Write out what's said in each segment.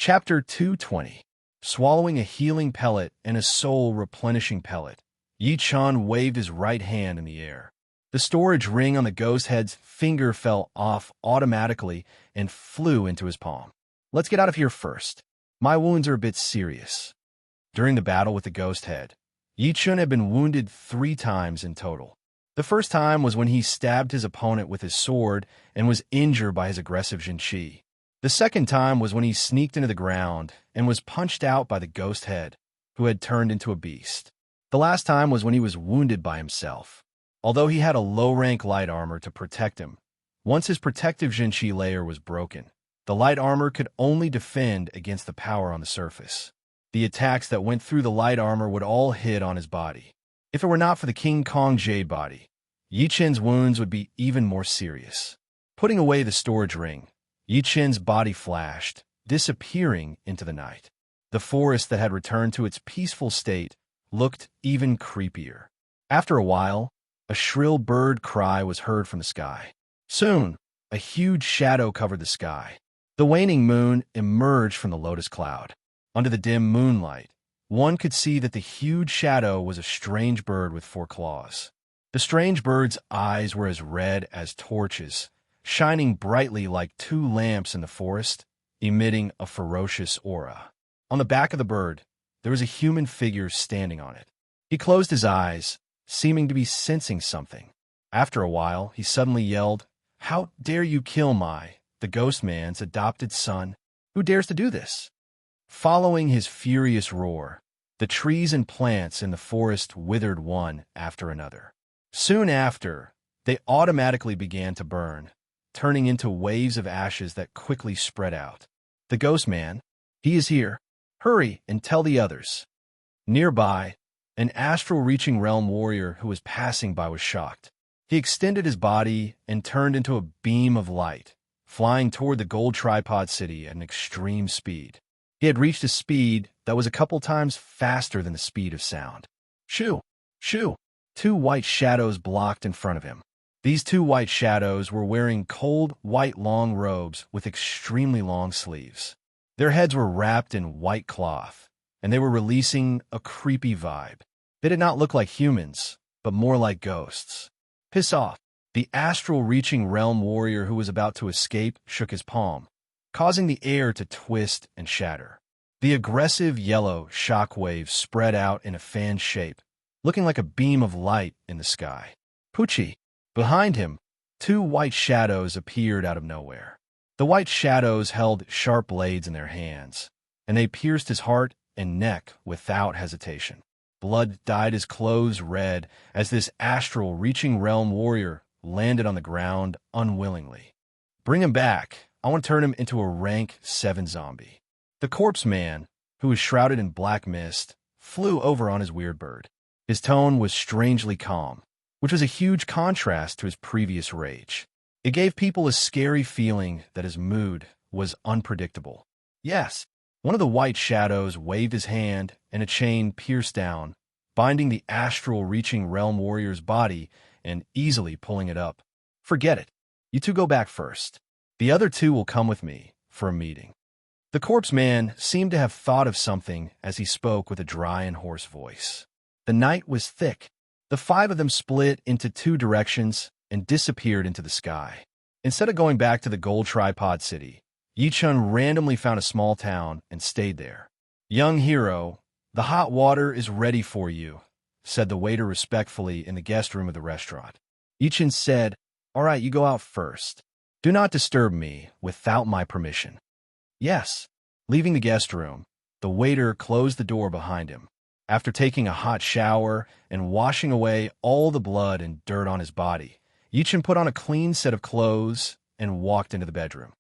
Chapter 220. Swallowing a healing pellet and a soul-replenishing pellet. Yi Chun waved his right hand in the air. The storage ring on the ghost head's finger fell off automatically and flew into his palm. Let's get out of here first. My wounds are a bit serious. During the battle with the ghost head, Yi Chun had been wounded 3 times in total. The first time was when he stabbed his opponent with his sword and was injured by his aggressive Jinqi. The second time was when he sneaked into the ground and was punched out by the ghost head, who had turned into a beast. The last time was when he was wounded by himself. Although he had a low-rank light armor to protect him, once his protective Jinqi layer was broken, the light armor could only defend against the power on the surface. The attacks that went through the light armor would all hit on his body. If it were not for the King Kong Jade body, Yi Chun's wounds would be even more serious. Putting away the storage ring, Yi Chun's body flashed, disappearing into the night. The forest that had returned to its peaceful state looked even creepier. After a while, a shrill bird cry was heard from the sky. Soon, a huge shadow covered the sky. The waning moon emerged from the lotus cloud. Under the dim moonlight, one could see that the huge shadow was a strange bird with 4 claws. The strange bird's eyes were as red as torches, shining brightly like 2 lamps in the forest, emitting a ferocious aura. On the back of the bird, there was a human figure standing on it. He closed his eyes, seeming to be sensing something. After a while, he suddenly yelled, "How dare you kill the ghost man's adopted son? Who dares to do this?" Following his furious roar, the trees and plants in the forest withered one after another. Soon after, they automatically began to burn, turning into waves of ashes that quickly spread out. The ghost man, he is here. Hurry and tell the others. Nearby, an astral-reaching realm warrior who was passing by was shocked. He extended his body and turned into a beam of light, flying toward the gold tripod city at an extreme speed. He had reached a speed that was a couple times faster than the speed of sound. Shoo! Shoo! 2 white shadows blocked in front of him. These 2 white shadows were wearing cold, white long robes with extremely long sleeves. Their heads were wrapped in white cloth, and they were releasing a creepy vibe. They did not look like humans, but more like ghosts. Piss off! The astral-reaching realm warrior who was about to escape shook his palm, causing the air to twist and shatter. The aggressive yellow shockwave spread out in a fan shape, looking like a beam of light in the sky. Poochie! Behind him, 2 white shadows appeared out of nowhere. The white shadows held sharp blades in their hands, and they pierced his heart and neck without hesitation. Blood dyed his clothes red as this astral-reaching realm warrior landed on the ground unwillingly. Bring him back. I want to turn him into a rank 7 zombie. The corpse man, who was shrouded in black mist, flew over on his weird bird. His tone was strangely calm, which was a huge contrast to his previous rage. It gave people a scary feeling that his mood was unpredictable. Yes, one of the white shadows waved his hand and a chain pierced down, binding the astral-reaching realm warrior's body and easily pulling it up. Forget it. You 2 go back first. The other 2 will come with me for a meeting. The corpse man seemed to have thought of something as he spoke with a dry and hoarse voice. The night was thick. The 5 of them split into 2 directions and disappeared into the sky. Instead of going back to the gold tripod city, Yi Chun randomly found a small town and stayed there. "Young hero, the hot water is ready for you," said the waiter respectfully in the guest room of the restaurant. Yi Chun said, "All right, you go out first. Do not disturb me without my permission." "Yes." Leaving the guest room, the waiter closed the door behind him. After taking a hot shower and washing away all the blood and dirt on his body, Yi Chun put on a clean set of clothes and walked into the bedroom.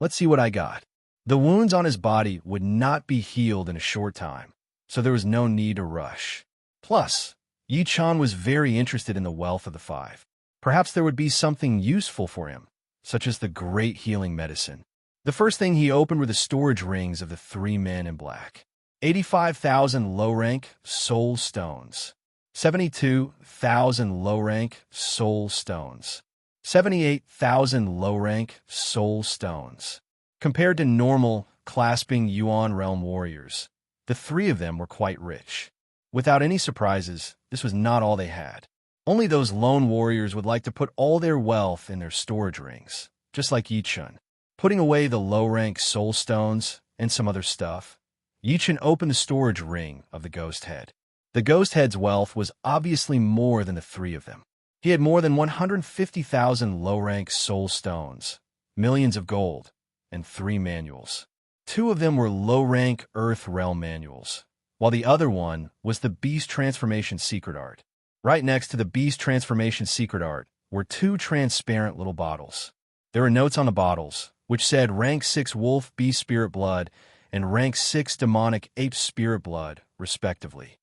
Let's see what I got. The wounds on his body would not be healed in a short time, so there was no need to rush. Plus, Yi Chun was very interested in the wealth of the 5. Perhaps there would be something useful for him, such as the great healing medicine. The first thing he opened were the storage rings of the 3 men in black. 85,000 low-rank soul stones. 72,000 low-rank soul stones. 78,000 low-rank soul stones. Compared to normal mid-clasping Yuan realm warriors. The three of them were quite rich. Without any surprises, this was not all they had. Only those lone warriors would like to put all their wealth in their storage rings, just like Yichun. Putting away the low-rank soul stones and some other stuff, Yichun opened the storage ring of the ghost head. The ghost head's wealth was obviously more than the three of them. He had more than 150,000 low-rank soul stones, millions of gold, and 3 manuals. 2 of them were low-rank Earth Realm manuals, while the other one was the Beast Transformation Secret Art. Right next to the Beast Transformation Secret Art were 2 transparent little bottles. There were notes on the bottles, which said Rank 6 Wolf Beast Spirit Blood and Rank 6 Demonic Ape Spirit Blood, respectively.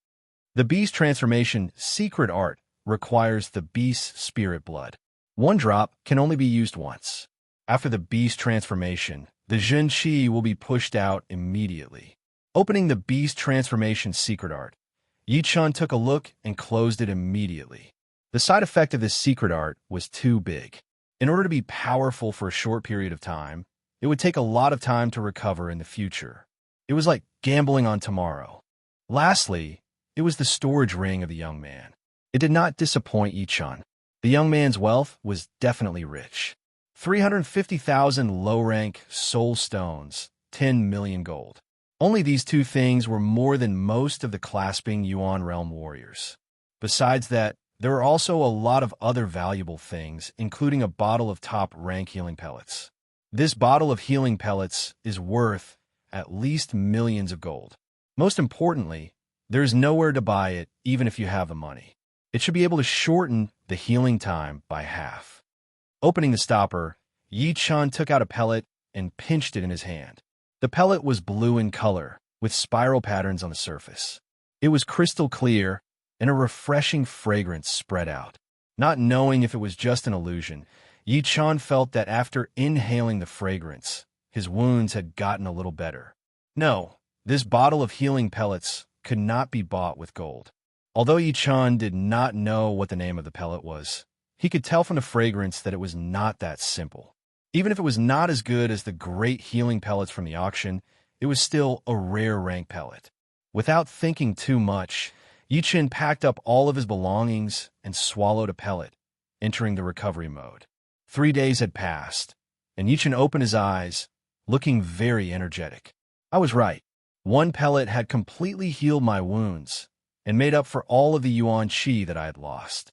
The Beast Transformation Secret Art requires the Beast Spirit Blood. 1 drop can only be used once. After the Beast Transformation, the Jun Qi will be pushed out immediately. Opening the Beast Transformation Secret Art, Yichun took a look and closed it immediately. The side effect of this secret art was too big. In order to be powerful for a short period of time, it would take a lot of time to recover in the future. It was like gambling on tomorrow. Lastly, it was the storage ring of the young man. It did not disappoint Yichun. The young man's wealth was definitely rich. 350,000 low-rank soul stones, 10 million gold. Only these 2 things were more than most of the clasping Yuan realm warriors. Besides that, there were also a lot of other valuable things, including a bottle of top-rank healing pellets. This bottle of healing pellets is worth at least millions of gold. Most importantly, there's nowhere to buy it even if you have the money. It should be able to shorten the healing time by half. Opening the stopper, Yichun took out a pellet and pinched it in his hand. The pellet was blue in color, with spiral patterns on the surface. It was crystal clear, and a refreshing fragrance spread out. Not knowing if it was just an illusion, Yichun felt that after inhaling the fragrance, his wounds had gotten a little better. No, this bottle of healing pellets could not be bought with gold. Although Yichun did not know what the name of the pellet was, he could tell from the fragrance that it was not that simple. Even if it was not as good as the great healing pellets from the auction, it was still a rare rank pellet. Without thinking too much, Yichun packed up all of his belongings and swallowed a pellet, entering the recovery mode. 3 days had passed, and Yichun opened his eyes, looking very energetic. I was right. 1 pellet had completely healed my wounds and made up for all of the Yuan Qi that I had lost.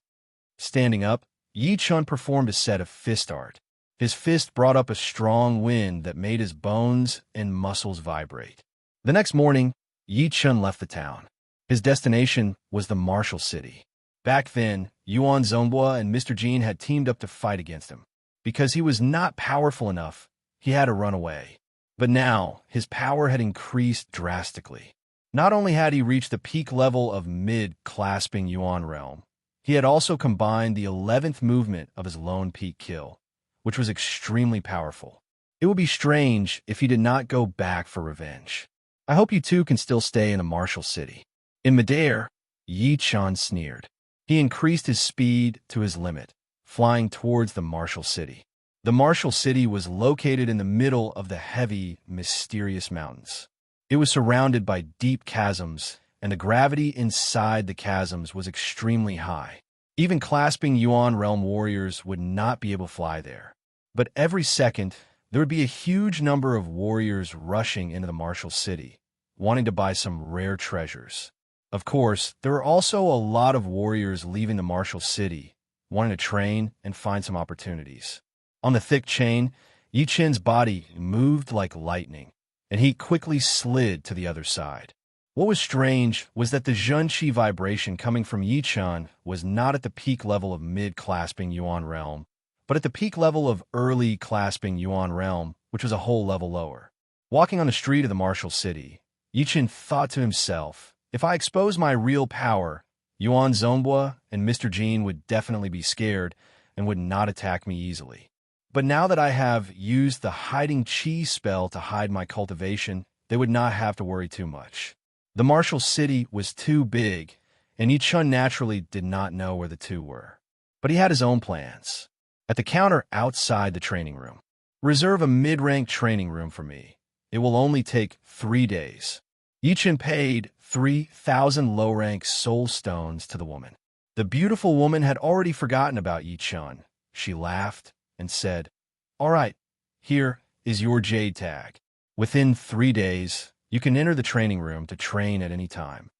Standing up, Yichun performed a set of fist art. His fist brought up a strong wind that made his bones and muscles vibrate. The next morning, Yichun left the town. His destination was the Martial City. Back then, Yuan Zonghua and Mr. Jean had teamed up to fight against him. Because he was not powerful enough, he had to run away. But now, his power had increased drastically. Not only had he reached the peak level of mid-clasping Yuan realm, he had also combined the 11th movement of his lone peak kill, which was extremely powerful. It would be strange if he did not go back for revenge. I hope you two can still stay in the Martial City. In midair, Yichun sneered. He increased his speed to his limit, flying towards the Martial City. The Martial City was located in the middle of the heavy, mysterious mountains. It was surrounded by deep chasms, and the gravity inside the chasms was extremely high. Even clasping Yuan realm warriors would not be able to fly there. But every second, there would be a huge number of warriors rushing into the Martial City, wanting to buy some rare treasures. Of course, there were also a lot of warriors leaving the Martial City, wanting to train and find some opportunities. On the thick chain, Yichun's body moved like lightning, and he quickly slid to the other side. What was strange was that the Zhenqi vibration coming from Yichun was not at the peak level of mid-clasping Yuan realm, but at the peak level of early clasping Yuan realm, which was a whole level lower. Walking on the street of the Martial City, Yichun thought to himself, if I expose my real power, Yuan Zonghua and Mr. Jean would definitely be scared and would not attack me easily. But now that I have used the hiding chi spell to hide my cultivation, they would not have to worry too much. The Martial City was too big, and Yichun naturally did not know where the two were. But he had his own plans. At the counter outside the training room, reserve a mid-rank training room for me. It will only take 3 days. Yi-Chen paid 3,000 low-rank soul stones to the woman. The beautiful woman had already forgotten about Yi-Chen. She laughed and said, "All right, here is your jade tag. Within 3 days, you can enter the training room to train at any time."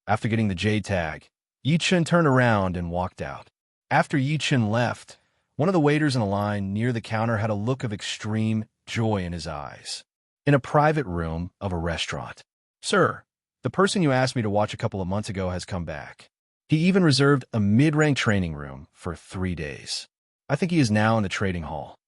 After getting the jade tag, Yi-Chen turned around and walked out. After Yi-Chen left, one of the waiters in the line near the counter had a look of extreme joy in his eyes. In a private room of a restaurant. "Sir, the person you asked me to watch a couple of months ago has come back. He even reserved a mid-rank training room for 3 days. I think he is now in the trading hall."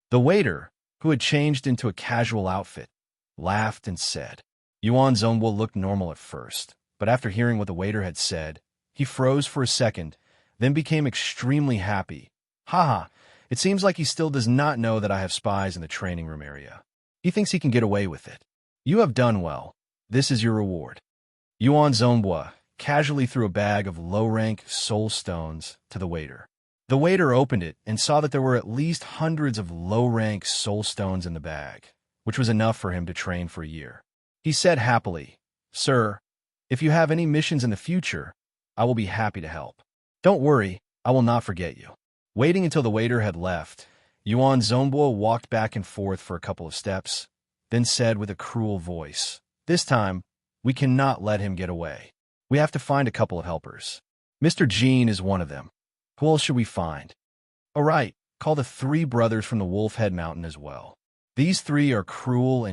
The waiter, who had changed into a casual outfit, laughed and said. Yuan Zhongguo looked normal at first, but after hearing what the waiter had said, he froze for a second, then became extremely happy. "Haha, it seems like he still does not know that I have spies in the training room area. He thinks he can get away with it. You have done well. This is your reward." Yuan Zhongguo casually threw a bag of low-rank soul stones to the waiter. The waiter opened it and saw that there were at least hundreds of low-rank soul stones in the bag, which was enough for him to train for a year. He said happily, "Sir, if you have any missions in the future, I will be happy to help. Don't worry, I will not forget you." Waiting until the waiter had left, Yuan Zhongguo walked back and forth for a couple of steps, then said with a cruel voice, "This time, we cannot let him get away. We have to find a couple of helpers. Mr. Jean is one of them. Who else should we find? All right, call the 3 brothers from the Wolf Head Mountain as well. These 3 are cruel.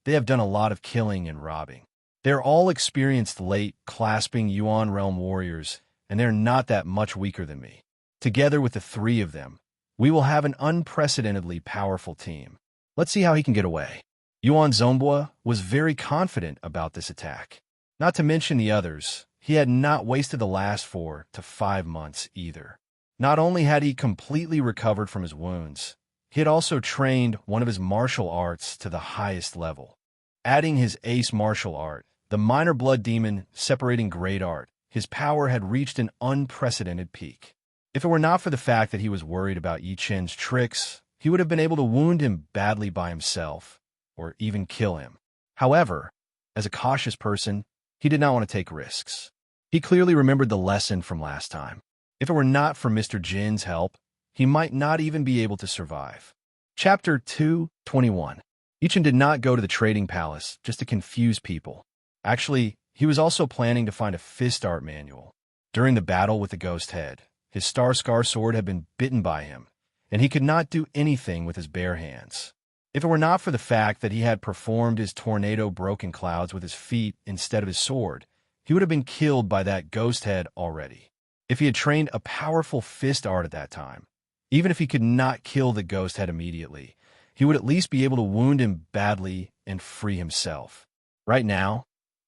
They have done a lot of killing and robbing. They're all experienced late clasping Yuan realm warriors, and they're not that much weaker than me. Together with the 3 of them, we will have an unprecedentedly powerful team. Let's see how he can get away." Yuan Zhongguo was very confident about this attack. Not to mention the others, he had not wasted the last 4 to 5 months either. Not only had he completely recovered from his wounds, he had also trained one of his martial arts to the highest level. Adding his ace martial art, the minor blood demon separating great art, his power had reached an unprecedented peak. If it were not for the fact that he was worried about Yi-Chen's tricks, he would have been able to wound him badly by himself, or even kill him. However, as a cautious person, he did not want to take risks. He clearly remembered the lesson from last time. If it were not for Mr. Jin's help, he might not even be able to survive. Chapter 221. Yi-Chen did not go to the trading palace just to confuse people. Actually, he was also planning to find a fist art manual. During the battle with the ghost head, his star scar sword had been bitten by him, and he could not do anything with his bare hands. If it were not for the fact that he had performed his tornado broken clouds with his feet instead of his sword, he would have been killed by that ghost head already. If he had trained a powerful fist art at that time, even if he could not kill the ghost head immediately, he would at least be able to wound him badly and free himself. Right now,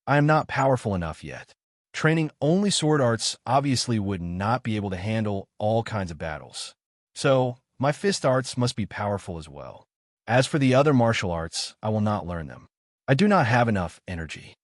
I am not powerful enough yet. Training only sword arts obviously would not be able to handle all kinds of battles. So, my fist arts must be powerful as well. As for the other martial arts, I will not learn them. I do not have enough energy.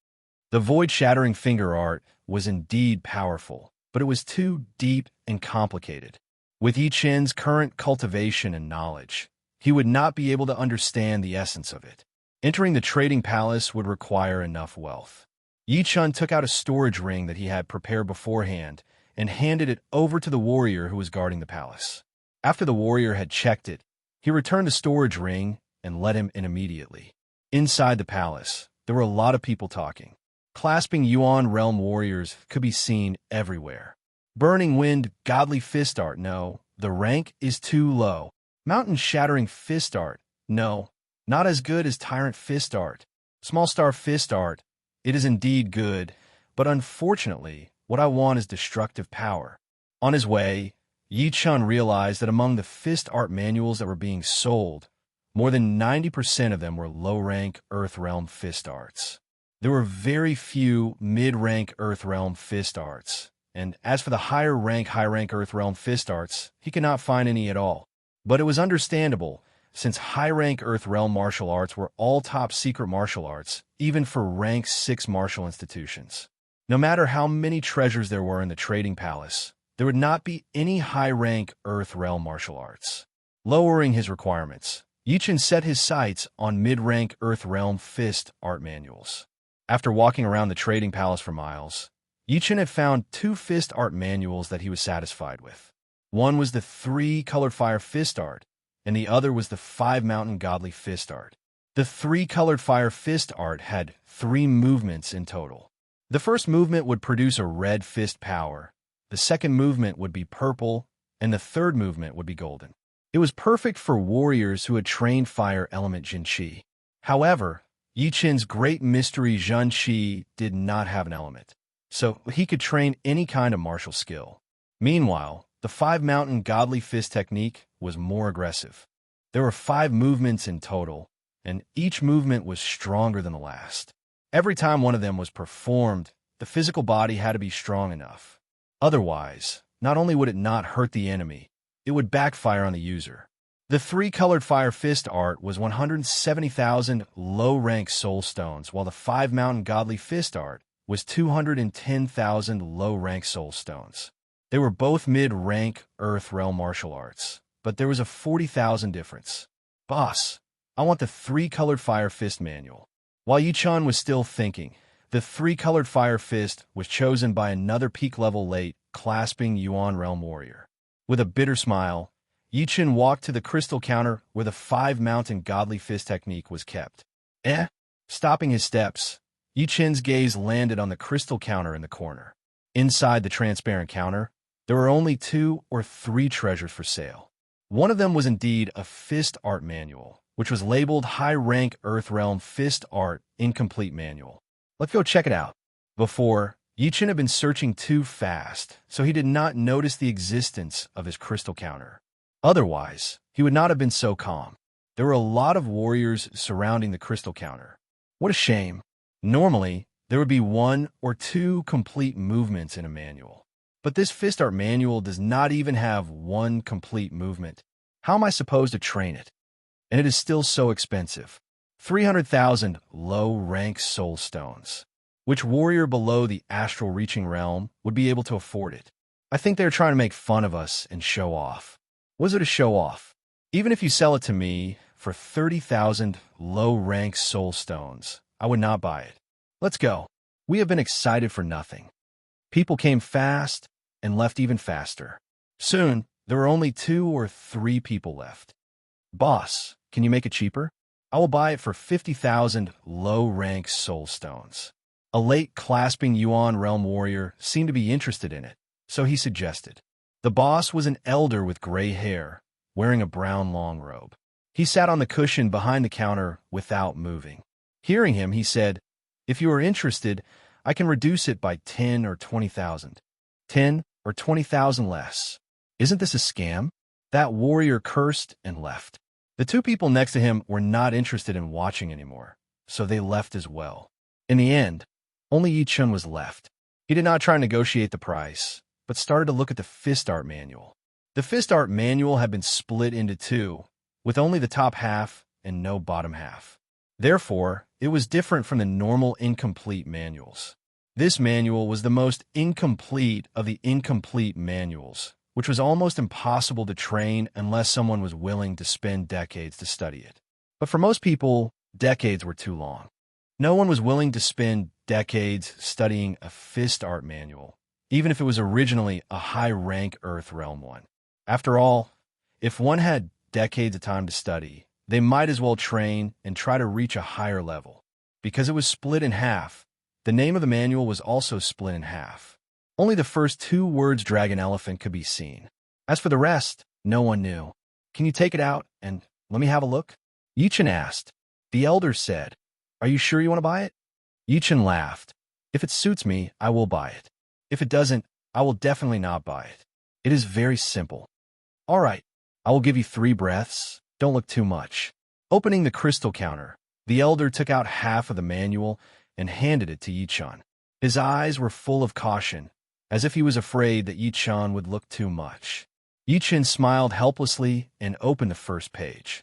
The void-shattering finger art was indeed powerful, but it was too deep and complicated. With Yi-Chen's current cultivation and knowledge, he would not be able to understand the essence of it. Entering the trading palace would require enough wealth. Yi-Chen took out a storage ring that he had prepared beforehand and handed it over to the warrior who was guarding the palace. After the warrior had checked it, he returned the storage ring and let him in immediately. Inside the palace, there were a lot of people talking. Clasping Yuan realm warriors could be seen everywhere. Burning wind, godly fist art, no, the rank is too low. Mountain-shattering fist art, no, not as good as tyrant fist art. Small star fist art, it is indeed good, but unfortunately, what I want is destructive power. On his way, Yi-Chen realized that among the fist art manuals that were being sold, more than 90% of them were low-rank Earth Realm fist arts. There were very few mid-rank Earth Realm fist arts, and as for the high-rank Earth Realm fist arts, he could not find any at all. But it was understandable, since high-rank Earth Realm martial arts were all top-secret martial arts, even for rank 6 martial institutions. No matter how many treasures there were in the trading palace, there would not be any high-rank Earth Realm martial arts. Lowering his requirements, Yichen set his sights on mid-rank Earth Realm fist art manuals. After walking around the trading palace for miles, Yichen had found 2 fist art manuals that he was satisfied with. One was the 3-colored fire fist art, and the other was the 5-mountain godly fist art. The 3-colored fire fist art had 3 movements in total. The first movement would produce a red fist power, the second movement would be purple, and the third movement would be golden. It was perfect for warriors who had trained fire element Jinqi. However, Yichen's great mystery Zhenqi did not have an element, so he could train any kind of martial skill. Meanwhile, the 5-mountain godly fist technique was more aggressive. There were 5 movements in total, and each movement was stronger than the last. Every time one of them was performed, the physical body had to be strong enough. Otherwise, not only would it not hurt the enemy, it would backfire on the user. The 3-colored fire fist art was 170,000 low-rank soul stones, while the 5-mountain godly fist art was 210,000 low-rank soul stones. They were both mid-rank Earth Realm martial arts, but there was a 40,000 difference. Boss, I want the 3-colored fire fist manual. While Yichen was still thinking, the 3-colored fire fist was chosen by another peak-level late, clasping Yuan Realm warrior. With a bitter smile, Yichen walked to the crystal counter where the 5-mountain godly fist technique was kept. Stopping his steps, Yichen's gaze landed on the crystal counter in the corner. Inside the transparent counter, there were only 2 or 3 treasures for sale. One of them was indeed a fist art manual, which was labeled High-Rank Earth Realm Fist Art Incomplete Manual. Let's go check it out. Before, Yichen had been searching too fast, so he did not notice the existence of his crystal counter. Otherwise, he would not have been so calm. There were a lot of warriors surrounding the crystal counter. What a shame. Normally, there would be 1 or 2 complete movements in a manual. But this fist art manual does not even have 1 complete movement. How am I supposed to train it? And it is still so expensive. 300,000 low-rank soul stones. Which warrior below the astral reaching realm would be able to afford it? I think they're trying to make fun of us and show off. What is it to show off? Even if you sell it to me for 30,000 low-rank soul stones, I would not buy it. Let's go. We have been excited for nothing. People came fast and left even faster. Soon, there were only 2 or 3 people left. Boss, can you make it cheaper? I will buy it for 50,000 low-rank soul stones. A late clasping Yuan Realm warrior seemed to be interested in it, so he suggested. The boss was an elder with gray hair, wearing a brown long robe. He sat on the cushion behind the counter without moving. Hearing him, he said, "If you are interested, I can reduce it by 10 or 20,000. 10 or 20,000 less. Isn't this a scam?" That warrior cursed and left. The 2 people next to him were not interested in watching anymore, so they left as well. In the end, only Yichen was left. He did not try to negotiate the price, but started to look at the fist art manual. The fist art manual had been split into 2, with only the top half and no bottom half. Therefore, it was different from the normal incomplete manuals. This manual was the most incomplete of the incomplete manuals, which was almost impossible to train unless someone was willing to spend decades to study it. But for most people, decades were too long. No one was willing to spend decades studying a fist art manual, even if it was originally a high-rank Earth Realm one. After all, if one had decades of time to study, they might as well train and try to reach a higher level. Because it was split in half, the name of the manual was also split in half. Only the first 2 words dragon elephant could be seen. As for the rest, no one knew. "Can you take it out and let me have a look?" Yichen asked. The elder said, "Are you sure you want to buy it?" Yichen laughed. "If it suits me, I will buy it. If it doesn't, I will definitely not buy it. It is very simple." "All right, I will give you 3 breaths. Don't look too much." Opening the crystal counter, the elder took out half of the manual and handed it to Yichen. His eyes were full of caution, as if he was afraid that Yichen would look too much. Yichen smiled helplessly and opened the first page.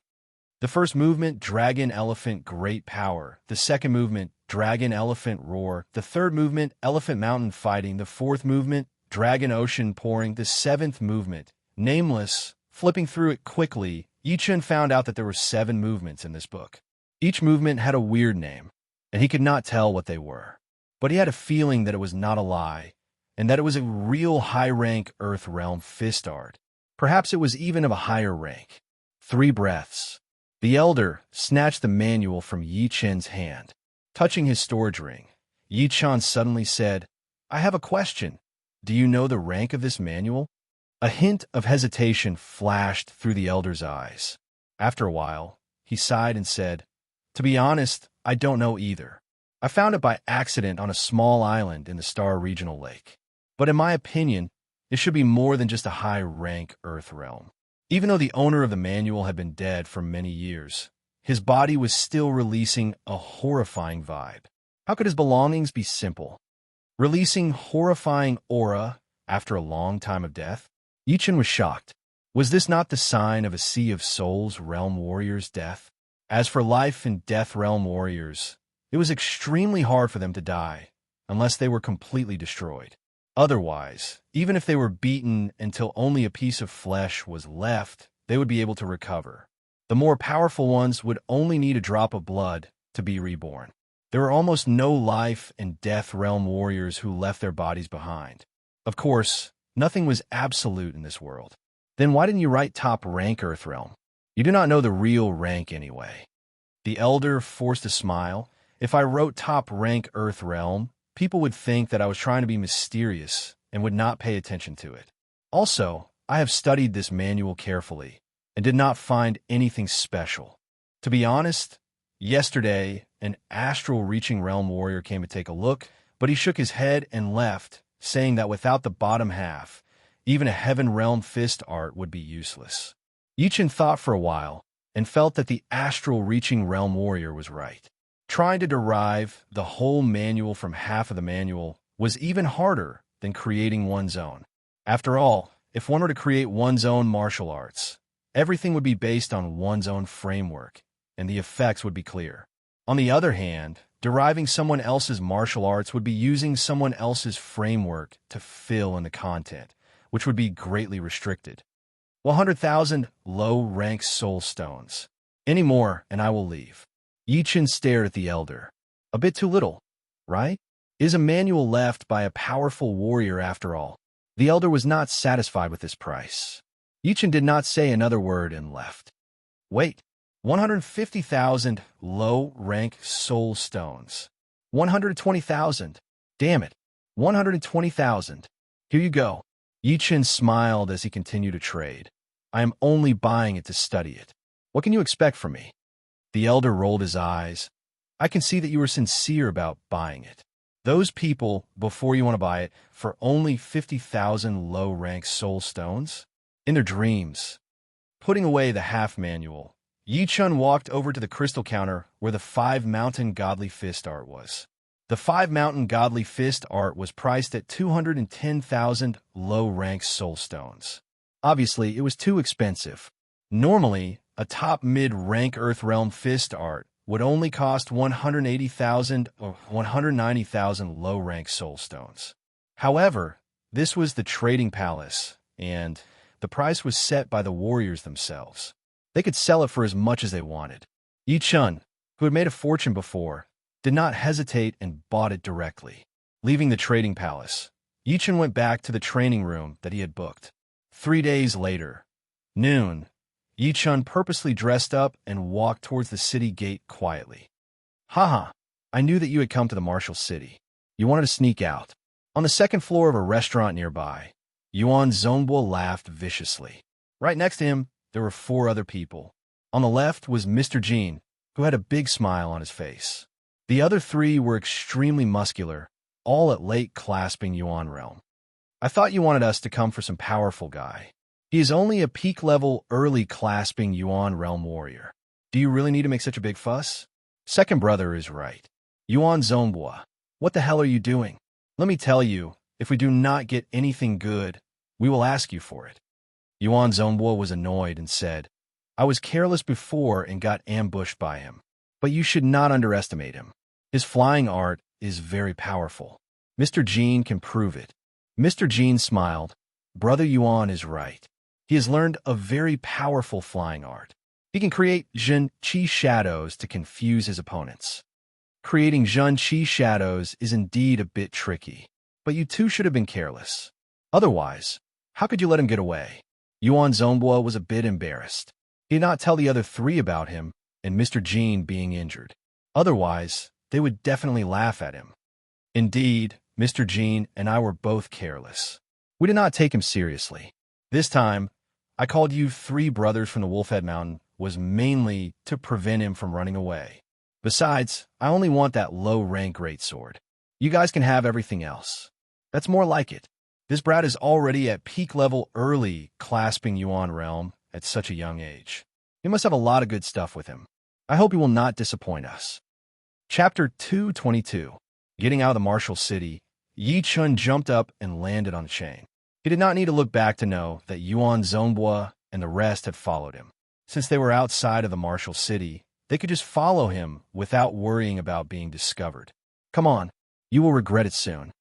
The first movement, Dragon Elephant Great Power. The second movement, Dragon Elephant Roar. The third movement, Elephant Mountain Fighting. The fourth movement, Dragon Ocean Pouring. The seventh movement, Nameless. Flipping through it quickly, Yichun found out that there were 7 movements in this book. Each movement had a weird name, and he could not tell what they were. But he had a feeling that it was not a lie, and that it was a real high-rank Earth Realm fist art. Perhaps it was even of a higher rank. 3 breaths. The elder snatched the manual from Yichun's hand. Touching his storage ring, Yichun suddenly said, "I have a question. Do you know the rank of this manual?" A hint of hesitation flashed through the elder's eyes. After a while, he sighed and said, "To be honest, I don't know either. I found it by accident on a small island in the Star Regional Lake. But in my opinion, it should be more than just a high-rank Earth realm." Even though the owner of the manual had been dead for many years, his body was still releasing a horrifying vibe. How could his belongings be simple? Releasing horrifying aura after a long time of death? Yichun was shocked. Was this not the sign of a Sea of Souls realm warrior's death? As for life and death realm warriors, it was extremely hard for them to die, unless they were completely destroyed. Otherwise, even if they were beaten until only a piece of flesh was left, they would be able to recover. The more powerful ones would only need a drop of blood to be reborn. There were almost no life and death realm warriors who left their bodies behind. Of course, nothing was absolute in this world. Then why didn't you write top rank Earth realm? You do not know the real rank anyway. The elder forced a smile. If I wrote top rank Earth realm, people would think that I was trying to be mysterious and would not pay attention to it. Also, I have studied this manual carefully and did not find anything special. To be honest, yesterday, an astral reaching realm warrior came to take a look, but he shook his head and left, saying that without the bottom half, even a heaven realm fist art would be useless. Yichun thought for a while and felt that the astral reaching realm warrior was right. Trying to derive the whole manual from half of the manual was even harder than creating one's own. After all, if one were to create one's own martial arts, everything would be based on one's own framework, and the effects would be clear. On the other hand, deriving someone else's martial arts would be using someone else's framework to fill in the content, which would be greatly restricted. 100,000 low-rank soul stones. Any more, and I will leave. Yichun stared at the elder. A bit too little, right? Is a manual left by a powerful warrior after all? The elder was not satisfied with this price. Yichun did not say another word and left. Wait, 150,000 low-rank soul stones. 120,000. Damn it. 120,000. Here you go. Yichun smiled as he continued to trade. I am only buying it to study it. What can you expect from me? The elder rolled his eyes. I can see that you are sincere about buying it. Those people, before you want to buy it, for only 50,000 low-rank soul stones? In their dreams. Putting away the half manual, Yichun walked over to the crystal counter where the 5-mountain godly fist art was. The 5-mountain godly fist art was priced at 210,000 low-rank soul stones. Obviously, it was too expensive. Normally, a top mid-rank Earth Realm fist art would only cost 180,000 or 190,000 low-rank soul stones. However, this was the trading palace, and the price was set by the warriors themselves. They could sell it for as much as they wanted. Yichun, who had made a fortune before, did not hesitate and bought it directly. Leaving the trading palace, Yichun went back to the training room that he had booked. 3 days later, noon, Yichun purposely dressed up and walked towards the city gate quietly. Haha, I knew that you had come to the Martial City. You wanted to sneak out. On the second floor of a restaurant nearby, Yuan Zhongbo laughed viciously. Right next to him, there were 4 other people. On the left was Mr. Jean, who had a big smile on his face. The other 3 were extremely muscular, all at late clasping Yuan realm. I thought you wanted us to come for some powerful guy. He is only a peak-level, early clasping Yuan realm warrior. Do you really need to make such a big fuss? Second brother is right. Yuan Zhongbo, what the hell are you doing? Let me tell you, if we do not get anything good, we will ask you for it. Yuan Zhongbo was annoyed and said, I was careless before and got ambushed by him. But you should not underestimate him. His flying art is very powerful. Mr. Jean can prove it. Mr. Jean smiled. Brother Yuan is right. He has learned a very powerful flying art. He can create Zhen Qi shadows to confuse his opponents. Creating Zhen Qi shadows is indeed a bit tricky, but you two should have been careless. Otherwise, how could you let him get away? Yuan Zhonghua was a bit embarrassed. He did not tell the other three about him and Mr. Jean being injured. Otherwise, they would definitely laugh at him. Indeed, Mr. Jean and I were both careless. We did not take him seriously. This time, I called you three brothers from the Wolfhead Mountain was mainly to prevent him from running away. Besides, I only want that low-rank greatsword. You guys can have everything else. That's more like it. This brat is already at peak level early clasping Yuan realm at such a young age. He must have a lot of good stuff with him. I hope he will not disappoint us. Chapter 222. Getting out of the martial city, Yi Chun jumped up and landed on the chain. He did not need to look back to know that Yuan Zhonghua and the rest had followed him. Since they were outside of the martial city, they could just follow him without worrying about being discovered. Come on, you will regret it soon.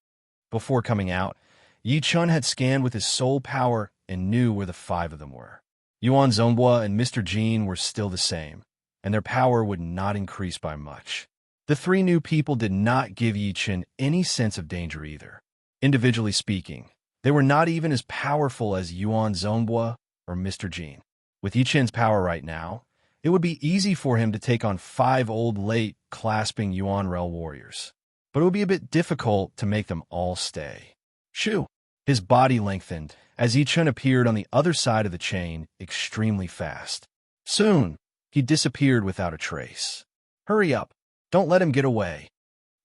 Before coming out, Yi Chun had scanned with his soul power and knew where the five of them were. Yuan Zhonghua and Mr. Jean were still the same, and their power would not increase by much. The three new people did not give Yi Chun any sense of danger either. Individually speaking, they were not even as powerful as Yuan Zhonghua or Mr. Jean. With Yi Chun's power right now, it would be easy for him to take on 5 old late clasping Yuan Rel warriors. But it would be a bit difficult to make them all stay. Shoo! His body lengthened as Yi Chun appeared on the other side of the chain extremely fast. Soon, he disappeared without a trace. Hurry up! Don't let him get away.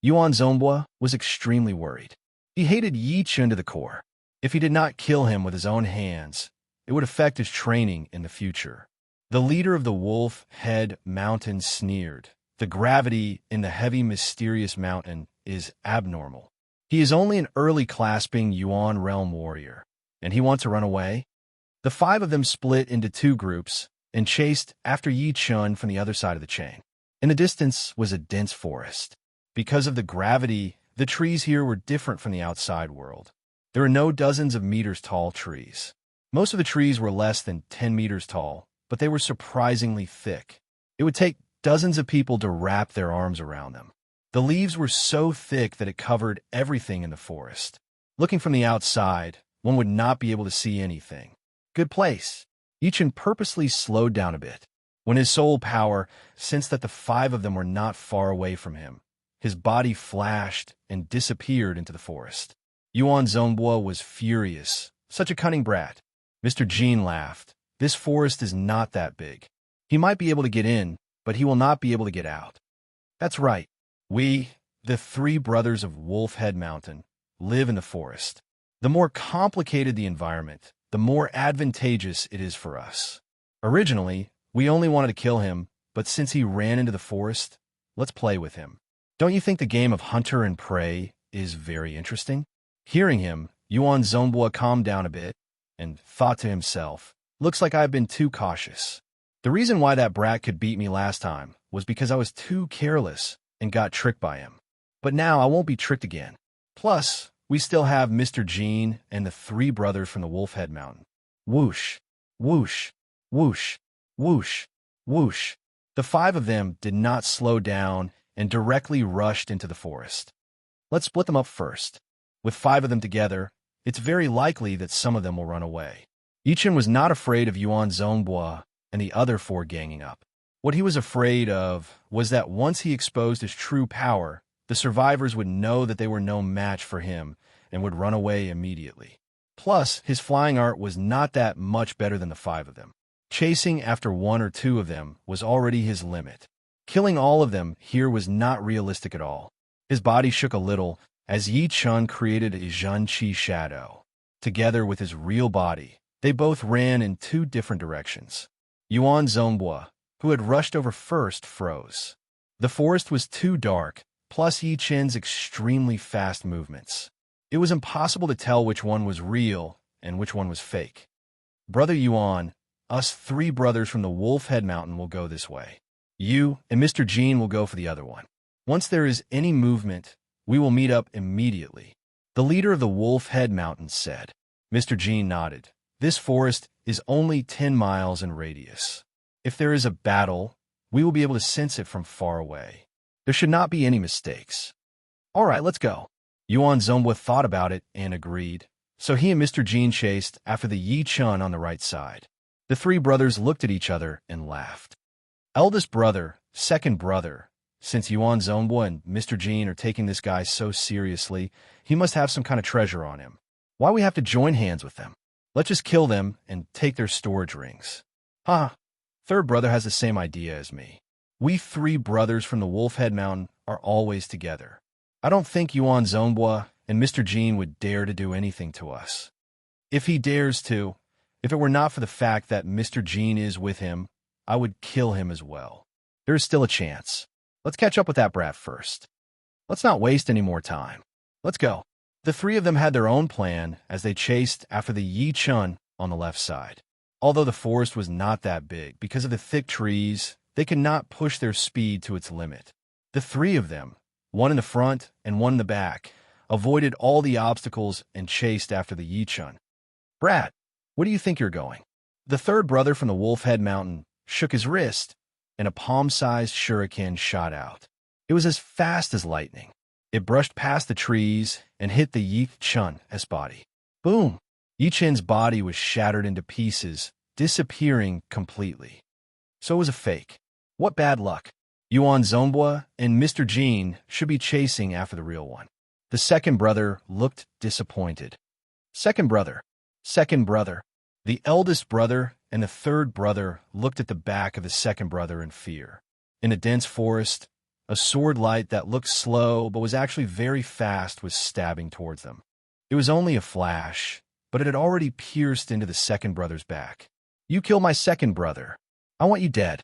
Yuan Zhonghua was extremely worried. He hated Yi Chun to the core. If he did not kill him with his own hands, it would affect his training in the future. The leader of the Wolf Head Mountain sneered. The gravity in the heavy, mysterious mountain is abnormal. He is only an early clasping Yuan realm warrior, and he wants to run away? The 5 of them split into 2 groups and chased after Yi Chun from the other side of the chain. In the distance was a dense forest. Because of the gravity, the trees here were different from the outside world. There are no dozens of meters tall trees. Most of the trees were less than 10 meters tall, but they were surprisingly thick. It would take dozens of people to wrap their arms around them. The leaves were so thick that it covered everything in the forest. Looking from the outside, one would not be able to see anything. Good place. Yi Chun purposely slowed down a bit. When his soul power sensed that the 5 of them were not far away from him, his body flashed and disappeared into the forest. Yuan Zhonghua was furious. Such a cunning brat. Mr. Jean laughed. This forest is not that big. He might be able to get in, but he will not be able to get out. That's right. We, the 3 brothers of Wolfhead Mountain, live in the forest. The more complicated the environment, the more advantageous it is for us. Originally, we only wanted to kill him, but since he ran into the forest, let's play with him. Don't you think the game of hunter and prey is very interesting? Hearing him, Yuan Zhonghua calmed down a bit and thought to himself, looks like I've been too cautious. The reason why that brat could beat me last time was because I was too careless and got tricked by him. But now I won't be tricked again. Plus, we still have Mr. Jean and the 3 brothers from the Wolfhead Mountain. Whoosh, whoosh, whoosh, whoosh, whoosh. The 5 of them did not slow down and directly rushed into the forest. Let's split them up first. With 5 of them together, it's very likely that some of them will run away. Yi Chun was not afraid of Yuan Zhonghua and the other 4 ganging up. What he was afraid of was that once he exposed his true power, the survivors would know that they were no match for him and would run away immediately. Plus, his flying art was not that much better than the 5 of them. Chasing after 1 or 2 of them was already his limit. Killing all of them here was not realistic at all. His body shook a little as Yi Chun created a Zhen Qi shadow. Together with his real body, they both ran in 2 different directions. Yuan Zhonghua, who had rushed over first, froze. The forest was too dark, plus Yi Chun's extremely fast movements. It was impossible to tell which one was real and which one was fake. Brother Yuan, us 3 brothers from the Wolfhead Mountain will go this way. You and Mr. Jean will go for the other one. Once there is any movement, we will meet up immediately. The leader of the Wolfhead Mountain said. Mr. Jean nodded. This forest is only 10 miles in radius. If there is a battle, we will be able to sense it from far away. There should not be any mistakes. All right, let's go. Yuan Zhongbo thought about it and agreed. So he and Mr. Jean chased after the Yi Chun on the right side. The three brothers looked at each other and laughed. Eldest brother, second brother. Since Yuan Zhongbo and Mr. Jean are taking this guy so seriously, he must have some kind of treasure on him. Why we have to join hands with them? Let's just kill them and take their storage rings. Third brother has the same idea as me. We three brothers from the Wolf Head Mountain are always together. I don't think Yuan Zhongbo and Mr. Jean would dare to do anything to us. If he dares to, if it were not for the fact that Mr. Jean is with him, I would kill him as well. There is still a chance. Let's catch up with that brat first. Let's not waste any more time. Let's go. The three of them had their own plan as they chased after the Yi Chun on the left side. Although the forest was not that big, because of the thick trees, they could not push their speed to its limit. The three of them, one in the front and one in the back, avoided all the obstacles and chased after the Yi Chun. Brat, where do you think you're going? The third brother from the Wolf Head Mountain shook his wrist, and a palm-sized shuriken shot out. It was as fast as lightning. It brushed past the trees and hit the Yi Chun's body. Boom! Yi Chun's body was shattered into pieces, disappearing completely. So it was a fake. What bad luck. Yuan Zhongbo and Mr. Jean should be chasing after the real one. The second brother looked disappointed. Second brother. The eldest brother and the third brother looked at the back of the second brother in fear. In a dense forest, a sword light that looked slow but was actually very fast was stabbing towards them. It was only a flash, but it had already pierced into the second brother's back. You kill my second brother. I want you dead.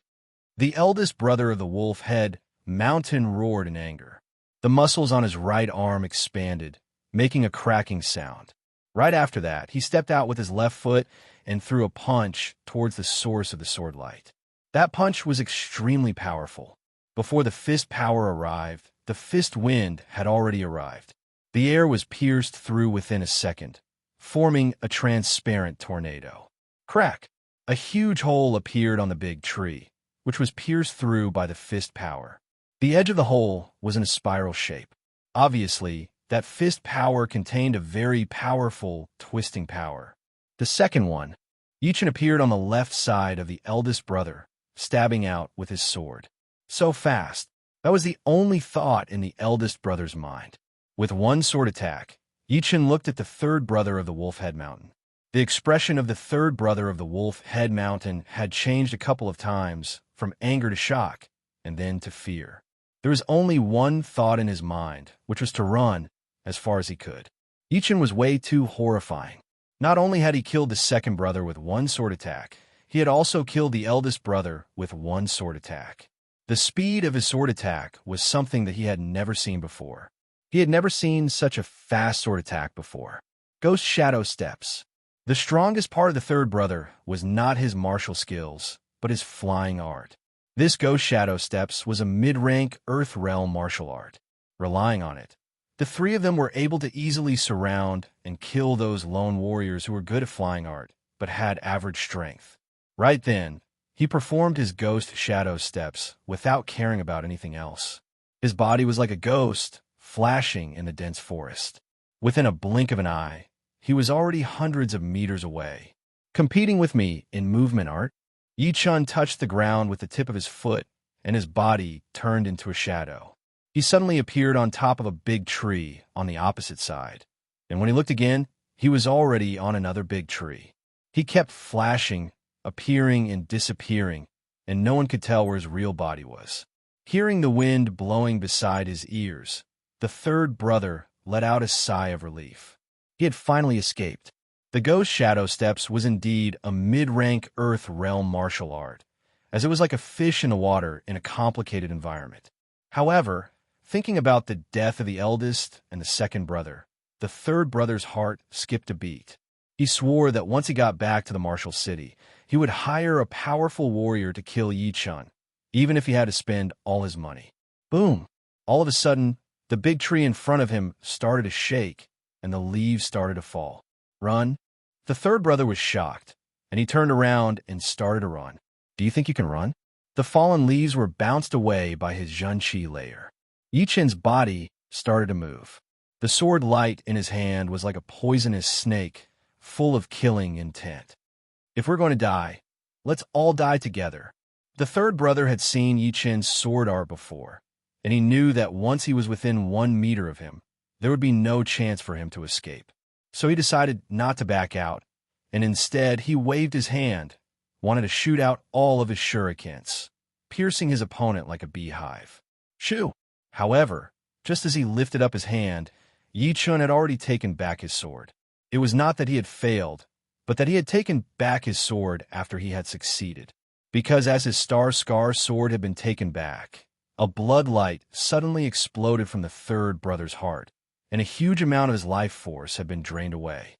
The eldest brother of the Wolf Head Mountain roared in anger. The muscles on his right arm expanded, making a cracking sound. Right after that, he stepped out with his left foot and threw a punch towards the source of the sword light. That punch was extremely powerful. Before the fist power arrived, the fist wind had already arrived. The air was pierced through within a second, forming a transparent tornado. Crack! A huge hole appeared on the big tree, which was pierced through by the fist power. The edge of the hole was in a spiral shape. Obviously, that fist power contained a very powerful twisting power. The second one, Yi Chun appeared on the left side of the eldest brother, stabbing out with his sword. So fast, that was the only thought in the eldest brother's mind. With one sword attack, Yi Chun looked at the third brother of the Wolf Head Mountain. The expression of the third brother of the Wolf Head Mountain had changed a couple of times, from anger to shock, and then to fear. There was only one thought in his mind, which was to run as far as he could. Yi Chun was way too horrifying. Not only had he killed the second brother with one sword attack, he had also killed the eldest brother with one sword attack. The speed of his sword attack was something that he had never seen before. He had never seen such a fast sword attack before. Ghost Shadow Steps. The strongest part of the third brother was not his martial skills, but his flying art. This Ghost Shadow Steps was a mid-rank Earth Realm martial art. Relying on it, the three of them were able to easily surround and kill those lone warriors who were good at flying art, but had average strength. Right then, he performed his Ghost Shadow Steps without caring about anything else. His body was like a ghost, flashing in the dense forest. Within a blink of an eye, he was already hundreds of meters away. Competing with me in movement art, Yi Chun touched the ground with the tip of his foot, and his body turned into a shadow. He suddenly appeared on top of a big tree on the opposite side, and when he looked again, he was already on another big tree. He kept flashing, appearing and disappearing, and no one could tell where his real body was. Hearing the wind blowing beside his ears, the third brother let out a sigh of relief. He had finally escaped. The Ghost Shadow Steps was indeed a mid-rank Earth Realm martial art, as it was like a fish in the water in a complicated environment. However, thinking about the death of the eldest and the second brother, the third brother's heart skipped a beat. He swore that once he got back to the martial city, he would hire a powerful warrior to kill Yi Chun, even if he had to spend all his money. Boom! All of a sudden, the big tree in front of him started to shake, and the leaves started to fall. Run! The third brother was shocked, and he turned around and started to run. Do you think you can run? The fallen leaves were bounced away by his Zhenqi layer. Yi Chen's body started to move. The sword light in his hand was like a poisonous snake, full of killing intent. If we're going to die, let's all die together. The third brother had seen Yi Chen's sword art before, and he knew that once he was within 1 meter of him, there would be no chance for him to escape. So he decided not to back out, and instead he waved his hand, wanted to shoot out all of his shurikens, piercing his opponent like a beehive. Shoo! However, just as he lifted up his hand, Yi Chen had already taken back his sword. It was not that he had failed, but that he had taken back his sword after he had succeeded. Because as his Star Scar sword had been taken back, a blood light suddenly exploded from the third brother's heart, and a huge amount of his life force had been drained away.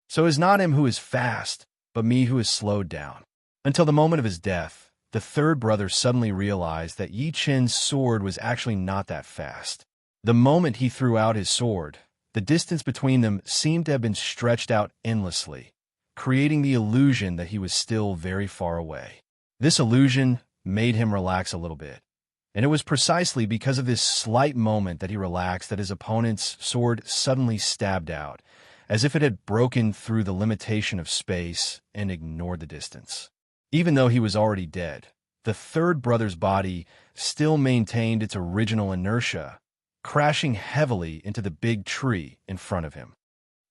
So it is not him who is fast, but me who is slowed down. Until the moment of his death, the third brother suddenly realized that Yi Chen's sword was actually not that fast. The moment he threw out his sword, the distance between them seemed to have been stretched out endlessly, creating the illusion that he was still very far away. This illusion made him relax a little bit, and it was precisely because of this slight moment that he relaxed that his opponent's sword suddenly stabbed out, as if it had broken through the limitation of space and ignored the distance. Even though he was already dead, the third brother's body still maintained its original inertia, crashing heavily into the big tree in front of him.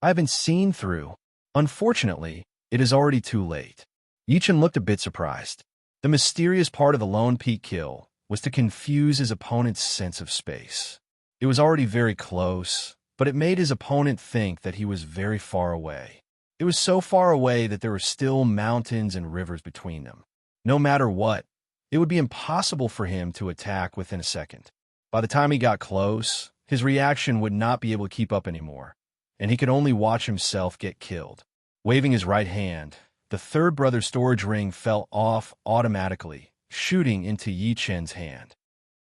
I have been seen through. Unfortunately, it is already too late. Yi Chen looked a bit surprised. The mysterious part of the lone peak kill was to confuse his opponent's sense of space. It was already very close, but it made his opponent think that he was very far away. It was so far away that there were still mountains and rivers between them. No matter what, it would be impossible for him to attack within a second. By the time he got close, his reaction would not be able to keep up anymore, and he could only watch himself get killed. Waving his right hand, the third brother's storage ring fell off automatically, shooting into Yi Chen's hand.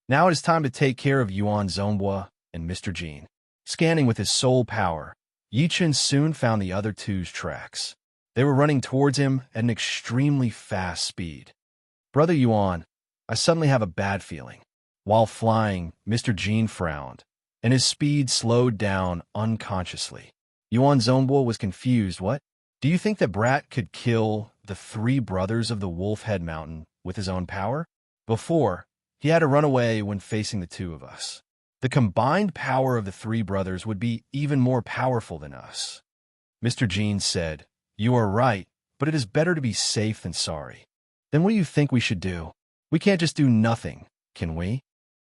Now it is time to take care of Yuan Zhongbo and Mr. Jean. Scanning with his soul power, Yi Chen soon found the other two's tracks. They were running towards him at an extremely fast speed. Brother Yuan, I suddenly have a bad feeling. While flying, Mr. Jean frowned, and his speed slowed down unconsciously. Yuan Zhongbo was confused. What? Do you think that Brat could kill the 3 brothers of the Wolf Head Mountain with his own power? Before, he had to run away when facing the 2 of us. The combined power of the 3 brothers would be even more powerful than us. Mr. Jean said, You are right, but it is better to be safe than sorry. Then what do you think we should do? We can't just do nothing, can we?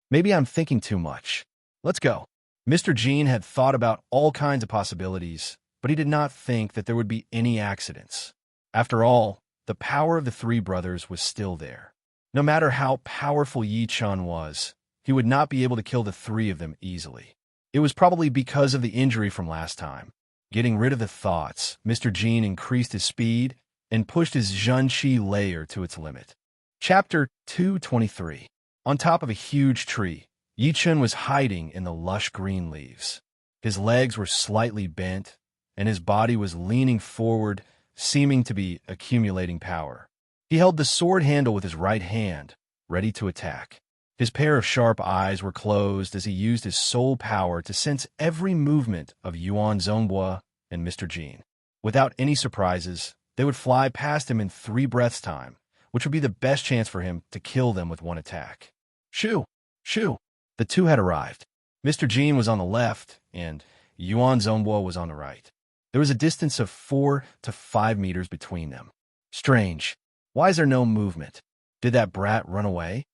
Maybe I'm thinking too much. Let's go. Mr. Jean had thought about all kinds of possibilities, but he did not think that there would be any accidents. After all, the power of the 3 brothers was still there. No matter how powerful Yi Chen was, he would not be able to kill the 3 of them easily. It was probably because of the injury from last time. Getting rid of the thoughts, Mr. Jean increased his speed and pushed his Zhenqi layer to its limit. Chapter 223. On top of a huge tree, Yi Chen was hiding in the lush green leaves. His legs were slightly bent, and his body was leaning forward, seeming to be accumulating power. He held the sword handle with his right hand, ready to attack. His pair of sharp eyes were closed as he used his soul power to sense every movement of Yuan Zhongbo and Mr. Jean. Without any surprises, they would fly past him in 3 breaths' time, which would be the best chance for him to kill them with one attack. Shoo! Shoo! The 2 had arrived. Mr. Jean was on the left, and Yuan Zhongbo was on the right. There was a distance of 4 to 5 meters between them. Strange. Why is there no movement? Did that brat run away?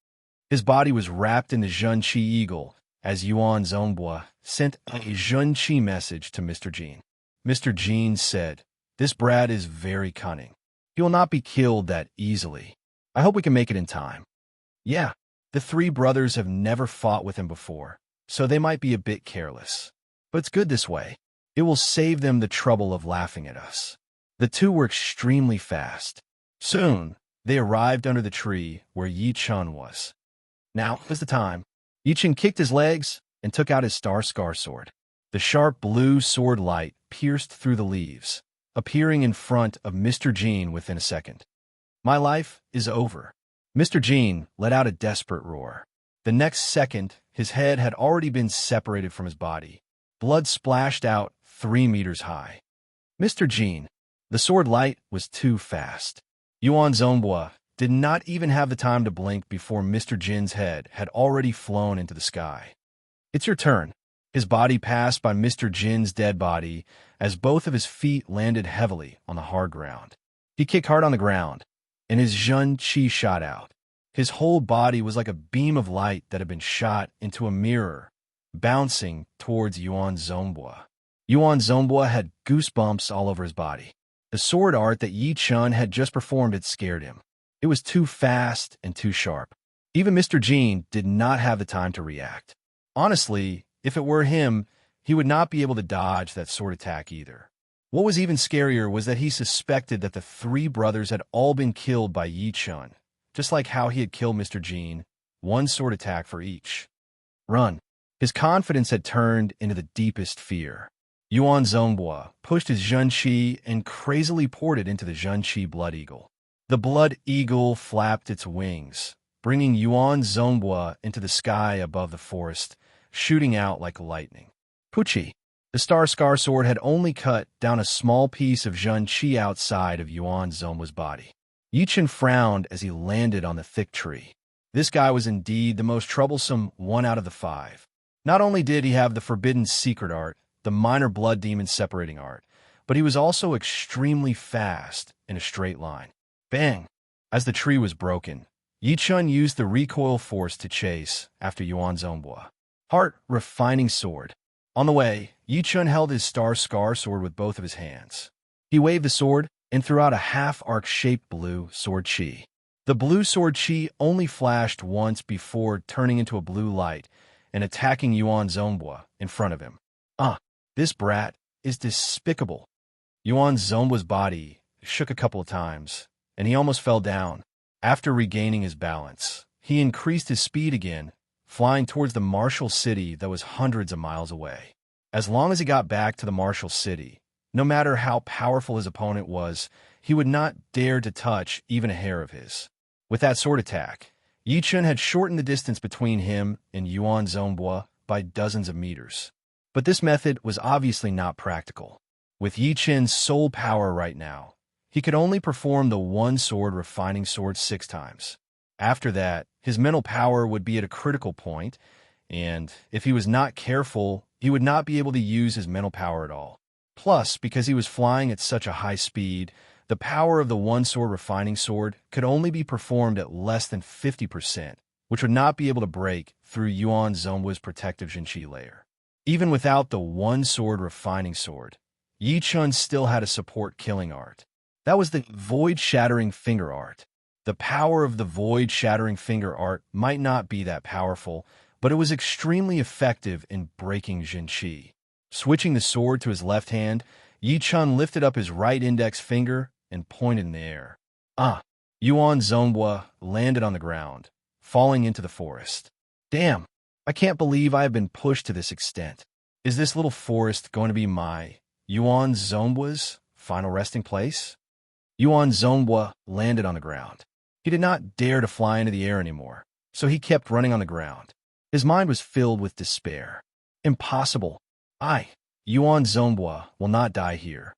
His body was wrapped in the Zhenqi eagle as Yuan Zhongbo sent a Zhenqi message to Mr. Jean. Mr. Jean said, This brat is very cunning. He will not be killed that easily. I hope we can make it in time. Yeah, the 3 brothers have never fought with him before, so they might be a bit careless. But it's good this way. It will save them the trouble of laughing at us. The 2 were extremely fast. Soon, they arrived under the tree where Yi Chen was. Now was the time. Yi Chen kicked his legs and took out his Star Scar sword. The sharp blue sword light pierced through the leaves, appearing in front of Mr. Gene within a second. My life is over. Mr. Gene let out a desperate roar. The next second, his head had already been separated from his body. Blood splashed out 3 meters high. Mr. Gene. The sword light was too fast. Yuan Zongbua did not even have the time to blink before Mr. Jin's head had already flown into the sky. It's your turn. His body passed by Mr. Jin's dead body as both of his feet landed heavily on the hard ground. He kicked hard on the ground, and his Zhen Qi shot out. His whole body was like a beam of light that had been shot into a mirror, bouncing towards Yuan Zongbua. Yuan Zongbua had goosebumps all over his body. The sword art that Yi Chun had just performed had scared him. It was too fast and too sharp. Even Mr. Gene did not have the time to react. Honestly, if it were him, he would not be able to dodge that sword attack either. What was even scarier was that he suspected that the 3 brothers had all been killed by Yi Chun, just like how he had killed Mr. Gene, 1 sword attack for each. Run. His confidence had turned into the deepest fear. Yuan Zongbua pushed his Zhen Qi and crazily poured it into the Zhen Qi Blood Eagle. The Blood Eagle flapped its wings, bringing Yuan Zongbua into the sky above the forest, shooting out like lightning. Puchi. The Star Scar sword had only cut down a small piece of Zhen Qi outside of Yuan Zongbua's body. Yi Chen frowned as he landed on the thick tree. This guy was indeed the most troublesome one out of the 5. Not only did he have the forbidden secret art, the minor blood demon separating art, but he was also extremely fast in a straight line. Bang! As the tree was broken, Yi Chun used the recoil force to chase after Yuan Zongbua. Heart Refining Sword. On the way, Yi Chun held his Star Scar sword with both of his hands. He waved the sword and threw out a half-arc-shaped blue sword chi. The blue sword chi only flashed once before turning into a blue light and attacking Yuan Zongbua in front of him. This brat is despicable. Yuan Zongbua's body shook a couple of times, and he almost fell down. After regaining his balance, he increased his speed again, flying towards the martial city that was hundreds of miles away. As long as he got back to the martial city, no matter how powerful his opponent was, he would not dare to touch even a hair of his. With that sword attack, Yi Chen had shortened the distance between him and Yuan Zongbua by dozens of meters. But this method was obviously not practical. With Yi Chen's soul power right now, he could only perform the 1 sword refining sword 6 times. After that, his mental power would be at a critical point, and if he was not careful, he would not be able to use his mental power at all. Plus, because he was flying at such a high speed, the power of the 1 sword refining sword could only be performed at less than 50%, which would not be able to break through Yuan Zongbua's protective Zhen Qi layer. Even without the 1 sword refining sword, Yi Chun still had a support killing art. That was the void-shattering finger art. The power of the void-shattering finger art might not be that powerful, but it was extremely effective in breaking Zhen Qi. Switching the sword to his left hand, Yi Chun lifted up his right index finger and pointed in the air. Yuan Zongbua landed on the ground, falling into the forest. Damn! I can't believe I have been pushed to this extent. Is this little forest going to be my Yuan Zongbua's final resting place? Yuan Zongbua landed on the ground. He did not dare to fly into the air anymore, so he kept running on the ground. His mind was filled with despair. Impossible. Yuan Zongbua, will not die here.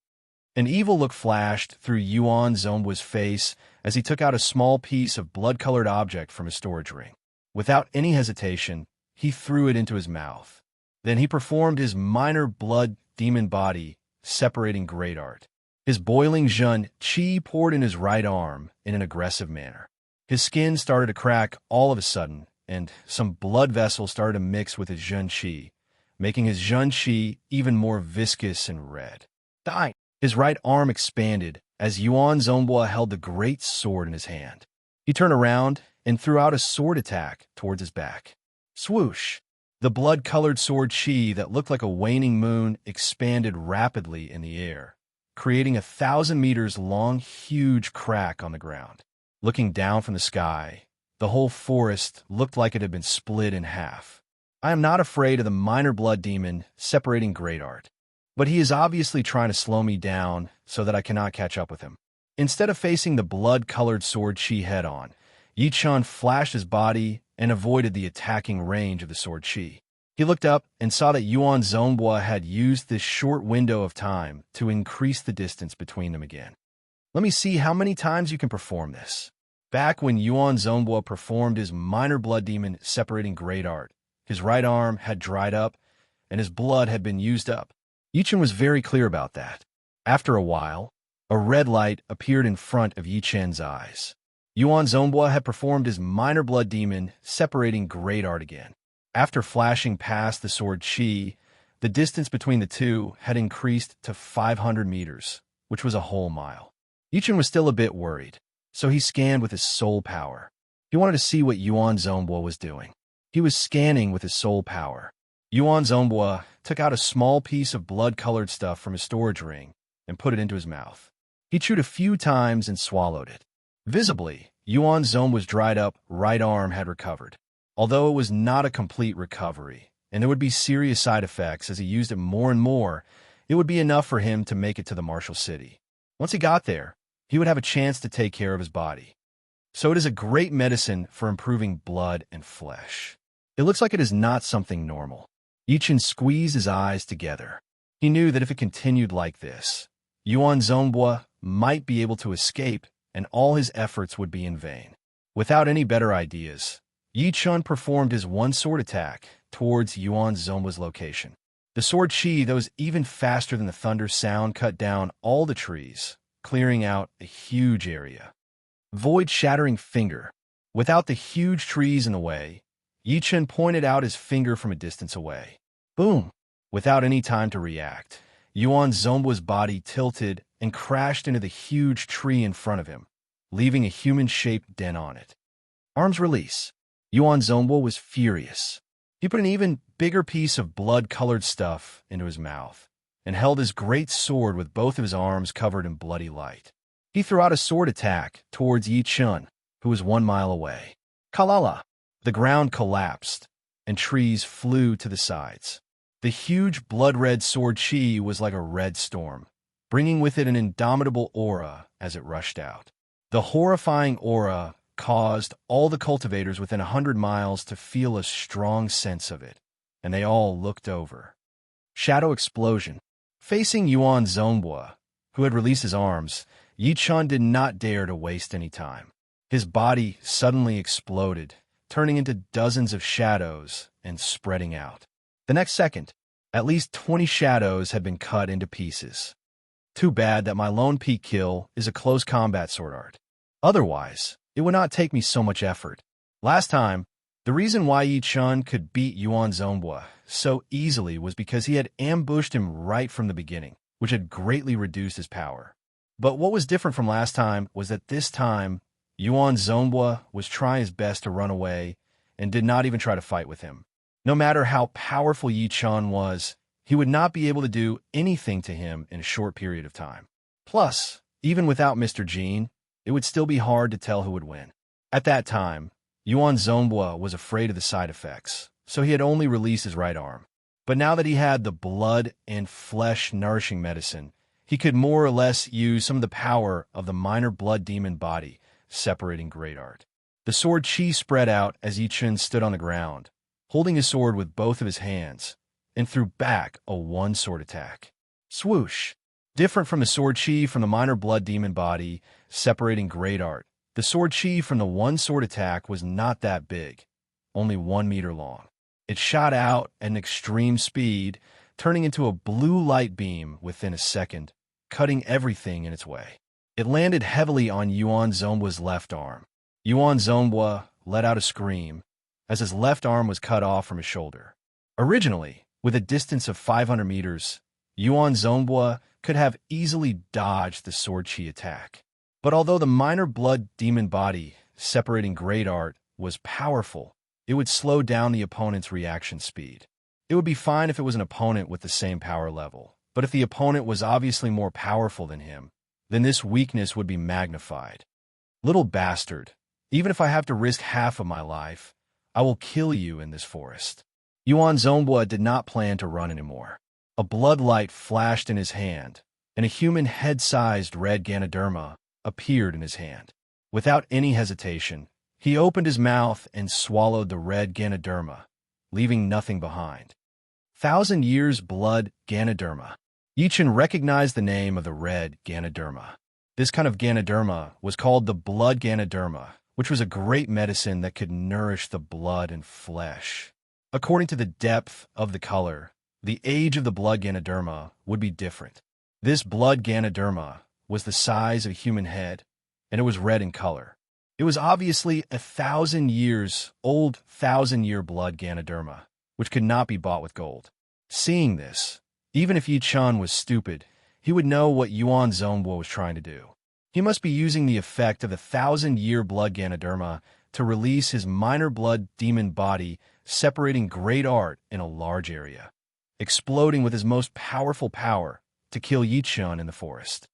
An evil look flashed through Yuan Zongbua's face as he took out a small piece of blood-colored object from his storage ring. Without any hesitation, he threw it into his mouth. Then he performed his minor blood demon body separating great art. His boiling Zhen Qi poured in his right arm in an aggressive manner. His skin started to crack all of a sudden, and some blood vessels started to mix with his Zhen Qi, making his Zhen Qi even more viscous and red. Die! His right arm expanded as Yuan Zongbua held the great sword in his hand. He turned around and threw out a sword attack towards his back. Swoosh! The blood-colored sword Qi that looked like a waning moon expanded rapidly in the air, creating a 1,000 meters long huge crack on the ground. Looking down from the sky, the whole forest looked like it had been split in half. I am not afraid of the minor blood demon separating great art. but he is obviously trying to slow me down so that I cannot catch up with him. Instead of facing the blood-colored sword chi head-on, Yi-chan flashed his body and avoided the attacking range of the sword chi. He looked up and saw that Yuan Zonghua had used this short window of time to increase the distance between them again. Let me see how many times you can perform this. Back when Yuan Zonghua performed his minor blood demon separating great art, his right arm had dried up and his blood had been used up. Yi-chan was very clear about that. After a while, a red light appeared in front of Yi-chan's eyes. Yuan Zonghua had performed his minor blood demon separating great art again. After flashing past the sword chi, the distance between the two had increased to 500 meters, which was a whole mile. Yi-chan was still a bit worried, so he scanned with his soul power. He wanted to see what Yuan Zonghua was doing. He was scanning with his soul power. Yuan Zonghua took out a small piece of blood-colored stuff from his storage ring and put it into his mouth. He chewed a few times and swallowed it. Visibly, Yuan Zonghwa's dried-up right arm had recovered. Although it was not a complete recovery, and there would be serious side effects as he used it more and more, it would be enough for him to make it to the Martial City. Once he got there, he would have a chance to take care of his body. So it is a great medicine for improving blood and flesh. It looks like it is not something normal. Yi-chan squeezed his eyes together. He knew that if it continued like this, Yuan Zonghua might be able to escape and all his efforts would be in vain. Without any better ideas, Yi-chan performed his one-sword attack towards Yuan Zonghwa's location. The sword chi that was even faster than the thunder sound cut down all the trees, clearing out a huge area. Void-shattering finger. Without the huge trees in the way, Yi-chan pointed out his finger from a distance away. Boom! Without any time to react, Yuan Zonghwa's body tilted and crashed into the huge tree in front of him, leaving a human-shaped dent on it. Arms release. Yuan Zonghua was furious. He put an even bigger piece of blood-colored stuff into his mouth and held his great sword with both of his arms covered in bloody light. He threw out a sword attack towards Yi-chan, who was 1 mile away. Kalala! The ground collapsed, and trees flew to the sides. The huge blood-red sword chi was like a red storm, bringing with it an indomitable aura as it rushed out. The horrifying aura caused all the cultivators within 100 miles to feel a strong sense of it, and they all looked over. Shadow explosion. Facing Yuan Zonghua, who had released his arms, Yi-chan did not dare to waste any time. His body suddenly exploded, turning into dozens of shadows and spreading out. The next second, at least 20 shadows had been cut into pieces. Too bad that my lone peak kill is a close combat sword art. Otherwise, it would not take me so much effort. Last time, the reason why Yi-chan could beat Yuan Zonghua so easily was because he had ambushed him right from the beginning, which had greatly reduced his power. But what was different from last time was that this time, Yuan Zonghua was trying his best to run away and did not even try to fight with him. No matter how powerful Yi-chan was, he would not be able to do anything to him in a short period of time. Plus, even without Mr. Jean, it would still be hard to tell who would win. At that time, Yuan Zonghua was afraid of the side effects, so he had only released his right arm. But now that he had the blood and flesh-nourishing medicine, he could more or less use some of the power of the minor blood demon body, separating great art. The sword chi spread out as Yi-chan stood on the ground, holding his sword with both of his hands, and threw back a one-sword attack. Swoosh! Different from the sword chi from the minor blood demon body, separating great art, the sword chi from the one-sword attack was not that big, only 1 meter long. It shot out at an extreme speed, turning into a blue light beam within a second, cutting everything in its way. It landed heavily on Yuan Zonghwa's left arm. Yuan Zonghua let out a scream as his left arm was cut off from his shoulder. Originally, with a distance of 500 meters, Yuan Zonghua could have easily dodged the sword chi attack. But although the minor blood demon body, separating great art, was powerful, it would slow down the opponent's reaction speed. It would be fine if it was an opponent with the same power level, but if the opponent was obviously more powerful than him, then this weakness would be magnified. Little bastard, even if I have to risk half of my life, I will kill you in this forest. Yuan Zonghua did not plan to run anymore. A blood light flashed in his hand, and a human head-sized red Ganoderma appeared in his hand. Without any hesitation, he opened his mouth and swallowed the red Ganoderma, leaving nothing behind. 1,000 years blood Ganoderma. Yichen recognized the name of the red Ganoderma. This kind of Ganoderma was called the blood Ganoderma, which was a great medicine that could nourish the blood and flesh. According to the depth of the color, the age of the blood Ganoderma would be different. This blood Ganoderma was the size of a human head, and it was red in color. It was obviously 1,000 years old, 1,000-year blood Ganoderma, which could not be bought with gold. Seeing this, even if Yichen was stupid, he would know what Yuan Zhongbo was trying to do. He must be using the effect of the 1,000-year blood Ganoderma to release his minor blood demon body, separating great art in a large area, exploding with his most powerful power to kill Yichen in the forest.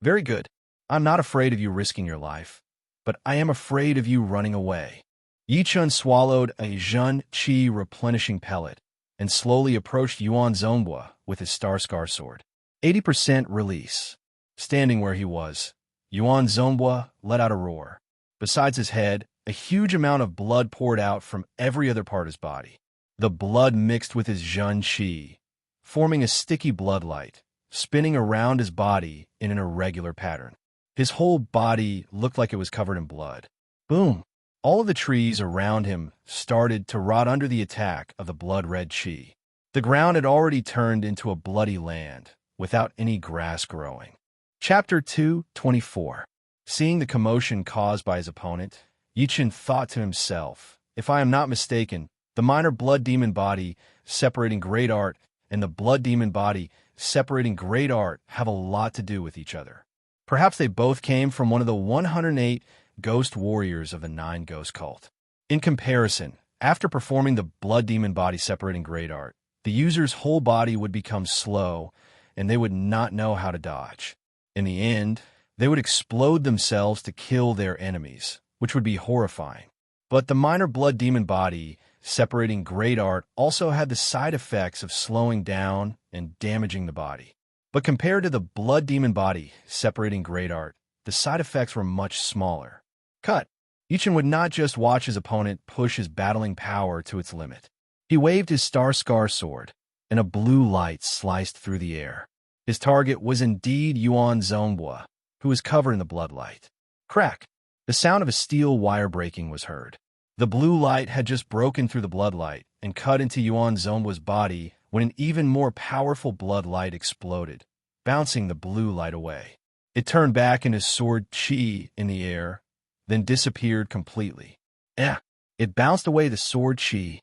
Very good. I'm not afraid of you risking your life, but I am afraid of you running away. Yichen swallowed a Zhen Qi replenishing pellet and slowly approached Yuan Zhongbo with his Star Scar sword. 80% release. Standing where he was, Yuan Zhongbo let out a roar. Besides his head, a huge amount of blood poured out from every other part of his body. The blood mixed with his Zhen Qi, forming a sticky blood light, spinning around his body in an irregular pattern. His whole body looked like it was covered in blood. Boom! All of the trees around him started to rot under the attack of the blood-red Qi. The ground had already turned into a bloody land, without any grass growing. Chapter 2:24. Seeing the commotion caused by his opponent, Yichen thought to himself, if I am not mistaken, the minor blood demon body separating great art and the blood demon body separating great art have a lot to do with each other. Perhaps they both came from one of the 108 ghost warriors of the 9 ghost cult. In comparison, after performing the blood demon body separating great art, the user's whole body would become slow and they would not know how to dodge. In the end, they would explode themselves to kill their enemies, which would be horrifying. But the minor blood demon body separating great art also had the side effects of slowing down and damaging the body. But compared to the blood demon body separating great art, the side effects were much smaller. Cut. Yichen would not just watch his opponent push his battling power to its limit. He waved his Star Scar sword, and a blue light sliced through the air. His target was indeed Yuan Zhongbo, who was covered in the blood light. Crack! The sound of a steel wire breaking was heard. The blue light had just broken through the blood light and cut into Yuan Zhongbo's body when an even more powerful blood light exploded, bouncing the blue light away. It turned back into sword Qi in the air, then disappeared completely. It bounced away the sword Qi.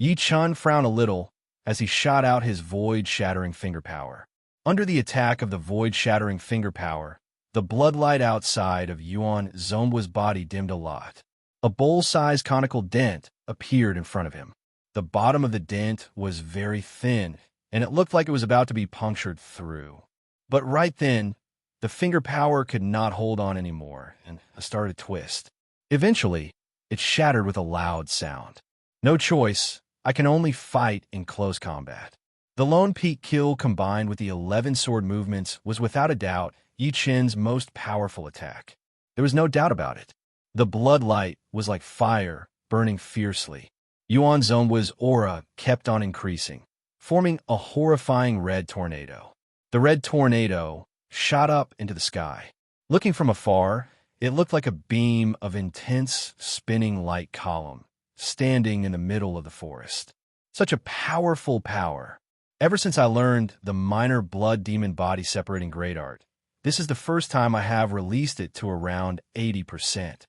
Yichen frowned a little as he shot out his void-shattering finger power. Under the attack of the void-shattering finger power, the blood light outside of Yuan Zhongbo's body dimmed a lot. A bowl-sized conical dent appeared in front of him. The bottom of the dent was very thin, and it looked like it was about to be punctured through. But right then, the finger power could not hold on anymore, and it started to twist. Eventually, it shattered with a loud sound. No choice, I can only fight in close combat. The lone peak kill combined with the 11 sword movements was without a doubt Yichen's most powerful attack. There was no doubt about it. The blood light was like fire, burning fiercely. Yuan Zhongbo's aura kept on increasing, forming a horrifying red tornado. The red tornado shot up into the sky. Looking from afar, it looked like a beam of intense, spinning light column, standing in the middle of the forest. Such a powerful power. Ever since I learned the minor blood demon body separating great art, this is the first time I have released it to around 80%.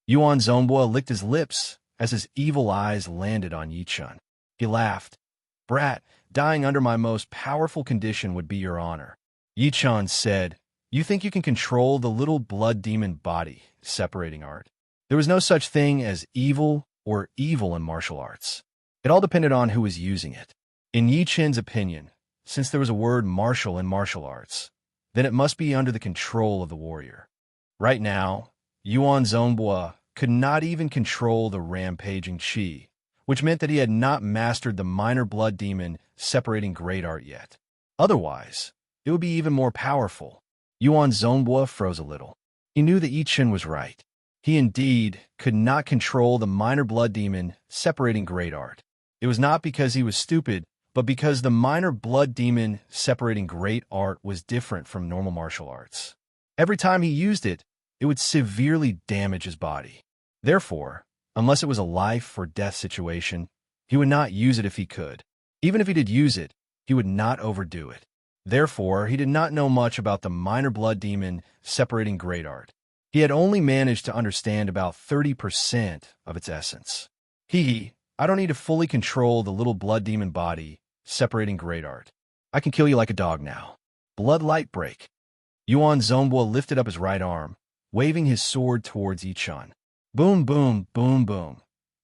Yuan Zhongbo licked his lips as his evil eyes landed on Yichen. He laughed. Brat, dying under my most powerful condition would be your honor. Yichen said, you think you can control the little blood demon body separating art? There was no such thing as evil or evil in martial arts. It all depended on who was using it. In Yichen's opinion, since there was a word martial in martial arts, then it must be under the control of the warrior. Right now, Yuan Zhongbo could not even control the rampaging Qi, which meant that he had not mastered the minor blood demon separating great art yet. Otherwise, it would be even more powerful. Yuan Zhongbua froze a little. He knew that Yi Chen was right. He indeed could not control the minor blood demon separating great art. It was not because he was stupid, but because the minor blood demon separating great art was different from normal martial arts. Every time he used it, it would severely damage his body. Therefore, unless it was a life or death situation, he would not use it if he could. Even if he did use it, he would not overdo it. Therefore, he did not know much about the minor blood demon separating great art. He had only managed to understand about 30% of its essence. I don't need to fully control the little blood demon body separating great art. I can kill you like a dog now. Blood light break. Yuan Zhongbua lifted up his right arm, waving his sword towards Yi Chen. Boom, boom, boom, boom.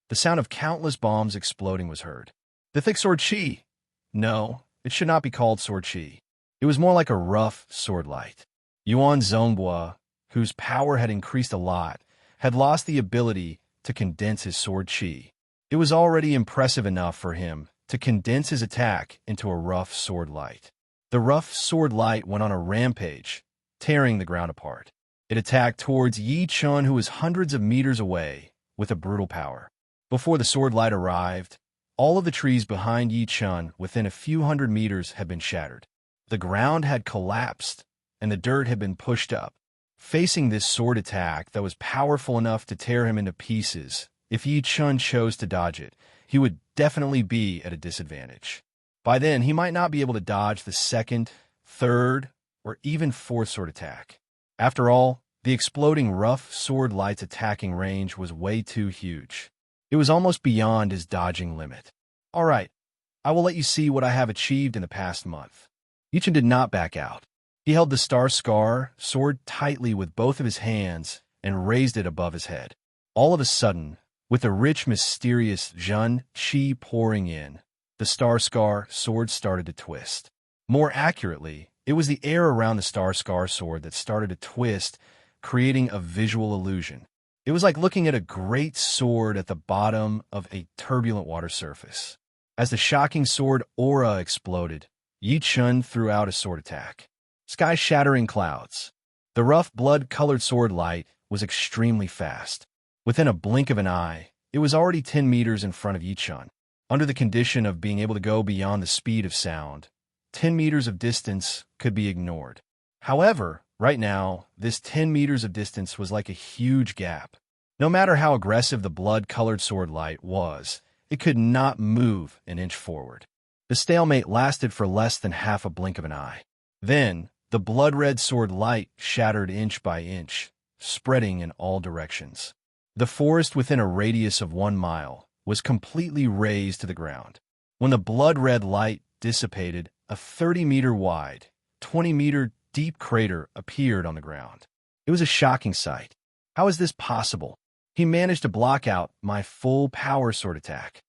The sound of countless bombs exploding was heard. The thick sword chi. No, it should not be called sword chi. It was more like a rough sword light. Yuan Zhongbua, whose power had increased a lot, had lost the ability to condense his sword chi. It was already impressive enough for him to condense his attack into a rough sword light. The rough sword light went on a rampage, tearing the ground apart. It attacked towards Yi Chen, who was hundreds of meters away, with a brutal power. Before the sword light arrived, all of the trees behind Yi Chen within a few hundred meters had been shattered. The ground had collapsed, and the dirt had been pushed up. Facing this sword attack that was powerful enough to tear him into pieces, if Yi Chen chose to dodge it, he would definitely be at a disadvantage. By then, he might not be able to dodge the second, third, or even fourth sword attack. After all, the exploding rough sword light's attacking range was way too huge. It was almost beyond his dodging limit. All right, I will let you see what I have achieved in the past month. Yi Chen did not back out. He held the star scar sword tightly with both of his hands and raised it above his head. All of a sudden, with a rich, mysterious Zhen Qi pouring in, the star scar sword started to twist. More accurately, it was the air around the star scar sword that started to twist, creating a visual illusion. It was like looking at a great sword at the bottom of a turbulent water surface. As the shocking sword aura exploded, Yi Chen threw out a sword attack. Sky-shattering clouds. The rough blood-colored sword light was extremely fast. Within a blink of an eye, it was already 10 meters in front of Yi Chen. Under the condition of being able to go beyond the speed of sound, 10 meters of distance could be ignored. However, right now, this 10 meters of distance was like a huge gap. No matter how aggressive the blood-colored sword light was, it could not move an inch forward. The stalemate lasted for less than half a blink of an eye. Then, the blood-red sword light shattered inch by inch, spreading in all directions. The forest within a radius of 1 mile was completely razed to the ground. When the blood-red light dissipated, a 30-meter wide, 20-meter deep crater appeared on the ground. It was a shocking sight. How is this possible? He managed to block out my full power sword attack.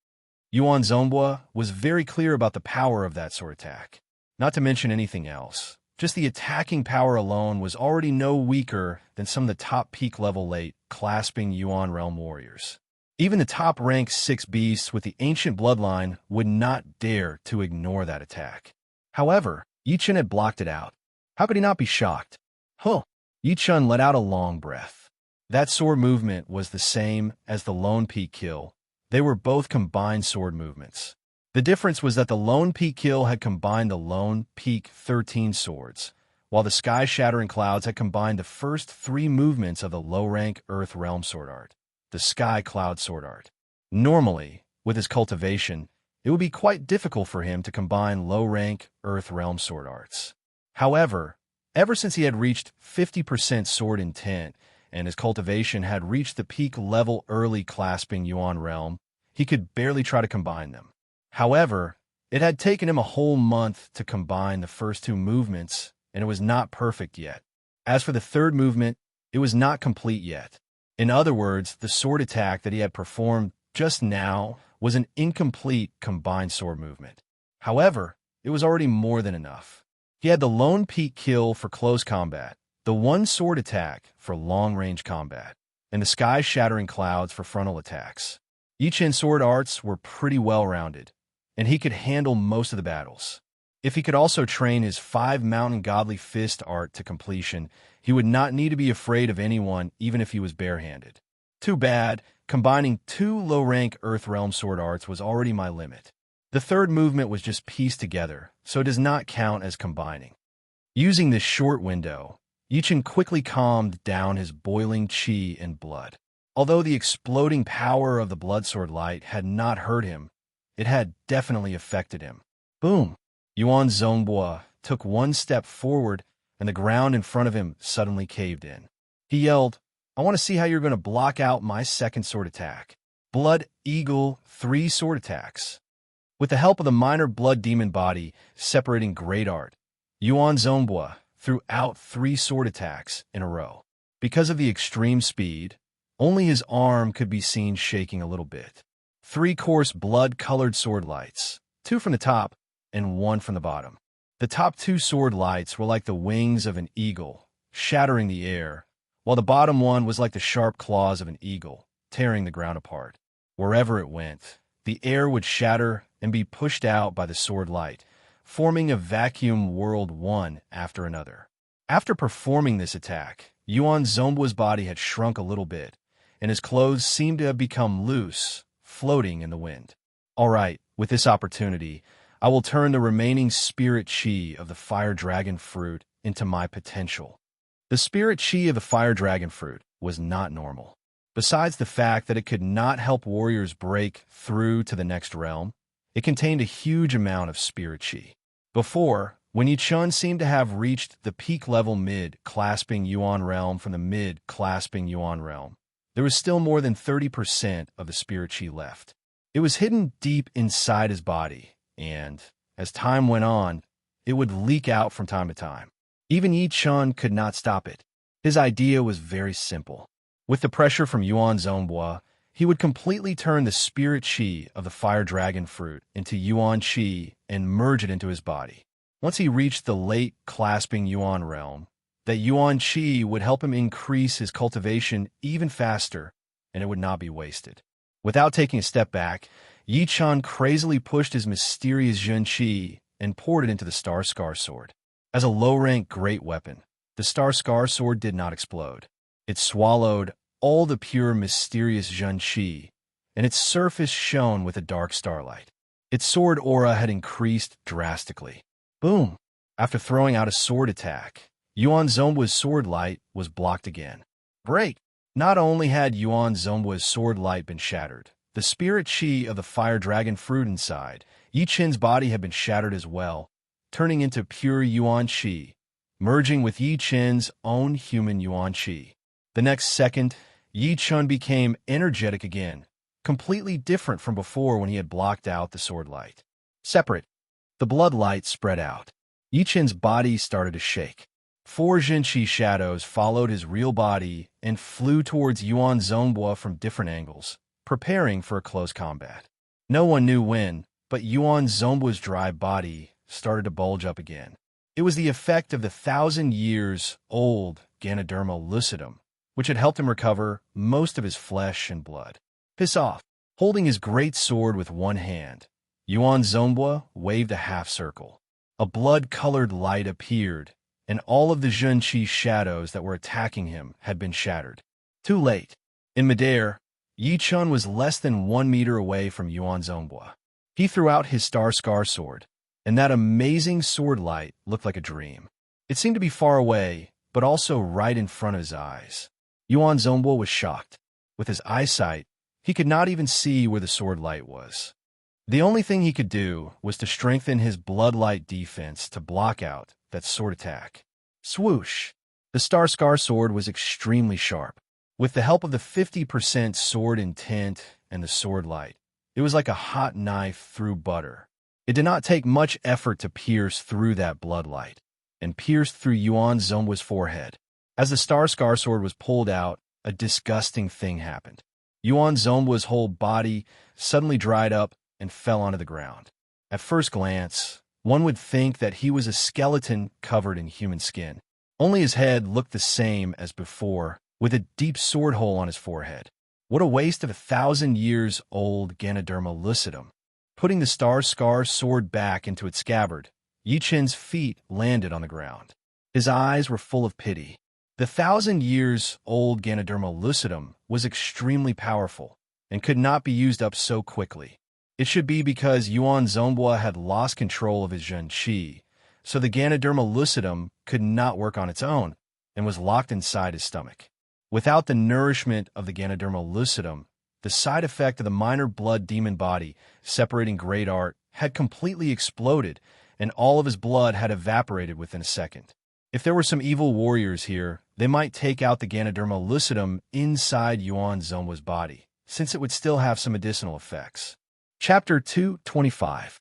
Yuan Zhongbua was very clear about the power of that sword attack. Not to mention anything else. Just the attacking power alone was already no weaker than some of the top peak level late clasping Yuan realm warriors. Even the top rank 6 beasts with the ancient bloodline would not dare to ignore that attack. However, Yi Chen had blocked it out. How could he not be shocked? Yi Chen let out a long breath. That sword movement was the same as the lone peak kill. They were both combined sword movements. The difference was that the lone peak kill had combined the lone peak 13 swords, while the sky-shattering clouds had combined the first 3 movements of the low-rank Earth Realm sword art, the Sky Cloud sword art. Normally, with his cultivation, it would be quite difficult for him to combine low-rank Earth Realm sword arts. However, ever since he had reached 50% sword intent and his cultivation had reached the peak level early clasping Yuan realm, he could barely try to combine them. However, it had taken him a whole month to combine the first 2 movements, and it was not perfect yet. As for the third movement, it was not complete yet. In other words, the sword attack that he had performed just now was an incomplete combined sword movement. However, it was already more than enough. He had the lone peak kill for close combat, the one sword attack for long-range combat, and the sky-shattering clouds for frontal attacks. Yi Chen's sword arts were pretty well-rounded, and he could handle most of the battles. If he could also train his 5 mountain godly fist art to completion, he would not need to be afraid of anyone even if he was barehanded. Too bad, combining 2 low-rank Earthrealm sword arts was already my limit. The third movement was just pieced together, so it does not count as combining. Using this short window, Yi Chen quickly calmed down his boiling qi and blood. Although the exploding power of the blood sword light had not hurt him, it had definitely affected him. Boom! Yuan Zhongbo took one step forward, and the ground in front of him suddenly caved in. He yelled, "I want to see how you're going to block out my second sword attack." Blood Eagle 3 sword attacks. With the help of the minor blood demon body separating great art, Yuan Zhongbo threw out 3 sword attacks in a row. Because of the extreme speed, only his arm could be seen shaking a little bit. 3 coarse blood-colored sword lights, 2 from the top and 1 from the bottom. The top 2 sword lights were like the wings of an eagle, shattering the air, while the bottom one was like the sharp claws of an eagle, tearing the ground apart. Wherever it went, the air would shatter and be pushed out by the sword light, forming a vacuum world one after another. After performing this attack, Yuan Zhongbo's body had shrunk a little bit, and his clothes seemed to have become loose, floating in the wind. All right, with this opportunity, I will turn the remaining spirit chi of the fire dragon fruit into my potential. The spirit chi of the fire dragon fruit was not normal. Besides the fact that it could not help warriors break through to the next realm, it contained a huge amount of spirit chi. Before, when Yi Chen seemed to have reached the peak level mid-clasping Yuan realm from the mid-clasping Yuan realm, there was still more than 30% of the spirit chi left. It was hidden deep inside his body, and, as time went on, it would leak out from time to time. Even Yi Chen could not stop it. His idea was very simple. With the pressure from Yuan Zhongbo, he would completely turn the spirit chi of the fire dragon fruit into Yuan chi and merge it into his body. Once he reached the late clasping Yuan realm, that Yuan chi would help him increase his cultivation even faster, and it would not be wasted. Without taking a step back, Yi Chen crazily pushed his mysterious Zhen Qi and poured it into the Star Scar Sword. As a low-rank great weapon, the Star Scar Sword did not explode. It swallowed all the pure mysterious Zhen Qi, and its surface shone with a dark starlight. Its sword aura had increased drastically. Boom! After throwing out a sword attack, Yuan Zhongbo's sword light was blocked again. Break! Not only had Yuan Zhongbo's sword light been shattered, the spirit chi of the fire dragon fruit inside, Yi Chen's body had been shattered as well, turning into pure Yuan Qi, merging with Yi Chen's own human Yuan Qi. The next second, Yi Chen became energetic again, completely different from before when he had blocked out the sword light. Separate. The blood light spread out. Yi Chen's body started to shake. 4 Zhenqi shadows followed his real body and flew towards Yuan Zhongbo from different angles, preparing for a close combat. No one knew when, but Yuan Zhongbo's dry body started to bulge up again. It was the effect of the 1,000-years-old Ganoderma lucidum, which had helped him recover most of his flesh and blood. Piss off! Holding his great sword with one hand, Yuan Zhongbo waved a half-circle. A blood-colored light appeared, and all of the Zhenqi shadows that were attacking him had been shattered. Too late. In midair, Yi Chen was less than 1 meter away from Yuan Zhongbo. He threw out his Star Scar Sword, and that amazing sword light looked like a dream. It seemed to be far away, but also right in front of his eyes. Yuan Zhongbo was shocked. With his eyesight, he could not even see where the sword light was. The only thing he could do was to strengthen his bloodlight defense to block out that sword attack. Swoosh! The Star Scar Sword was extremely sharp. With the help of the 50% sword intent and the sword light, it was like a hot knife through butter. It did not take much effort to pierce through that bloodlight, and pierced through Yuan Zhongbo's forehead. As the Star Scar Sword was pulled out, a disgusting thing happened. Yuan Zhongbo's whole body suddenly dried up and fell onto the ground. At first glance, one would think that he was a skeleton covered in human skin. Only his head looked the same as before, with a deep sword hole on his forehead. What a waste of 1,000-years-old Ganoderma lucidum. Putting the star-scar sword back into its scabbard, Yi Chen's feet landed on the ground. His eyes were full of pity. The 1,000-years-old Ganoderma lucidum was extremely powerful and could not be used up so quickly. It should be because Yuan Zhonghua had lost control of his Zhen Qi, so the Ganoderma lucidum could not work on its own and was locked inside his stomach. Without the nourishment of the Ganoderma lucidum, the side effect of the minor blood demon body separating great art had completely exploded, and all of his blood had evaporated within a second. If there were some evil warriors here, they might take out the Ganoderma lucidum inside Yuan Zhonghua's body, since it would still have some medicinal effects. Chapter 225.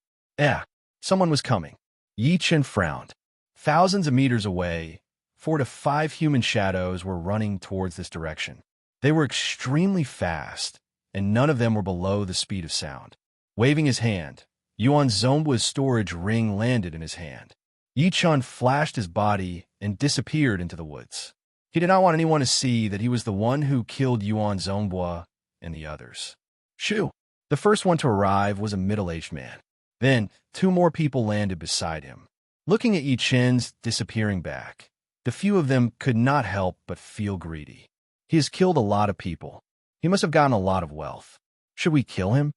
Someone was coming. Yi Chen frowned. Thousands of meters away, 4 to 5 human shadows were running towards this direction. They were extremely fast, and none of them were below the speed of sound. Waving his hand, Yuan Zhonghua's storage ring landed in his hand. Yi Chen flashed his body and disappeared into the woods. He did not want anyone to see that he was the one who killed Yuan Zhonghua and the others. Shoo! The first one to arrive was a middle-aged man. Then, 2 more people landed beside him. Looking at Yi Chen's disappearing back, the few of them could not help but feel greedy. He has killed a lot of people. He must have gotten a lot of wealth. Should we kill him?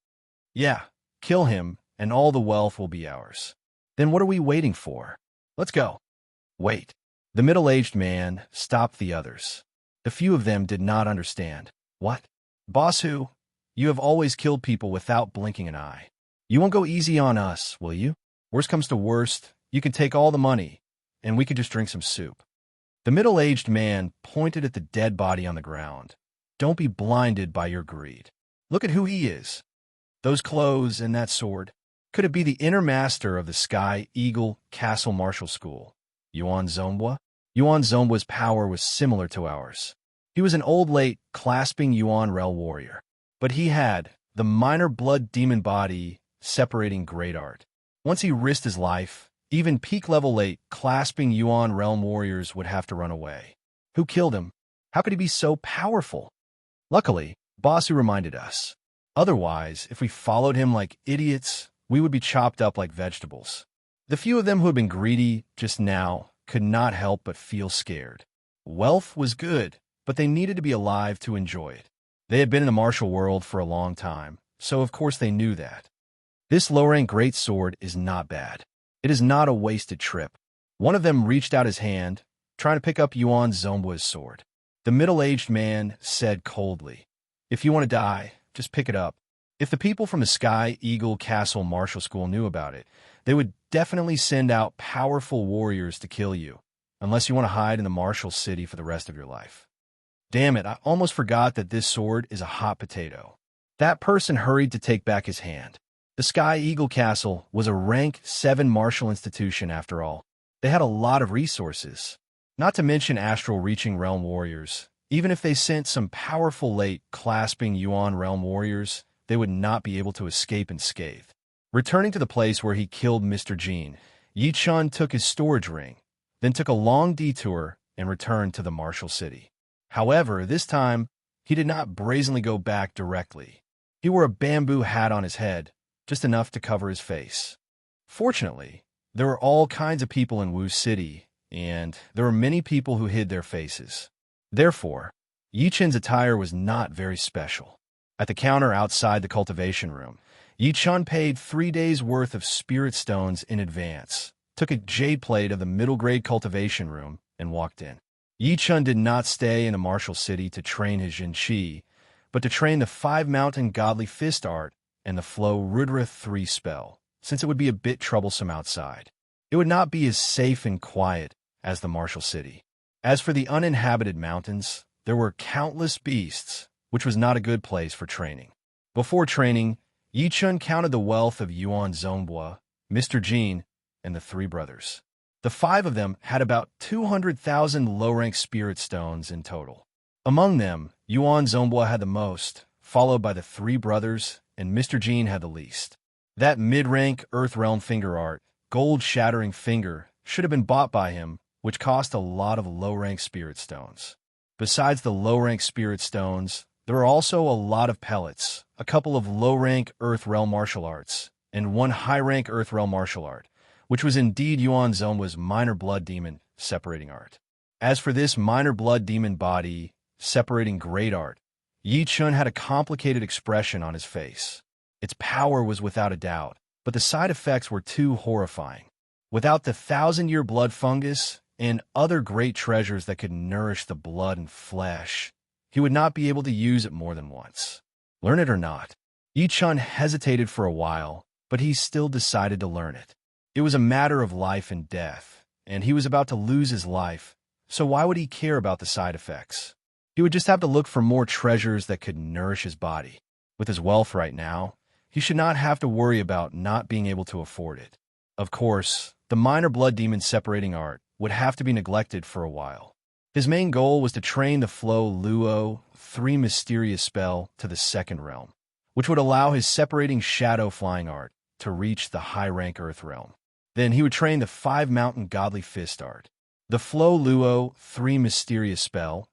Yeah, kill him, and all the wealth will be ours. Then what are we waiting for? Let's go. Wait. The middle-aged man stopped the others. The few of them did not understand. What? Boss who? You have always killed people without blinking an eye. You won't go easy on us, will you? Worst comes to worst, you can take all the money, and we could just drink some soup. The middle-aged man pointed at the dead body on the ground. Don't be blinded by your greed. Look at who he is. Those clothes and that sword. Could it be the inner master of the Sky Eagle Castle Martial School, Yuan Zhonghua? Yuan Zhonghua's power was similar to ours. He was an old late clasping unravel warrior, but he had the minor blood demon body separating great art. Once he risked his life, even peak-level late clasping Yuan realm warriors would have to run away. Who killed him? How could he be so powerful? Luckily, Basu reminded us. Otherwise, if we followed him like idiots, we would be chopped up like vegetables. The few of them who had been greedy just now could not help but feel scared. Wealth was good, but they needed to be alive to enjoy it. They had been in the martial world for a long time, so of course they knew that. This low-rank greatsword is not bad. It is not a wasted trip. One of them reached out his hand, trying to pick up Yuan Zhonghua's sword. The middle-aged man said coldly, "If you want to die, just pick it up." If the people from the Sky Eagle Castle Martial School knew about it, they would definitely send out powerful warriors to kill you, unless you want to hide in the martial city for the rest of your life. Damn it, I almost forgot that this sword is a hot potato. That person hurried to take back his hand. The Sky Eagle Castle was a rank 7 martial institution after all. They had a lot of resources, not to mention astral-reaching realm warriors. Even if they sent some powerful late clasping Yuan realm warriors, they would not be able to escape unscathed. Returning to the place where he killed Mr. Jean, Yi Chen took his storage ring, then took a long detour and returned to the martial city. However, this time, he did not brazenly go back directly. He wore a bamboo hat on his head, just enough to cover his face. Fortunately, there were all kinds of people in Wu City, and there were many people who hid their faces. Therefore, Yi Chen's attire was not very special. At the counter outside the cultivation room, Yi Chen paid 3 days' worth of spirit stones in advance, took a jade plate of the middle-grade cultivation room, and walked in. Yi Chen did not stay in the martial city to train his Zhen Qi, but to train the 5-mountain godly fist art and the flow Rudra 3 spell, since it would be a bit troublesome outside. It would not be as safe and quiet as the martial city. As for the uninhabited mountains, there were countless beasts, which was not a good place for training. Before training, Yi Chen counted the wealth of Yuan Zhonghua, Mr. Jean, and the 3 brothers. The 5 of them had about 200,000 low-rank spirit stones in total. Among them, Yuan Zhonghua had the most, followed by the 3 brothers, and Mr. Jean had the least. That mid-rank Earth Realm finger art, gold-shattering finger, should have been bought by him, which cost a lot of low-rank spirit stones. Besides the low-rank spirit stones, There were also a lot of pellets, a couple of low-rank Earth Realm martial arts, and one high-rank Earth Realm martial art, which was indeed Yuan Zhong's minor blood demon separating art. As for this minor blood demon body separating great art, Yi Chun had a complicated expression on his face. Its power was without a doubt, but the side effects were too horrifying. Without the thousand-year blood fungus and other great treasures that could nourish the blood and flesh, he would not be able to use it more than once. Learn it or not? Yi Chun hesitated for a while, but he still decided to learn it. It was a matter of life and death, and he was about to lose his life, so why would he care about the side effects? He would just have to look for more treasures that could nourish his body. With his wealth right now, he should not have to worry about not being able to afford it. Of course, the minor blood demon separating art would have to be neglected for a while. His main goal was to train the Flow Luo 3 mysterious spell to the second realm, which would allow his separating shadow flying art to reach the high-rank Earth realm. Then he would train the 5 mountain godly fist art. The Flow Luo 3 mysterious spell,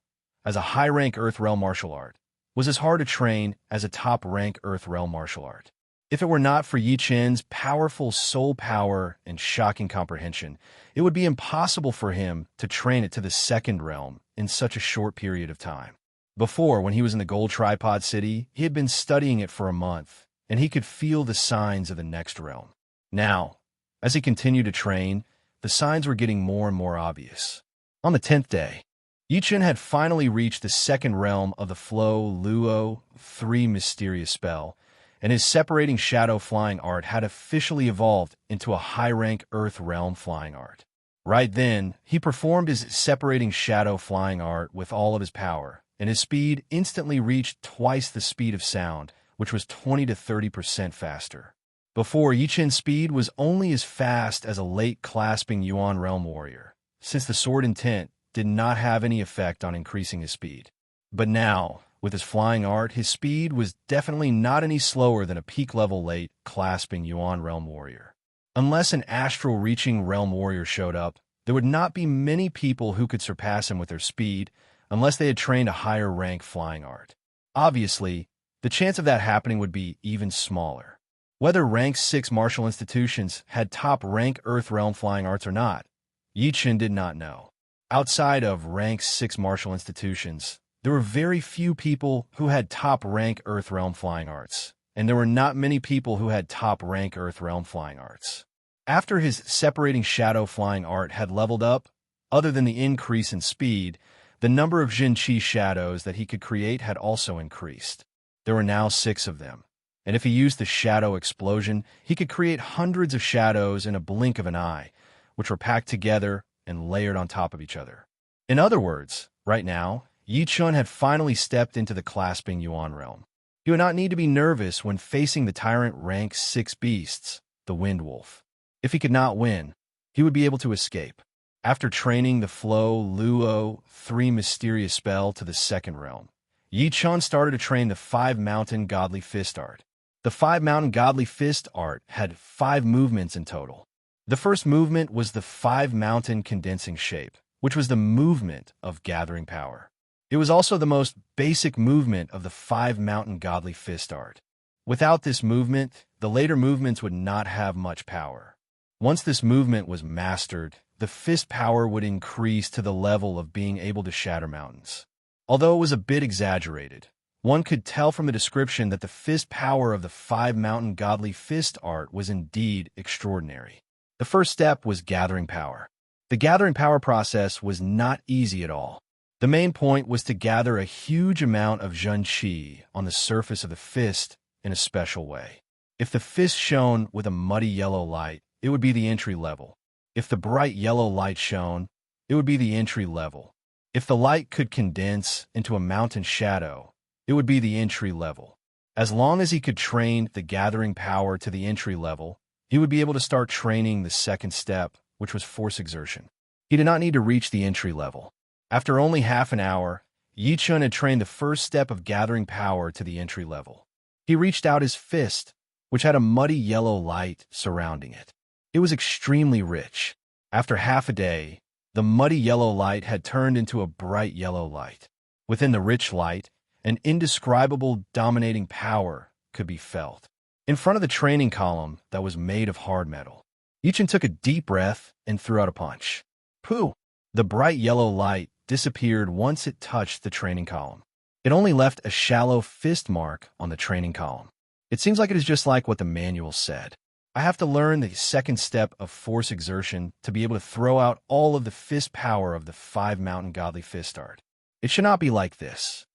as a high-rank Earth realm martial art, was as hard to train as a top-rank Earth realm martial art. If it were not for Yi Chun's powerful soul power and shocking comprehension, it would be impossible for him to train it to the second realm in such a short period of time. Before, when he was in the Gold Tripod City, he had been studying it for a month, and he could feel the signs of the next realm. Now, as he continued to train, the signs were getting more and more obvious. On the 10th day, Yi Chun had finally reached the second realm of the Flow Luo 3 mysterious spell, and his separating shadow flying art had officially evolved into a high-rank Earth realm flying art. Right then, he performed his separating shadow flying art with all of his power, and his speed instantly reached twice the speed of sound, which was 20 to 30% faster. Before, Yi Chun's speed was only as fast as a late clasping Yuan realm warrior, since the sword intent did not have any effect on increasing his speed. But now, with his flying art, his speed was definitely not any slower than a peak-level late clasping Yuan realm warrior. Unless an astral-reaching realm warrior showed up, there would not be many people who could surpass him with their speed unless they had trained a higher-rank flying art. Obviously, the chance of that happening would be even smaller. Whether rank 6 martial institutions had top-rank Earth realm flying arts or not, Yi Chun did not know. Outside of rank 6 martial institutions, there were very few people who had top-rank Earth realm flying arts, and there were not many people who had top-rank Earth realm flying arts. After his separating shadow flying art had leveled up, other than the increase in speed, the number of Jinqi shadows that he could create had also increased. There were now 6 of them, and if he used the shadow explosion, he could create hundreds of shadows in a blink of an eye, which were packed together and layered on top of each other. In other words, right now, Yi Chun had finally stepped into the clasping Yuan realm. He would not need to be nervous when facing the tyrant rank 6 beasts, the Wind Wolf. If he could not win, he would be able to escape. After training the Flow Luo 3 mysterious spell to the second realm, Yi Chun started to train the 5 mountain godly fist art. The 5 mountain godly fist art had 5 movements in total. The first movement was the 5 mountain condensing shape, which was the movement of gathering power. It was also the most basic movement of the 5 mountain godly fist art. Without this movement, the later movements would not have much power. Once this movement was mastered, the fist power would increase to the level of being able to shatter mountains. Although it was a bit exaggerated, one could tell from the description that the fist power of the 5 mountain godly fist art was indeed extraordinary. The first step was gathering power. The gathering power process was not easy at all. The main point was to gather a huge amount of Jinqi on the surface of the fist in a special way. If the fist shone with a muddy yellow light, it would be the entry level. If the bright yellow light shone, it would be the entry level. If the light could condense into a mountain shadow, it would be the entry level. As long as he could train the gathering power to the entry level, he would be able to start training the second step, which was force exertion. He did not need to reach the entry level. After only half an hour, Yi Chun had trained the first step of gathering power to the entry level. He reached out his fist, which had a muddy yellow light surrounding it. It was extremely rich. After half a day, the muddy yellow light had turned into a bright yellow light. Within the rich light, An indescribable dominating power could be felt. In front of the training column that was made of hard metal, Yichen took a deep breath and threw out a punch. Pooh! The bright yellow light disappeared once it touched the training column. It only left a shallow fist mark on the training column. It seems like it is just like what the manual said. I have to learn the second step of force exertion to be able to throw out all of the fist power of the 5 mountain godly fist art. It should not be like this.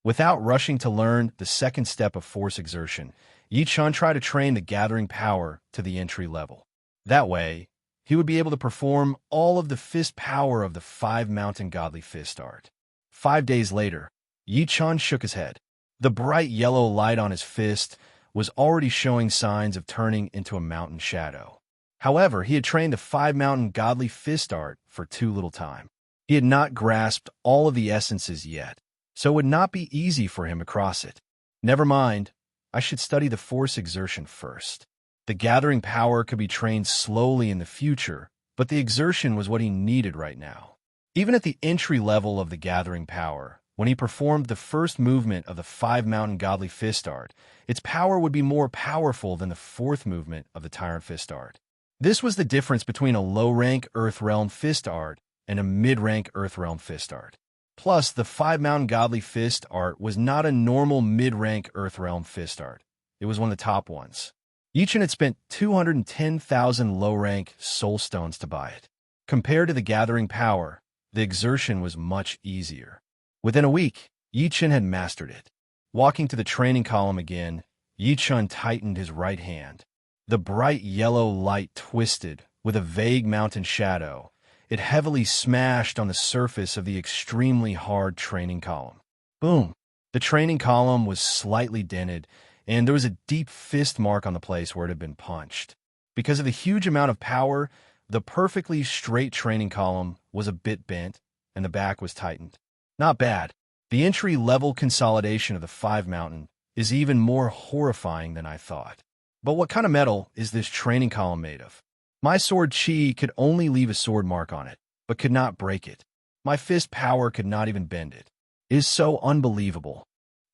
Without rushing to learn the second step of force exertion, Yichen tried to train the gathering power to the entry level. That way, he would be able to perform all of the fist power of the 5 mountain godly fist art. 5 days later, Yichen shook his head. The bright yellow light on his fist was already showing signs of turning into a mountain shadow. However, he had trained the 5 mountain godly fist art for too little time. He had not grasped all of the essences yet, so it would not be easy for him to cross it. Never mind, I should study the force exertion first. The gathering power could be trained slowly in the future, but the exertion was what he needed right now. Even at the entry level of the gathering power, when he performed the first movement of the 5 mountain godly fist art, its power would be more powerful than the 4th movement of the tyrant fist art. This was the difference between a low-rank Earth Realm fist art and a mid-rank Earth Realm fist art. Plus, the 5 mountain godly fist art was not a normal mid-rank Earth Realm fist art. It was one of the top ones. Yichen had spent 210,000 low-rank soul stones to buy it. Compared to the gathering power, the exertion was much easier. Within a week, Yichen had mastered it. Walking to the training column again, Yichen tightened his right hand. The bright yellow light twisted with a vague mountain shadow. It heavily smashed on the surface of the extremely hard training column. Boom! The training column was slightly dented, and there was a deep fist mark on the place where it had been punched. Because of the huge amount of power, the perfectly straight training column was a bit bent, and the back was tightened. Not bad. The entry-level consolidation of the 5 mountain is even more horrifying than I thought. But what kind of metal is this training column made of? My sword chi could only leave a sword mark on it, but could not break it. My fist power could not even bend it. It is so unbelievable.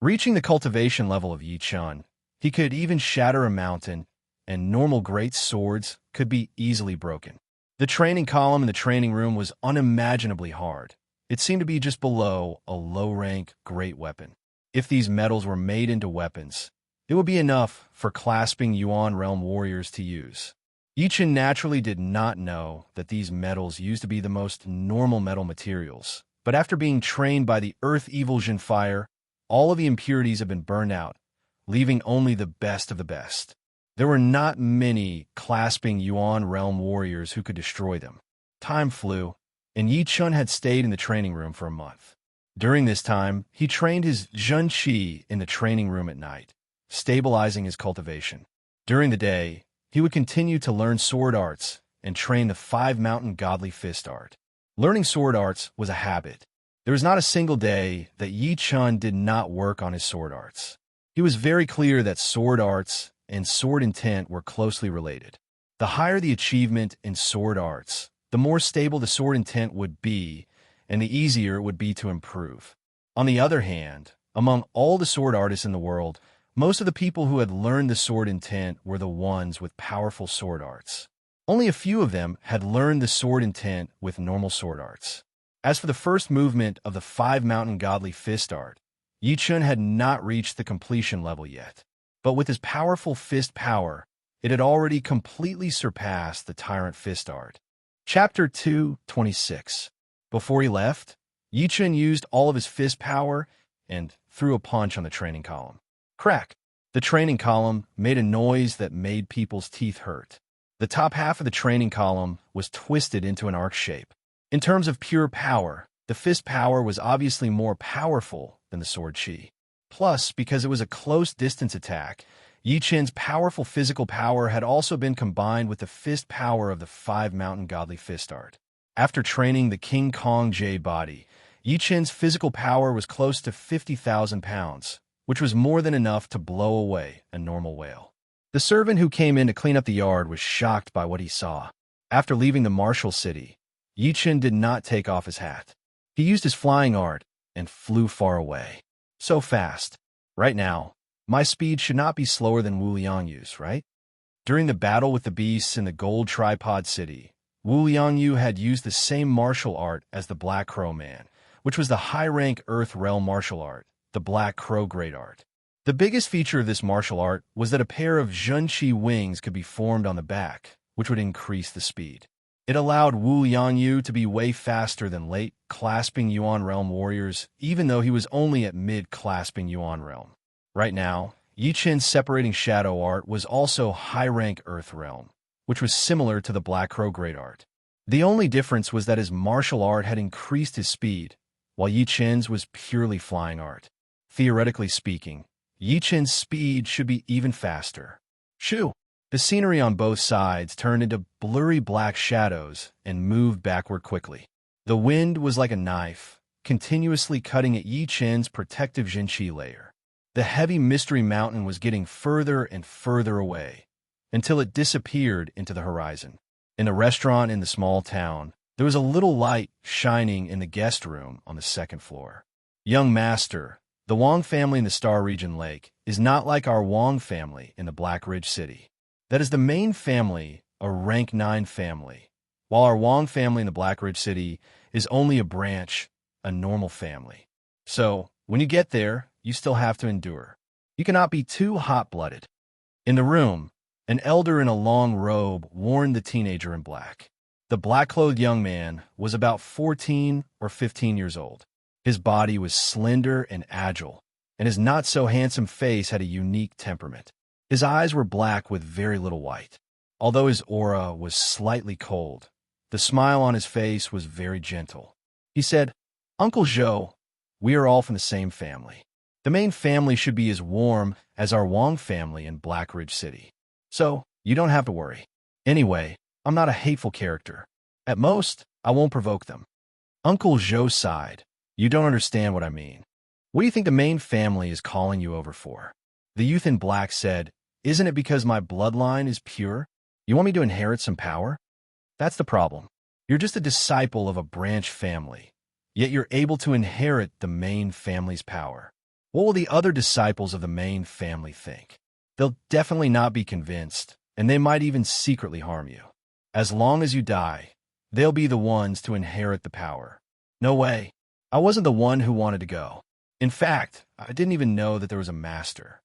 Reaching the cultivation level of Yichen, he could even shatter a mountain, and normal great swords could be easily broken. The training column in the training room was unimaginably hard. It seemed to be just below a low-rank great weapon. If these metals were made into weapons, it would be enough for clasping Yuan realm warriors to use. Yichen naturally did not know that these metals used to be the most normal metal materials, but after being trained by the Earth Evulsion Fire, all of the impurities have been burned out, leaving only the best of the best. There were not many clasping Yuan realm warriors who could destroy them. Time flew, and Yichen had stayed in the training room for a month. During this time, he trained his Zhen Qi in the training room at night, stabilizing his cultivation. During the day, he would continue to learn sword arts and train the 5 mountain godly fist art. Learning sword arts was a habit. There was not a single day that Yichen did not work on his sword arts. He was very clear that sword arts and sword intent were closely related. The higher the achievement in sword arts, the more stable the sword intent would be, and the easier it would be to improve. On the other hand, among all the sword artists in the world, most of the people who had learned the sword intent were the ones with powerful sword arts. Only a few of them had learned the sword intent with normal sword arts. As for the first movement of the 5 mountain godly fist art, Yichen had not reached the completion level yet. But with his powerful fist power, it had already completely surpassed the tyrant fist art. Chapter 2:26. Before he left, Yichen used all of his fist power and threw a punch on the training column. Crack! The training column made a noise that made people's teeth hurt. The top half of the training column was twisted into an arc shape. In terms of pure power, the fist power was obviously more powerful than the sword chi. Plus, because it was a close-distance attack, Yichen's powerful physical power had also been combined with the fist power of the 5 mountain godly fist art. After training the King Kong J body, Yichen's physical power was close to 50,000 pounds, which was more than enough to blow away a normal whale. The servant who came in to clean up the yard was shocked by what he saw. After leaving the martial city, Yichen did not take off his hat. He used his flying art and flew far away. So fast. Right now, my speed should not be slower than Wu Liangyu's, right? During the battle with the beasts in the Gold Tripod City, Wu Liangyu had used the same martial art as the Black Crow Man, which was the high-rank Earth Realm martial art, the Black Crow Great Art. The biggest feature of this martial art was that a pair of Zhenqi wings could be formed on the back, which would increase the speed. It allowed Wu Liangyu to be way faster than late clasping Yuan Realm warriors, even though he was only at mid-clasping Yuan Realm. Right now, Yi Qin's separating shadow art was also high-rank Earth Realm, which was similar to the Black Crow Great Art. The only difference was that his martial art had increased his speed, while Yi Qin's was purely flying art. Theoretically speaking, Yi Qin's speed should be even faster. Shoo! The scenery on both sides turned into blurry black shadows and moved backward quickly. The wind was like a knife, continuously cutting at Yi Qin's protective Zhenqi layer. The heavy mystery mountain was getting further and further away, until it disappeared into the horizon. In the restaurant in the small town, there was a little light shining in the guest room on the second floor. Young master, the Wang family in the Star Region Lake is not like our Wang family in the Black Ridge City. That is the main family, a rank 9 family, while our Wang family in the Black Ridge City is only a branch, a normal family. So, when you get there, you still have to endure. You cannot be too hot-blooded. In the room, an elder in a long robe warned the teenager in black. The black-clothed young man was about 14 or 15 years old. His body was slender and agile, and his not-so-handsome face had a unique temperament. His eyes were black with very little white. Although his aura was slightly cold, the smile on his face was very gentle. He said, "Uncle Zhou, we are all from the same family. The main family should be as warm as our Wang family in Black Ridge City. So, you don't have to worry. Anyway, I'm not a hateful character. At most, I won't provoke them." Uncle Zhou sighed. "You don't understand what I mean. What do you think the main family is calling you over for?" The youth in black said, "Isn't it because my bloodline is pure? You want me to inherit some power? That's the problem. You're just a disciple of a branch family, yet you're able to inherit the main family's power. What will the other disciples of the main family think? They'll definitely not be convinced, and they might even secretly harm you. As long as you die, they'll be the ones to inherit the power. No way. I wasn't the one who wanted to go. In fact, I didn't even know that there was a master.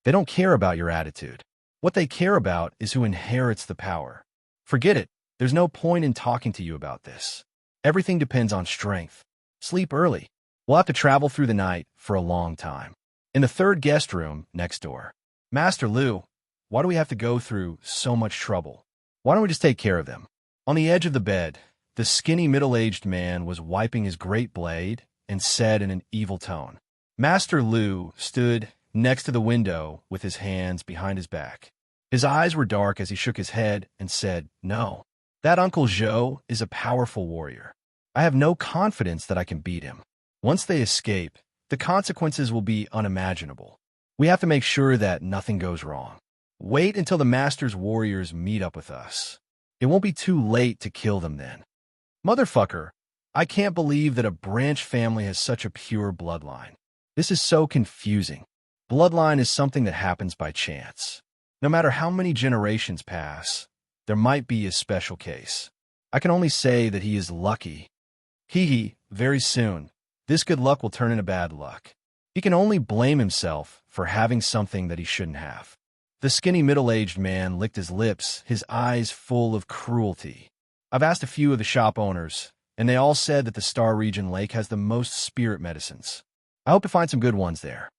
They don't care about your attitude. What they care about is who inherits the power. Forget it. There's no point in talking to you about this. Everything depends on strength. Sleep early. We'll have to travel through the night for a long time." In the third guest room next door, "Master Liu, why do we have to go through so much trouble? Why don't we just take care of them?" On the edge of the bed, the skinny middle-aged man was wiping his great blade and said in an evil tone. Master Liu stood next to the window with his hands behind his back. His eyes were dark as he shook his head and said, "No, that Uncle Zhou is a powerful warrior. I have no confidence that I can beat him. Once they escape, the consequences will be unimaginable. We have to make sure that nothing goes wrong. Wait until the Master's warriors meet up with us. It won't be too late to kill them then." Motherfucker, I can't believe that a branch family has such a pure bloodline. This is so confusing. Bloodline is something that happens by chance. No matter how many generations pass, there might be a special case. I can only say that he is lucky. Very soon, this good luck will turn into bad luck. He can only blame himself for having something that he shouldn't have. The skinny middle-aged man licked his lips, his eyes full of cruelty. I've asked a few of the shop owners, and they all said that the Star Region Lake has the most spirit medicines. I hope to find some good ones there.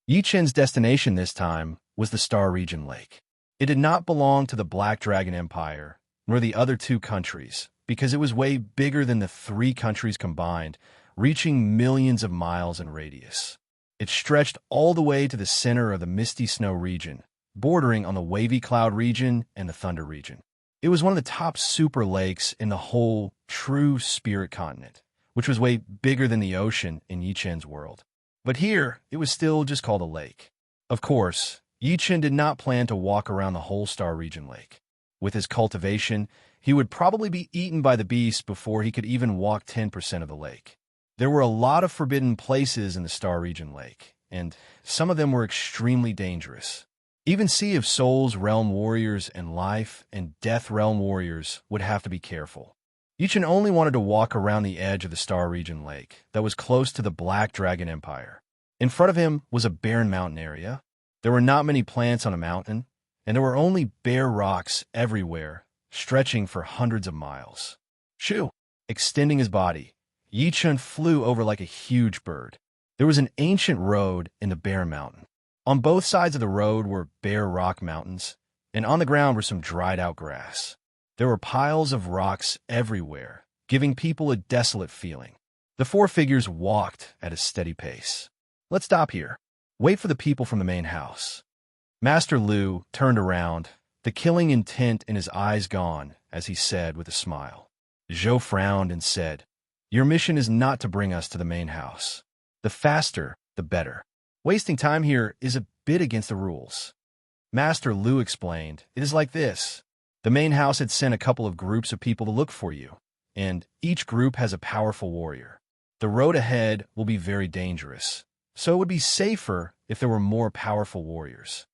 Yi Qin's destination this time was the Star Region Lake. It did not belong to the Black Dragon Empire, nor the other 2 countries, because it was way bigger than the 3 countries combined, reaching millions of miles in radius. It stretched all the way to the center of the misty snow region, bordering on the wavy cloud region and the thunder region. It was one of the top super lakes in the whole true spirit continent, which was way bigger than the ocean in Yi Qin's world. But here, it was still just called a lake. Of course, Yi Qin did not plan to walk around the whole Star Region Lake. With his cultivation, he would probably be eaten by the beast before he could even walk 10% of the lake. There were a lot of forbidden places in the Star Region Lake, and some of them were extremely dangerous. Even Sea of Souls realm warriors and Life and Death realm warriors would have to be careful. Yichen only wanted to walk around the edge of the Star Region Lake that was close to the Black Dragon Empire. In front of him was a barren mountain area. There were not many plants on a mountain, and there were only bare rocks everywhere, stretching for hundreds of miles. Shoo! Extending his body, Yichen flew over like a huge bird. There was an ancient road in the bare mountain. On both sides of the road were bare rock mountains, and on the ground were some dried-out grass. There were piles of rocks everywhere, giving people a desolate feeling. The four figures walked at a steady pace. "Let's stop here. Wait for the people from the main house." Master Lu turned around, the killing intent in his eyes gone, as he said with a smile. Zhou frowned and said, "Your mission is not to bring us to the main house. The faster, the better. Wasting time here is a bit against the rules." Master Lu explained, "It is like this. The main house had sent a couple of groups of people to look for you, and each group has a powerful warrior. The road ahead will be very dangerous, so it would be safer if there were more powerful warriors."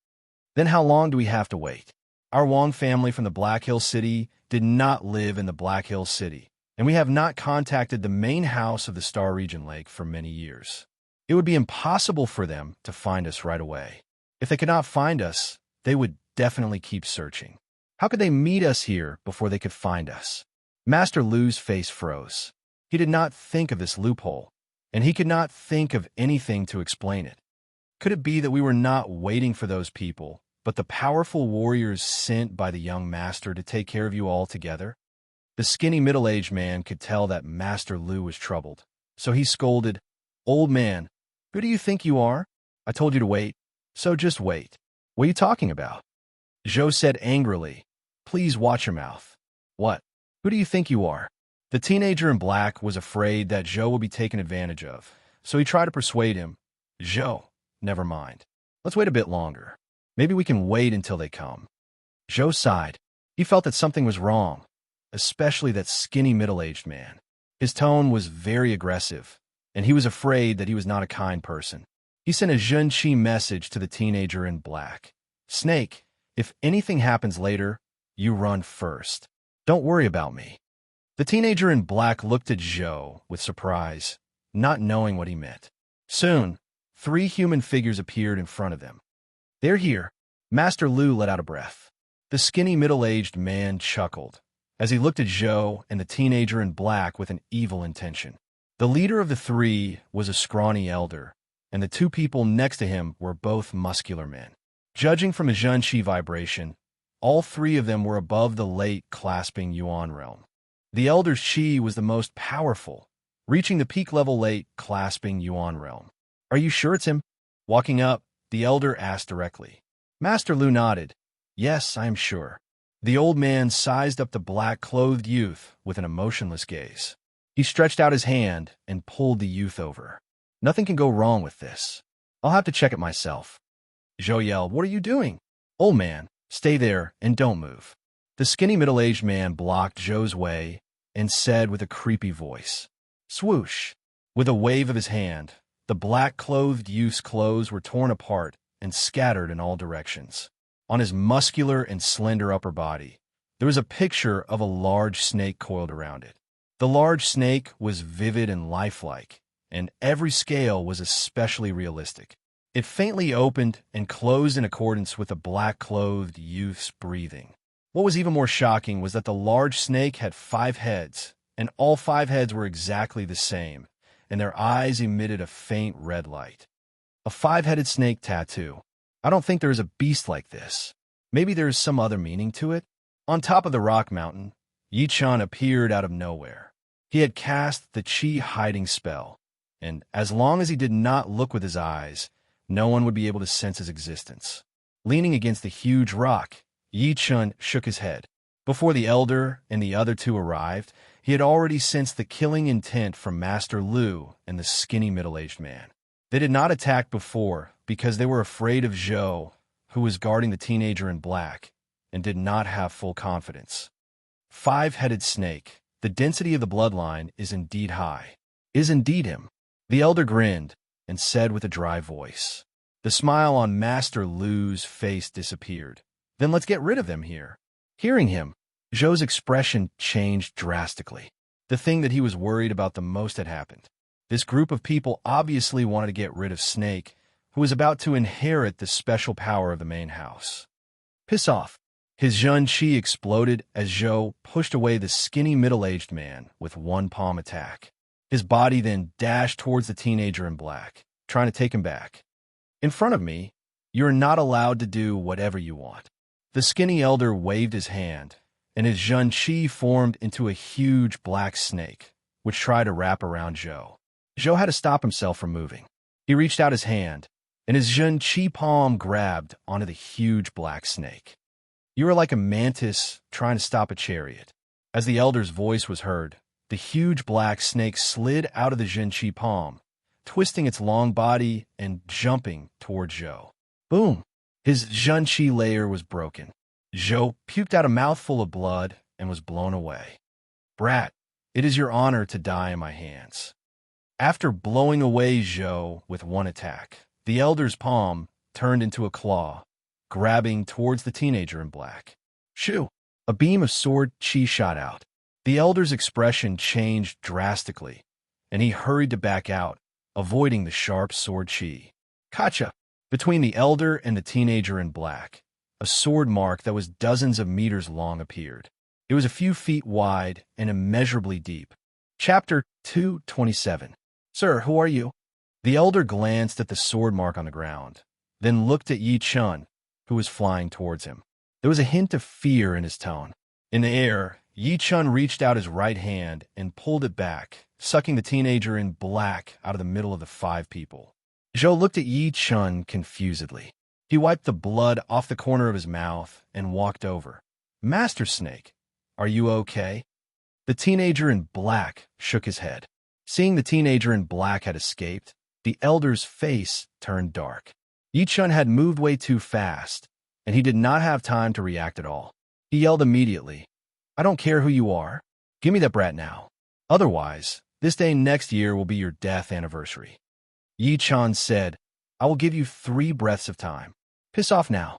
"Then how long do we have to wait? Our Wang family from the Black Hill City did not live in the Black Hill City, and we have not contacted the main house of the Star Region Lake for many years. It would be impossible for them to find us right away. If they could not find us, they would definitely keep searching. How could they meet us here before they could find us?" Master Lu's face froze. He did not think of this loophole, and he could not think of anything to explain it. Could it be that we were not waiting for those people, but the powerful warriors sent by the young master to take care of you all together? The skinny middle-aged man could tell that Master Lu was troubled, so he scolded, "Old man, who do you think you are? I told you to wait, so just wait." "What are you talking about?" Zhou said angrily, "Please watch your mouth." "What? Who do you think you are?" The teenager in black was afraid that Zhou would be taken advantage of, so he tried to persuade him. "Zhou, never mind. Let's wait a bit longer. Maybe we can wait until they come." Zhou sighed. He felt that something was wrong, especially that skinny middle-aged man. His tone was very aggressive, and he was afraid that he was not a kind person. He sent a Zhenqi message to the teenager in black. "Snake, if anything happens later, you run first. Don't worry about me." The teenager in black looked at Zhou with surprise, not knowing what he meant. Soon, 3 human figures appeared in front of them. "They're here." Master Lu let out a breath. The skinny middle-aged man chuckled as he looked at Zhou and the teenager in black with an evil intention. The leader of the 3 was a scrawny elder, and the 2 people next to him were both muscular men. Judging from a Zhenqi vibration, all 3 of them were above the late clasping Yuan realm. The elder's chi was the most powerful, reaching the peak level late clasping Yuan realm. "Are you sure it's him?" Walking up, the elder asked directly. Master Lu nodded. "Yes, I am sure." The old man sized up the black-clothed youth with an emotionless gaze. He stretched out his hand and pulled the youth over. "Nothing can go wrong with this. I'll have to check it myself." Zhou yelled, "What are you doing?" "Old man, stay there and don't move." The skinny middle-aged man blocked Zhou's way and said with a creepy voice, "Swoosh!" With a wave of his hand, the black-clothed youth's clothes were torn apart and scattered in all directions. On his muscular and slender upper body, there was a picture of a large snake coiled around it. The large snake was vivid and lifelike, and every scale was especially realistic. It faintly opened and closed in accordance with the black-clothed youth's breathing. What was even more shocking was that the large snake had 5 heads, and all 5 heads were exactly the same, and their eyes emitted a faint red light. A 5-headed snake tattoo. I don't think there is a beast like this. Maybe there is some other meaning to it? On top of the rock mountain, Yichen appeared out of nowhere. He had cast the Qi hiding spell, and as long as he did not look with his eyes, no one would be able to sense his existence. Leaning against the huge rock, Yichen shook his head. Before the elder and the other 2 arrived, he had already sensed the killing intent from Master Lu and the skinny middle-aged man. They did not attack before because they were afraid of Zhou, who was guarding the teenager in black, and did not have full confidence. 5-headed snake. The density of the bloodline is indeed high. Is indeed him. The elder grinned and said with a dry voice. The smile on Master Lu's face disappeared. Then let's get rid of them here. Hearing him, Zhou's expression changed drastically. The thing that he was worried about the most had happened. This group of people obviously wanted to get rid of Snake, who was about to inherit the special power of the main house. Piss off. His Zhen Qi exploded as Zhou pushed away the skinny middle-aged man with one palm attack. His body then dashed towards the teenager in black, trying to take him back. In front of me, you're not allowed to do whatever you want. The skinny elder waved his hand, and his Zhen Qi formed into a huge black snake, which tried to wrap around Zhou. Zhou had to stop himself from moving. He reached out his hand, and his Zhen Qi palm grabbed onto the huge black snake. You are like a mantis trying to stop a chariot. As the elder's voice was heard, the huge black snake slid out of the Zhen Qi palm, twisting its long body and jumping toward Zhou. Boom! His Zhen Qi layer was broken. Zhou puked out a mouthful of blood and was blown away. Brat, it is your honor to die in my hands. After blowing away Zhou with one attack, the elder's palm turned into a claw, grabbing towards the teenager in black. Shoo! A beam of sword qi shot out. The elder's expression changed drastically, and he hurried to back out, avoiding the sharp sword qi. Kacha! Between the elder and the teenager in black, a sword mark that was dozens of meters long appeared. It was a few feet wide and immeasurably deep. Chapter 227. Sir, who are you? The elder glanced at the sword mark on the ground, then looked at Yi Chun, who was flying towards him. There was a hint of fear in his tone. In the air, Yi Chun reached out his right hand and pulled it back, sucking the teenager in black out of the middle of the five people. Zhou looked at Yi Chun confusedly. He wiped the blood off the corner of his mouth and walked over. Master Snake, are you okay? The teenager in black shook his head. Seeing the teenager in black had escaped, the elder's face turned dark. Yi Chun had moved way too fast, and he did not have time to react at all. He yelled immediately, I don't care who you are. Give me that brat now. Otherwise, this day next year will be your death anniversary. Yi Chun said, I will give you 3 breaths of time. Piss off now.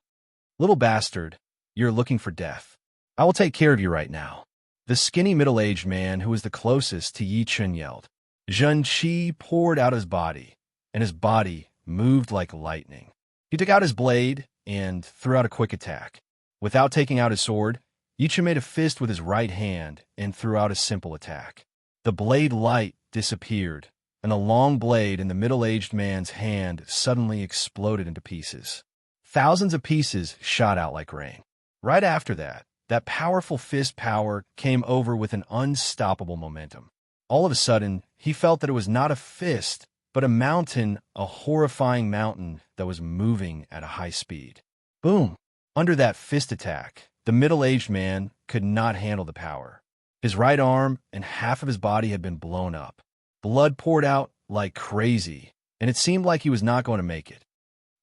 Little bastard, you're looking for death. I will take care of you right now. The skinny middle-aged man who was the closest to Yi Chun yelled. Zhen Qi poured out his body, and his body moved like lightning. He took out his blade and threw out a quick attack. Without taking out his sword, Yi Chun made a fist with his right hand and threw out a simple attack. The blade light disappeared, and the long blade in the middle-aged man's hand suddenly exploded into pieces. Thousands of pieces shot out like rain. Right after that, that powerful fist power came over with an unstoppable momentum. All of a sudden, he felt that it was not a fist, but a mountain, a horrifying mountain that was moving at a high speed. Boom! Under that fist attack, the middle-aged man could not handle the power. His right arm and half of his body had been blown up. Blood poured out like crazy, and it seemed like he was not going to make it.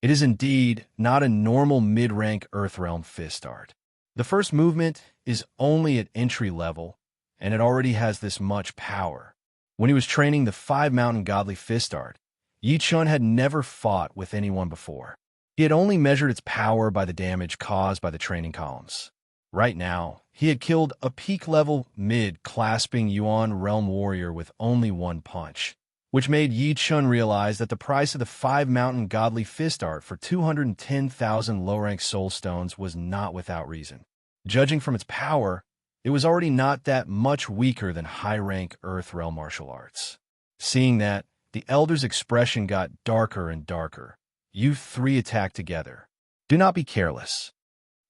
It is indeed not a normal mid-rank Earthrealm fist art. The first movement is only at entry level, and it already has this much power. When he was training the 5 Mountain Godly Fist art, Yi Chun had never fought with anyone before. He had only measured its power by the damage caused by the training columns. Right now, he had killed a peak-level mid-clasping Yuan Realm Warrior with only one punch, which made Yi Chun realize that the price of the 5 Mountain Godly Fist art for 210,000 low-rank soul stones was not without reason. Judging from its power, it was already not that much weaker than high-rank Earthrealm martial arts. Seeing that, the elder's expression got darker and darker. You 3 attack together. Do not be careless.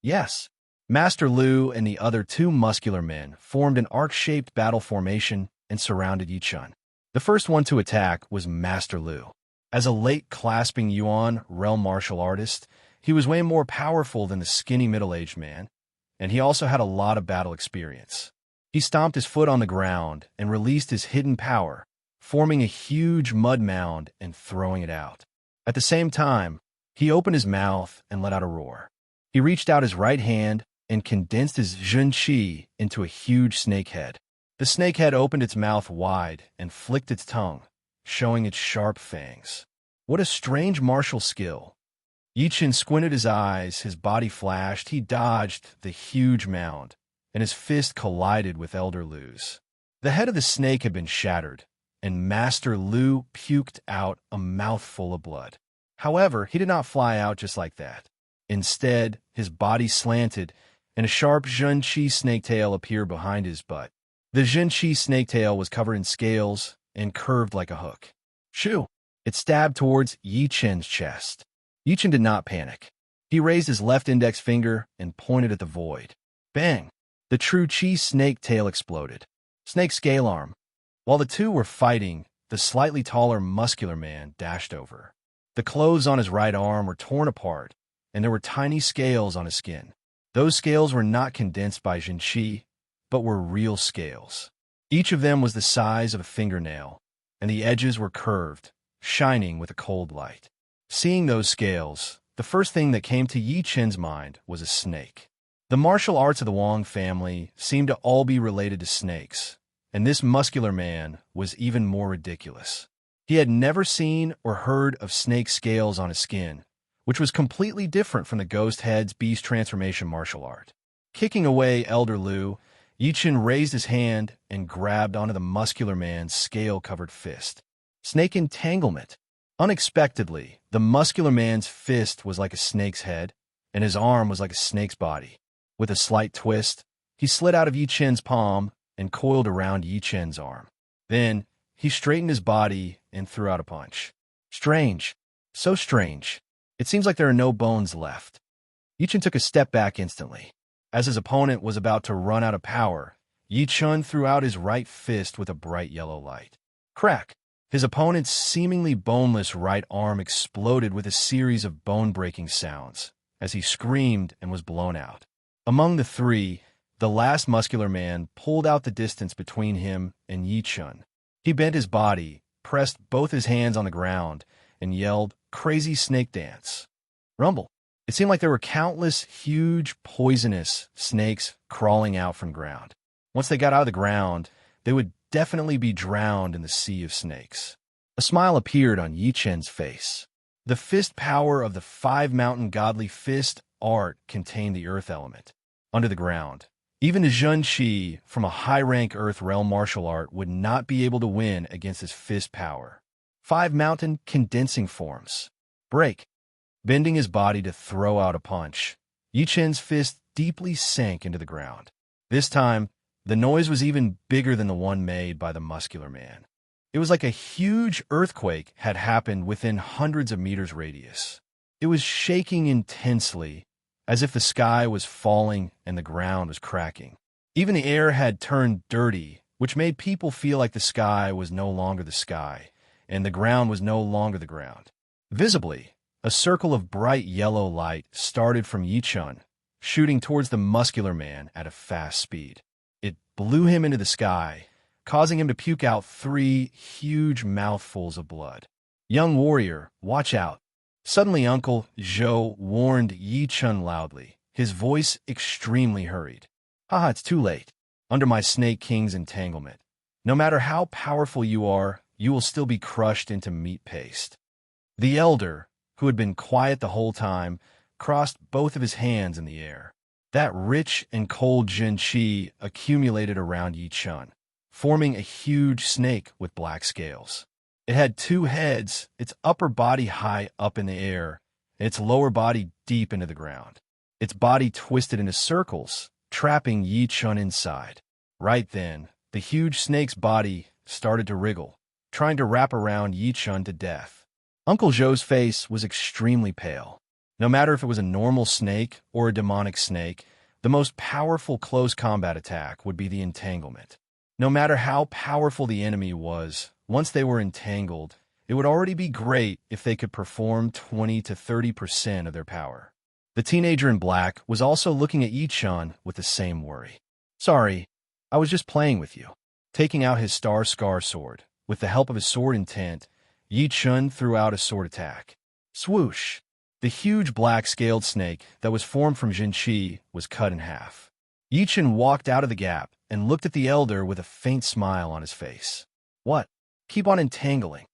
Yes. Master Lu and the other 2 muscular men formed an arc-shaped battle formation and surrounded Yi Chun. The first one to attack was Master Lu. As a late-clasping Yuan realm martial artist, he was way more powerful than the skinny middle-aged man, and he also had a lot of battle experience. He stomped his foot on the ground and released his hidden power, forming a huge mud mound and throwing it out. At the same time, he opened his mouth and let out a roar. He reached out his right hand and condensed his Zhen Qi into a huge snake head. The snake head opened its mouth wide and flicked its tongue, showing its sharp fangs. What a strange martial skill. Yi-Chin squinted his eyes, his body flashed, he dodged the huge mound, and his fist collided with Elder Lu's. The head of the snake had been shattered, and Master Lu puked out a mouthful of blood. However, he did not fly out just like that. Instead, his body slanted, and a sharp Zhenqi snaketail appeared behind his butt. The Zhenqi snaketail was covered in scales and curved like a hook. Shoo! It stabbed towards Yi-Chen's chest. Yi-Chen did not panic. He raised his left index finger and pointed at the void. Bang! The true Qi snake tail exploded. Snake scale arm. While the two were fighting, the slightly taller, muscular man dashed over. The clothes on his right arm were torn apart, and there were tiny scales on his skin. Those scales were not condensed by Zhenqi, but were real scales. Each of them was the size of a fingernail, and the edges were curved, shining with a cold light. Seeing those scales, the first thing that came to Yi-Chen's mind was a snake. The martial arts of the Wang family seemed to all be related to snakes, and this muscular man was even more ridiculous. He had never seen or heard of snake scales on his skin, which was completely different from the ghost head's beast transformation martial art. Kicking away Elder Lu, Yi-Chen raised his hand and grabbed onto the muscular man's scale-covered fist. Snake entanglement. Unexpectedly, the muscular man's fist was like a snake's head, and his arm was like a snake's body. With a slight twist, he slid out of Yi-Chen's palm and coiled around Yi-Chen's arm. Then, he straightened his body and threw out a punch. Strange. So strange. It seems like there are no bones left. Yi-Chen took a step back instantly. As his opponent was about to run out of power, Yi-Chen threw out his right fist with a bright yellow light. Crack! His opponent's seemingly boneless right arm exploded with a series of bone-breaking sounds as he screamed and was blown out. Among the three, the last muscular man pulled out the distance between him and Yi-Chen. He bent his body, pressed both his hands on the ground, and yelled, "Crazy snake dance." Rumble. It seemed like there were countless, huge, poisonous snakes crawling out from ground. Once they got out of the ground, they would definitely be drowned in the sea of snakes. A smile appeared on Yi-Chen's face. The fist power of the five-mountain godly fist art contained the earth element. Under the ground, even a Zhenqi from a high-rank earth realm martial art would not be able to win against his fist power. Five-mountain condensing forms. Break. Bending his body to throw out a punch, Yi-Chen's fist deeply sank into the ground. This time, the noise was even bigger than the one made by the muscular man. It was like a huge earthquake had happened within hundreds of meters radius. It was shaking intensely, as if the sky was falling and the ground was cracking. Even the air had turned dirty, which made people feel like the sky was no longer the sky, and the ground was no longer the ground. Visibly, a circle of bright yellow light started from Yi-Chen, shooting towards the muscular man at a fast speed. It blew him into the sky, causing him to puke out 3 huge mouthfuls of blood. "Young warrior, watch out." Suddenly Uncle Zhou warned Yi-Chen loudly, his voice extremely hurried. "Haha, it's too late. Under my Snake King's entanglement. No matter how powerful you are, you will still be crushed into meat paste." The elder, who had been quiet the whole time, crossed both of his hands in the air. That rich and cold Zhenqi accumulated around Yi-Chen, forming a huge snake with black scales. It had 2 heads, its upper body high up in the air, and its lower body deep into the ground. Its body twisted into circles, trapping Yi-Chen inside. Right then, the huge snake's body started to wriggle, trying to wrap around Yi-Chen to death. Uncle Zhou's face was extremely pale. No matter if it was a normal snake or a demonic snake, the most powerful close combat attack would be the entanglement. No matter how powerful the enemy was, once they were entangled, it would already be great if they could perform 20 to 30% of their power. The teenager in black was also looking at Yi-Chen with the same worry. "Sorry, I was just playing with you." Taking out his Star Scar sword, with the help of his sword intent, Yi-Chen threw out a sword attack. Swoosh! The huge black scaled snake that was formed from Zhenqi was cut in half. Yichen walked out of the gap and looked at the elder with a faint smile on his face. What? Keep on entangling.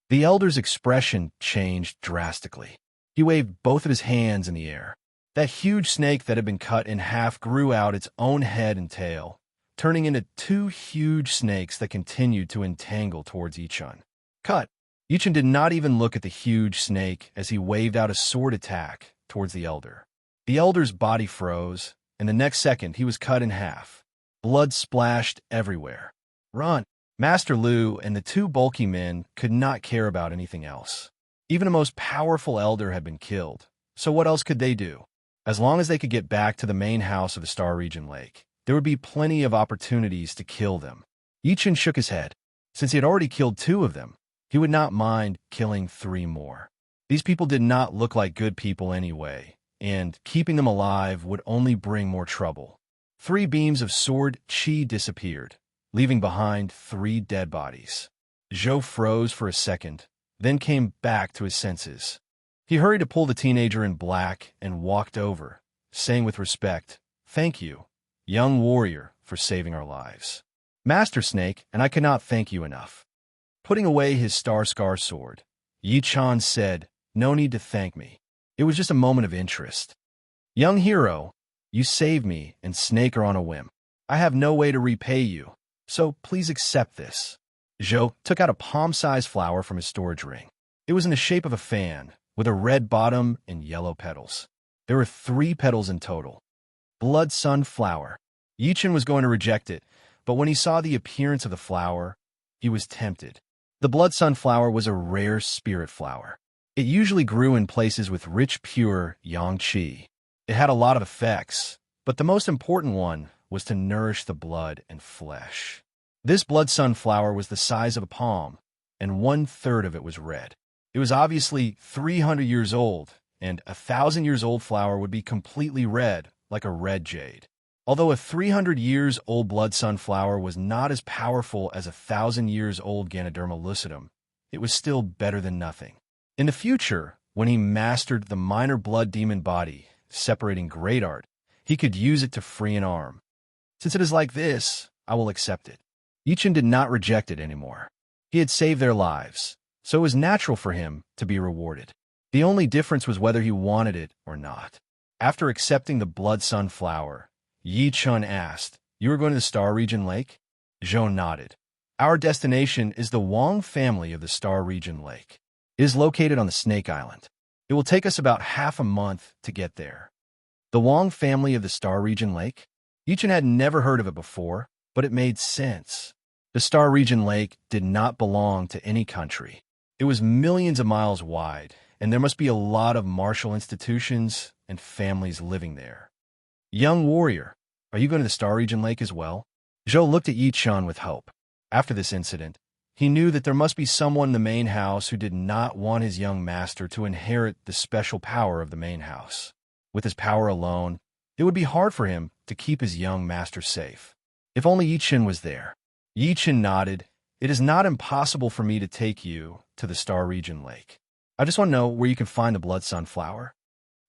The elder's expression changed drastically. He waved both of his hands in the air. That huge snake that had been cut in half grew out its own head and tail, turning into two huge snakes that continued to entangle towards Yichen. Cut! Yichen did not even look at the huge snake as he waved out a sword attack towards the elder. The elder's body froze, and the next second he was cut in half. Blood splashed everywhere. Run! Master Lu and the two bulky men could not care about anything else. Even the most powerful elder had been killed, so what else could they do? As long as they could get back to the main house of the Star Region Lake, there would be plenty of opportunities to kill them. Yichen shook his head. Since he had already killed 2 of them, he would not mind killing 3 more. These people did not look like good people anyway, and keeping them alive would only bring more trouble. 3 beams of sword chi disappeared, leaving behind 3 dead bodies. Zhou froze for a second, then came back to his senses. He hurried to pull the teenager in black and walked over, saying with respect, "Thank you, young warrior, for saving our lives. Master Snake, and I cannot thank you enough." Putting away his star-scar sword, Yichen said, "No need to thank me. It was just a moment of interest. Young hero, you saved me and Snake are on a whim. I have no way to repay you, so please accept this." Zhou took out a palm-sized flower from his storage ring. It was in the shape of a fan, with a red bottom and yellow petals. There were 3 petals in total. Blood sunflower. Yichen was going to reject it, but when he saw the appearance of the flower, he was tempted. The blood sunflower was a rare spirit flower. It usually grew in places with rich, pure yang qi. It had a lot of effects, but the most important one was to nourish the blood and flesh. This blood sunflower was the size of a palm, and 1/3 of it was red. It was obviously 300 years old, and a 1,000 years old flower would be completely red, like a red jade. Although a 300 years old blood sunflower was not as powerful as a 1,000 years old Ganoderma lucidum, it was still better than nothing. In the future, when he mastered the minor blood demon body, separating great art, he could use it to free an arm. Since it is like this, I will accept it. Yichen did not reject it anymore. He had saved their lives, so it was natural for him to be rewarded. The only difference was whether he wanted it or not. After accepting the blood sunflower, Yichen asked, "You are going to the Star Region Lake?" Zhou nodded. "Our destination is the Wang family of the Star Region Lake. It is located on the Snake Island. It will take us about half a month to get there." The Wang family of the Star Region Lake? Yichen had never heard of it before, but it made sense. The Star Region Lake did not belong to any country. It was millions of miles wide, and there must be a lot of martial institutions and families living there. "Young warrior, are you going to the Star Region Lake as well?" Zhou looked at Yichen with hope. After this incident, he knew that there must be someone in the main house who did not want his young master to inherit the special power of the main house. With his power alone, it would be hard for him to keep his young master safe. If only Yichen was there. Yichen nodded. "It is not impossible for me to take you to the Star Region Lake. I just want to know where you can find the blood sunflower."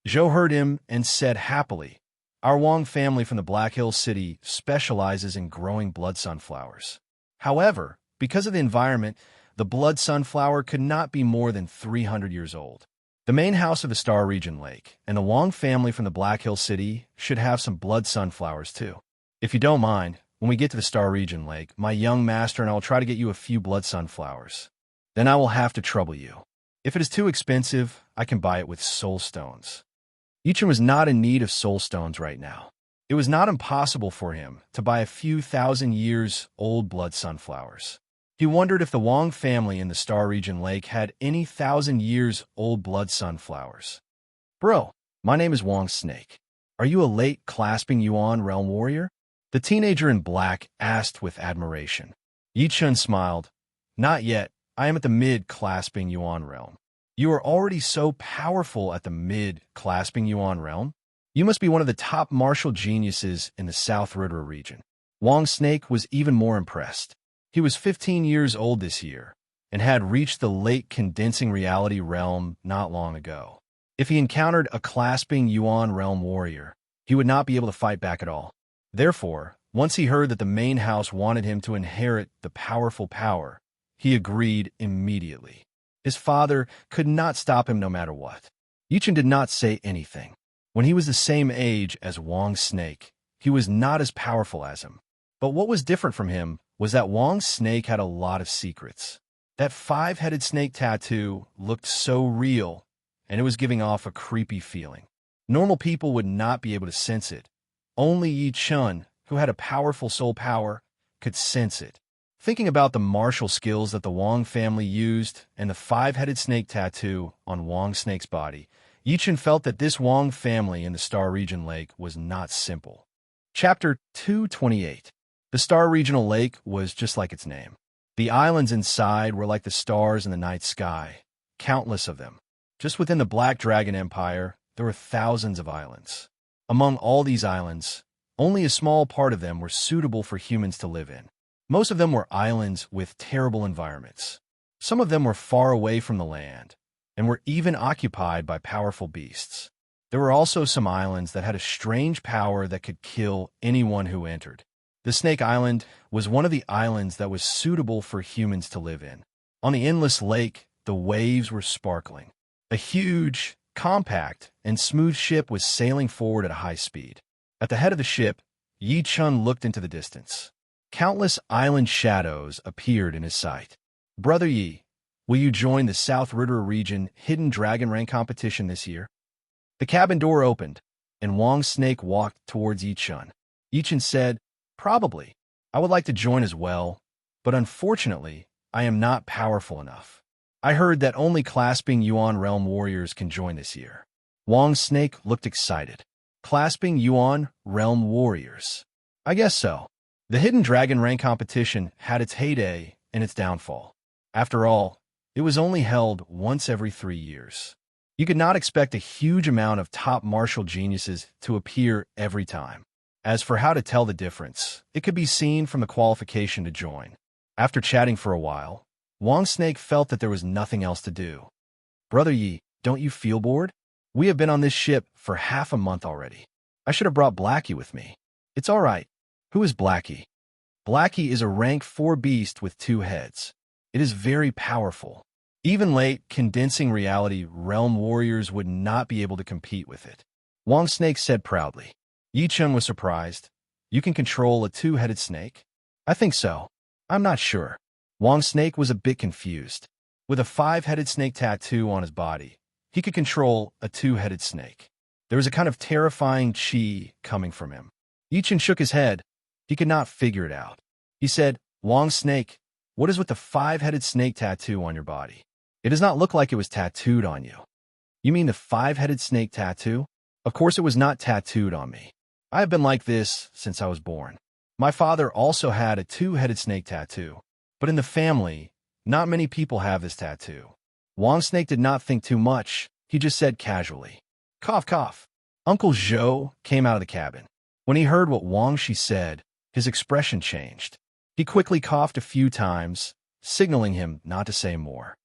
Zhou heard him and said happily, "Our Wang family from the Black Hills City specializes in growing blood sunflowers. However, because of the environment, the blood sunflower could not be more than 300 years old. The main house of the Star Region Lake and the Wang family from the Black Hills City should have some blood sunflowers too. If you don't mind, when we get to the Star Region Lake, my young master and I will try to get you a few blood sunflowers. Then I will have to trouble you. If it is too expensive, I can buy it with soul stones." Yichen was not in need of soul stones right now. It was not impossible for him to buy a few 1,000 years old blood sunflowers. He wondered if the Wang family in the Star Region Lake had any 1,000 years old blood sunflowers. "Bro, my name is Wang Snake. Are you a late clasping Yuan realm warrior?" The teenager in black asked with admiration. Yichen smiled. "Not yet. I am at the mid-clasping Yuan realm." "You are already so powerful at the mid-clasping Yuan realm? You must be one of the top martial geniuses in the South River region." Wang Snake was even more impressed. He was 15 years old this year, and had reached the late condensing reality realm not long ago. If he encountered a clasping Yuan realm warrior, he would not be able to fight back at all. Therefore, once he heard that the main house wanted him to inherit the powerful power, he agreed immediately. His father could not stop him no matter what. Yichen did not say anything. When he was the same age as Wang's snake, he was not as powerful as him. But what was different from him was that Wang's snake had a lot of secrets. That five-headed snake tattoo looked so real, and it was giving off a creepy feeling. Normal people would not be able to sense it. Only Yi Chun, who had a powerful soul power, could sense it. Thinking about the martial skills that the Wang family used and the five-headed snake tattoo on Wang Snake's body, Yi Chun felt that this Wang family in the Star Region Lake was not simple. Chapter 228. The Star Regional Lake was just like its name. The islands inside were like the stars in the night sky, countless of them. Just within the Black Dragon Empire, there were thousands of islands. Among all these islands, only a small part of them were suitable for humans to live in. Most of them were islands with terrible environments. Some of them were far away from the land, and were even occupied by powerful beasts. There were also some islands that had a strange power that could kill anyone who entered. The Snake Island was one of the islands that was suitable for humans to live in. On the endless lake, the waves were sparkling. A huge, compact, and smooth ship was sailing forward at a high speed. At the head of the ship, Yi Chun looked into the distance. Countless island shadows appeared in his sight. "Brother Yi, will you join the South Ritter Region Hidden Dragon Rank competition this year?" The cabin door opened, and Wang's snake walked towards Yi Chun. Yi Chun said, "Probably. I would like to join as well, but unfortunately, I am not powerful enough. I heard that only clasping Yuan Realm Warriors can join this year." Wang's snake looked excited. Clasping Yuan Realm Warriors. I guess so. The Hidden Dragon Rank competition had its heyday and its downfall. After all, it was only held once every 3 years. You could not expect a huge amount of top martial geniuses to appear every time. As for how to tell the difference, it could be seen from the qualification to join. After chatting for a while, Wang Snake felt that there was nothing else to do. "Brother Yi, don't you feel bored? We have been on this ship for half a month already. I should have brought Blackie with me." "It's all right. Who is Blackie?" "Blackie is a rank 4 beast with 2 heads. It is very powerful. Even late condensing reality realm warriors would not be able to compete with it." Wang Snake said proudly. Yi Chun was surprised. "You can control a 2-headed snake?" "I think so. I'm not sure." Wang Snake was a bit confused. With a 5-headed snake tattoo on his body, he could control a 2-headed snake. There was a kind of terrifying chi coming from him. Yi Chun shook his head. He could not figure it out. He said, "Wang Snake, what is with the 5-headed snake tattoo on your body? It does not look like it was tattooed on you." "You mean the 5-headed snake tattoo?" "Of course it was not tattooed on me. I have been like this since I was born. My father also had a 2-headed snake tattoo, but in the family, not many people have this tattoo." Wang Snake did not think too much. He just said casually, "Cough, cough." Uncle Zhou came out of the cabin. When he heard what Wang Shi said, his expression changed. He quickly coughed a few times, signaling him not to say more.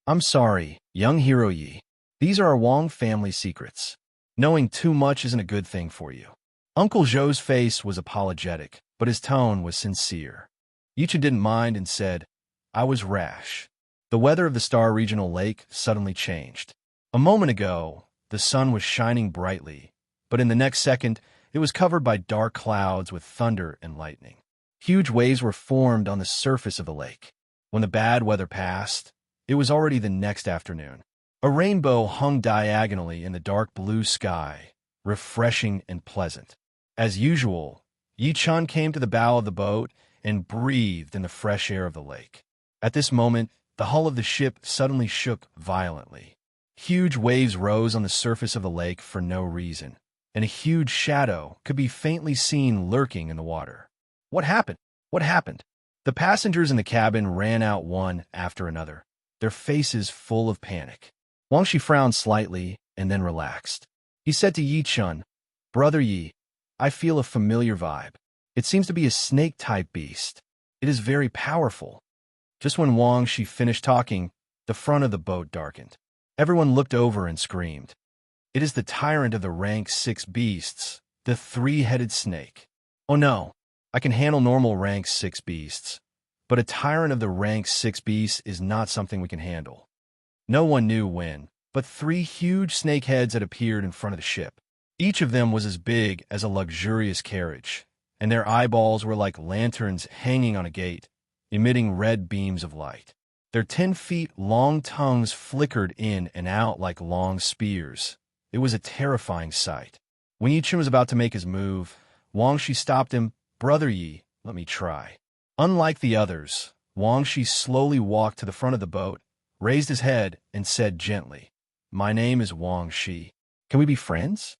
"I'm sorry, young hero Yi. These are our Wang family secrets. Knowing too much isn't a good thing for you." Uncle Zhou's face was apologetic, but his tone was sincere. Yi Chun didn't mind and said, "I was rash." The weather of the Star Regional Lake suddenly changed. A moment ago, the sun was shining brightly, but in the next second, it was covered by dark clouds with thunder and lightning. Huge waves were formed on the surface of the lake. When the bad weather passed, it was already the next afternoon. A rainbow hung diagonally in the dark blue sky, refreshing and pleasant. As usual, Yi Chun came to the bow of the boat and breathed in the fresh air of the lake. At this moment, the hull of the ship suddenly shook violently. Huge waves rose on the surface of the lake for no reason, and a huge shadow could be faintly seen lurking in the water. "What happened? What happened?" The passengers in the cabin ran out one after another, their faces full of panic. Wang Shi frowned slightly and then relaxed. He said to Yi Chun, "Brother Yi, I feel a familiar vibe. It seems to be a snake-type beast. It is very powerful." Just when Wang Shi finished talking, the front of the boat darkened. Everyone looked over and screamed. "It is the tyrant of the rank 6 beasts, the 3-headed snake." Oh no, I can handle normal rank 6 beasts, but a tyrant of the rank 6 beasts is not something we can handle. No one knew when, but 3 huge snake heads had appeared in front of the ship. Each of them was as big as a luxurious carriage, and their eyeballs were like lanterns hanging on a gate, emitting red beams of light. Their 10-feet-long tongues flickered in and out like long spears. It was a terrifying sight. When Yichen was about to make his move, Wang Shi stopped him. "Brother Yi, let me try." Unlike the others, Wang Shi slowly walked to the front of the boat, raised his head, and said gently, "My name is Wang Shi. Can we be friends?"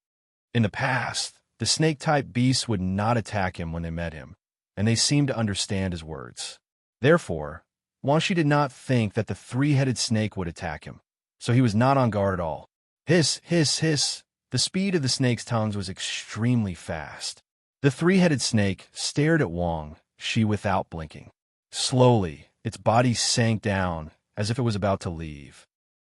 In the past, the snake-type beasts would not attack him when they met him, and they seemed to understand his words. Therefore, Wang Shi did not think that the 3-headed snake would attack him, so he was not on guard at all. Hiss, hiss, hiss. The speed of the snake's tongues was extremely fast. The 3-headed snake stared at Wang Shi without blinking. Slowly, its body sank down as if it was about to leave.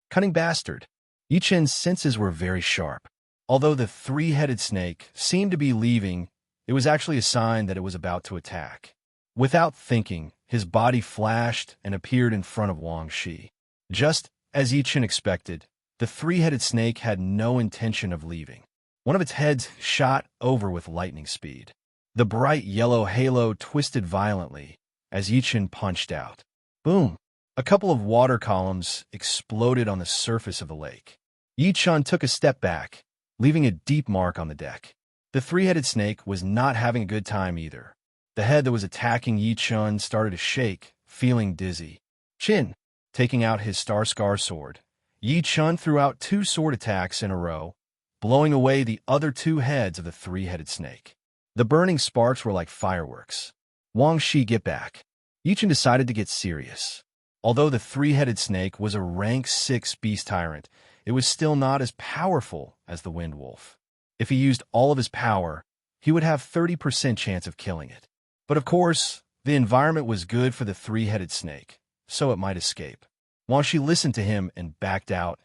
Cunning bastard. Yichen's senses were very sharp. Although the 3-headed snake seemed to be leaving, it was actually a sign that it was about to attack. Without thinking, his body flashed and appeared in front of Wang Shi. Just as Yichen expected, the 3-headed snake had no intention of leaving. One of its heads shot over with lightning speed. The bright yellow halo twisted violently as Yichen punched out. Boom! A couple of water columns exploded on the surface of the lake. Yichen took a step back, leaving a deep mark on the deck. The 3-headed snake was not having a good time either. The head that was attacking Yichen started to shake, feeling dizzy. Chin, taking out his Star Scar sword, Yichen threw out 2 sword attacks in a row, blowing away the other 2 heads of the 3-headed snake. The burning sparks were like fireworks. Wang Shi, get back. Yichen decided to get serious. Although the 3-headed snake was a rank 6 beast tyrant, it was still not as powerful as the wind wolf. If he used all of his power, he would have 30% chance of killing it. But of course, the environment was good for the 3-headed snake, so it might escape. Wang Shi listened to him and backed out,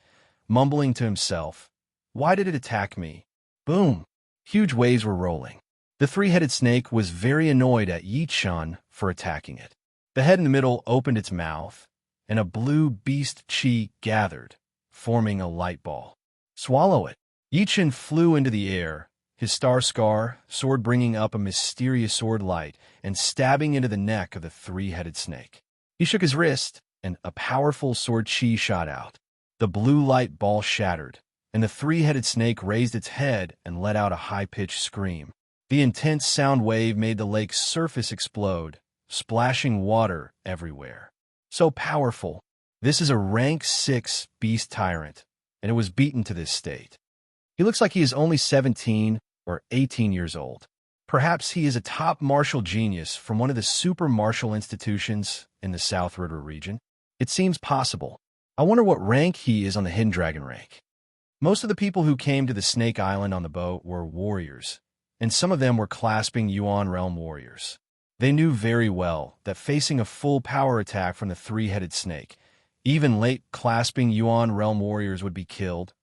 mumbling to himself, "Why did it attack me?" Boom! Huge waves were rolling. The 3-headed snake was very annoyed at Yichen for attacking it. The head in the middle opened its mouth, and a blue beast chi gathered, forming a light ball. "Swallow it." Yichen flew into the air, his Star Scar sword bringing up a mysterious sword light and stabbing into the neck of the 3-headed snake. He shook his wrist, and a powerful sword chi shot out. The blue light ball shattered, and the 3-headed snake raised its head and let out a high-pitched scream. The intense sound wave made the lake's surface explode, splashing water everywhere. So powerful. This is a rank 6 beast tyrant, and it was beaten to this state. He looks like he is only 17 or 18 years old. Perhaps he is a top martial genius from one of the super martial institutions in the South River region. It seems possible. I wonder what rank he is on the Hidden Dragon rank. Most of the people who came to the Snake Island on the boat were warriors, and some of them were clasping Yuan Realm warriors. They knew very well that facing a full power attack from the 3-headed snake, even late clasping Yuan Realm warriors would be killed,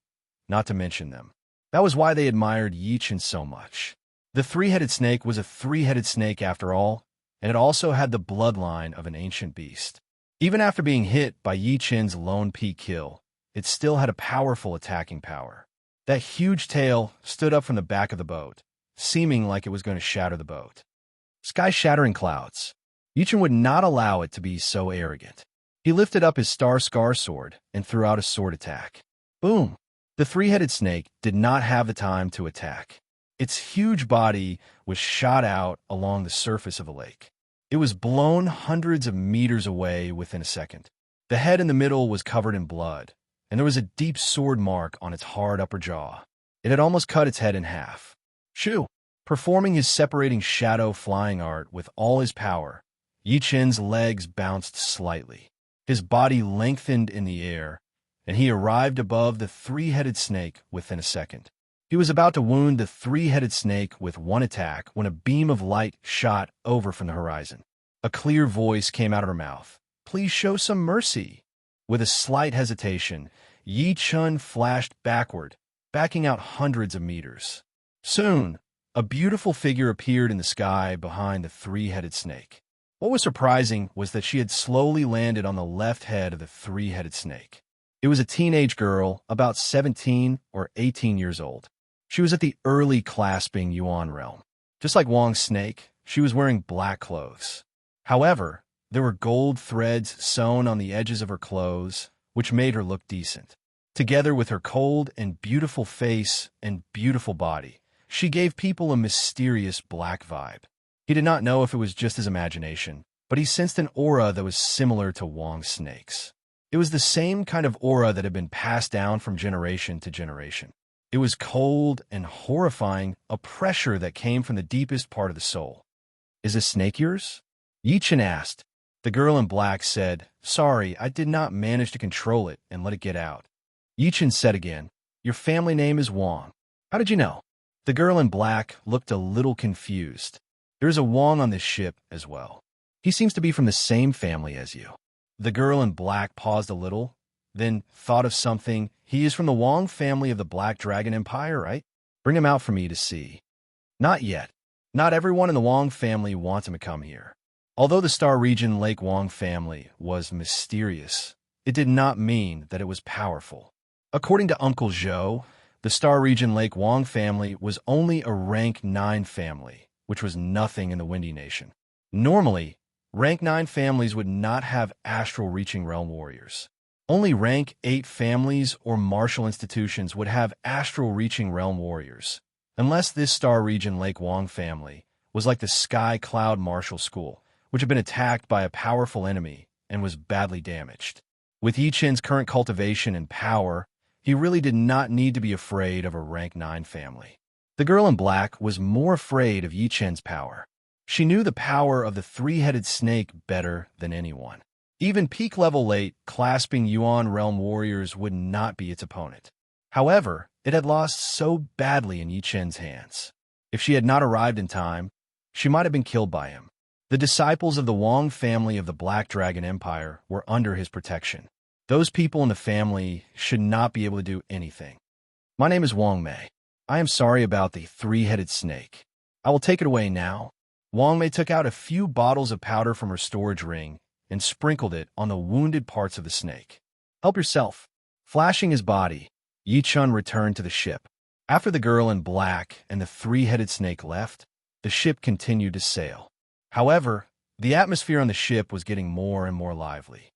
not to mention them. That was why they admired Yichen so much. The 3-headed snake was a 3-headed snake after all, and it also had the bloodline of an ancient beast. Even after being hit by Yichen's lone peak kill, it still had a powerful attacking power. That huge tail stood up from the back of the boat, seeming like it was going to shatter the boat. Sky-shattering clouds. Yichen would not allow it to be so arrogant. He lifted up his Star Scar sword and threw out a sword attack. Boom! The 3-headed snake did not have the time to attack. Its huge body was shot out along the surface of the lake. It was blown hundreds of meters away within a second. The head in the middle was covered in blood, and there was a deep sword mark on its hard upper jaw. It had almost cut its head in half. Shoo! Performing his separating shadow flying art with all his power, Yichen's legs bounced slightly. His body lengthened in the air, and he arrived above the 3-headed snake within a second. He was about to wound the 3-headed snake with one attack when a beam of light shot over from the horizon. A clear voice came out of her mouth. "Please show some mercy." With a slight hesitation, Yichen flashed backward, backing out hundreds of meters. Soon, A beautiful figure appeared in the sky behind the three-headed snake. What was surprising was that she had slowly landed on the left head of the three-headed snake. It was a teenage girl, about 17 or 18 years old. She was at the early clasping yuan realm. Just like Wong's snake, she was wearing black clothes. However, there were gold threads sewn on the edges of her clothes, which made her look decent. Together with her cold and beautiful face and beautiful body, she gave people a mysterious black vibe. He did not know if it was just his imagination, but he sensed an aura that was similar to Wong's snake's. It was the same kind of aura that had been passed down from generation to generation. It was cold and horrifying, a pressure that came from the deepest part of the soul. "Is this snake yours?" Yi-Chen asked. The girl in black said, "Sorry, I did not manage to control it and let it get out." Yi-Chen said again, "Your family name is Wong. How did you know?" The girl in black looked a little confused. "There's a Wong on this ship as well. He seems to be from the same family as you." The girl in black paused a little, then thought of something. "He is from the Wong family of the Black Dragon Empire, right? Bring him out for me to see." "Not yet. Not everyone in the Wong family wants him to come here." Although the Star Region Lake Wong family was mysterious, it did not mean that it was powerful. According to Uncle Zhou, the Star Region Lake Wong family was only a rank 9 family, which was nothing in the Windy Nation. Normally, rank 9 families would not have astral-reaching realm warriors. Only rank 8 families or martial institutions would have astral-reaching realm warriors, unless this Star Region Lake Wong family was like the Sky Cloud Martial School, which had been attacked by a powerful enemy and was badly damaged. With Yi-Chen's current cultivation and power, he really did not need to be afraid of a rank 9 family. The girl in black was more afraid of Yi-Chen's power. She knew the power of the three-headed snake better than anyone. Even peak-level late, clasping Yuan realm warriors would not be its opponent. However, it had lost so badly in Yi-Chen's hands. If she had not arrived in time, she might have been killed by him. The disciples of the Wong family of the Black Dragon Empire were under his protection. Those people in the family should not be able to do anything. "My name is Wong Mei. I am sorry about the three-headed snake. I will take it away now." Wong Mei took out a few bottles of powder from her storage ring and sprinkled it on the wounded parts of the snake. "Help yourself." Flashing his body, Yi-Chen returned to the ship. After the girl in black and the three-headed snake left, the ship continued to sail. However, the atmosphere on the ship was getting more and more lively.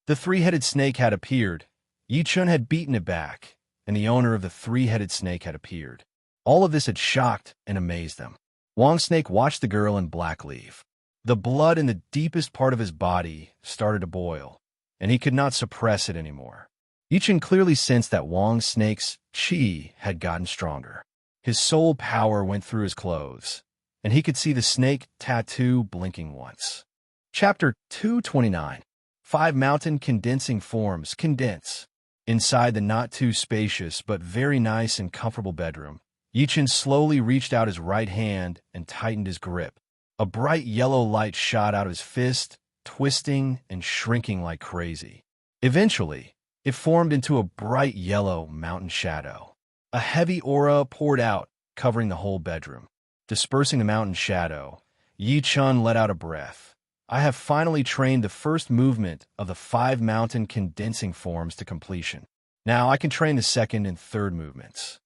The three-headed snake had appeared. Yi-Chen had beaten it back, and the owner of the three-headed snake had appeared. All of this had shocked and amazed them. Wong's snake watched the girl in black leave. The blood in the deepest part of his body started to boil, and he could not suppress it anymore. Yi-Chen clearly sensed that Wong's snake's chi had gotten stronger. His soul power went through his clothes, and he could see the snake tattoo blinking once. Chapter 229. 5 mountain condensing forms condense. Inside the not-too-spacious but very nice and comfortable bedroom, Yi-Chen slowly reached out his right hand and tightened his grip. A bright yellow light shot out of his fist, twisting and shrinking like crazy. Eventually, it formed into a bright yellow mountain shadow. A heavy aura poured out, covering the whole bedroom. Dispersing the mountain shadow, Yi-Chen let out a breath. "I have finally trained the first movement of the 5 mountain condensing forms to completion. Now I can train the second and third movements."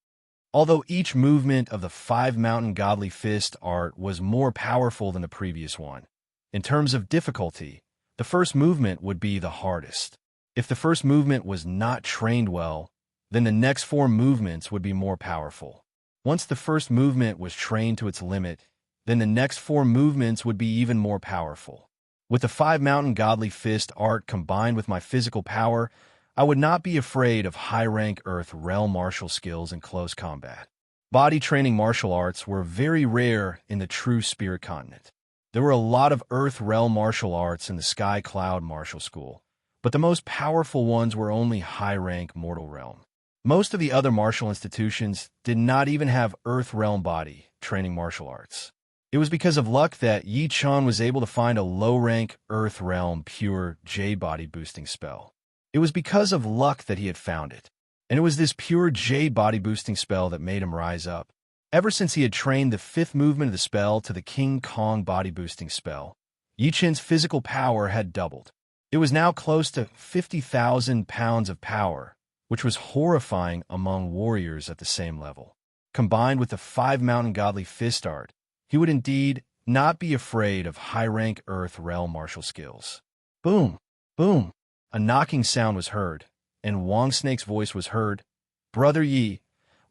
Although each movement of the 5 mountain godly fist art was more powerful than the previous one, in terms of difficulty, the first movement would be the hardest. If the first movement was not trained well, then the next 4 movements would be more powerful. Once the first movement was trained to its limit, then the next 4 movements would be even more powerful. With the 5 mountain godly fist art combined with my physical power, I would not be afraid of high-rank Earth realm martial skills in close combat. Body-training martial arts were very rare in the true spirit continent. There were a lot of Earth realm martial arts in the Sky Cloud Martial School, but the most powerful ones were only high-rank mortal realm. Most of the other martial institutions did not even have Earth realm body training martial arts. It was because of luck that Yi-Chen was able to find a low-rank Earth realm pure J-body boosting spell. It was because of luck that he had found it, and it was this pure J-body boosting spell that made him rise up. Ever since he had trained the fifth movement of the spell to the King Kong body-boosting spell, Yi Chen's physical power had doubled. It was now close to 50,000 pounds of power, which was horrifying among warriors at the same level. Combined with the 5 mountain godly fist art, he would indeed not be afraid of high-rank Earth realm martial skills. Boom! Boom! A knocking sound was heard, and Wang Snake's voice was heard. "Brother Yi,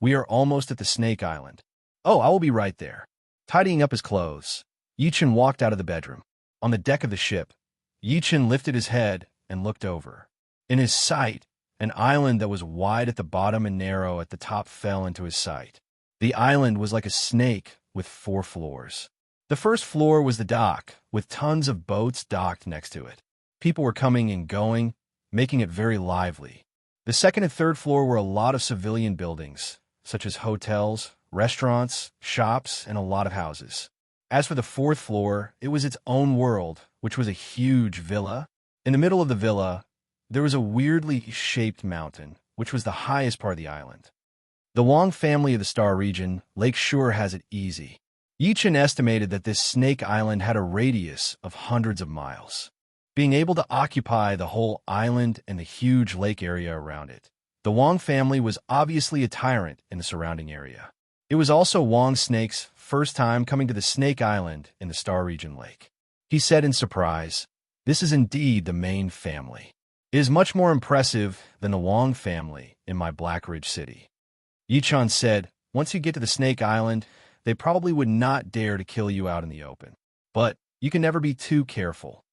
we are almost at the Snake Island." "Oh, I will be right there." Tidying up his clothes, Yi Chen walked out of the bedroom. On the deck of the ship, Yi Chen lifted his head and looked over. In his sight, an island that was wide at the bottom and narrow at the top fell into his sight. The island was like a snake with 4 floors. The first floor was the dock, with tons of boats docked next to it. People were coming and going, making it very lively. The second and third floor were a lot of civilian buildings, such as hotels, restaurants, shops, and a lot of houses. As for the fourth floor, it was its own world, which was a huge villa. In the middle of the villa, there was a weirdly shaped mountain, which was the highest part of the island. The Wang family of the Star region, Lake Shore, has it easy. Yi Chen estimated that this Snake Island had a radius of hundreds of miles, being able to occupy the whole island and the huge lake area around it. The Wang family was obviously a tyrant in the surrounding area. It was also Wang Snake's first time coming to the Snake Island in the Star region lake. He said in surprise, "This is indeed the main family. It is much more impressive than the Wang family in my Black Ridge city." Yi Chen said, "Once you get to the Snake Island, they probably would not dare to kill you out in the open. But you can never be too careful."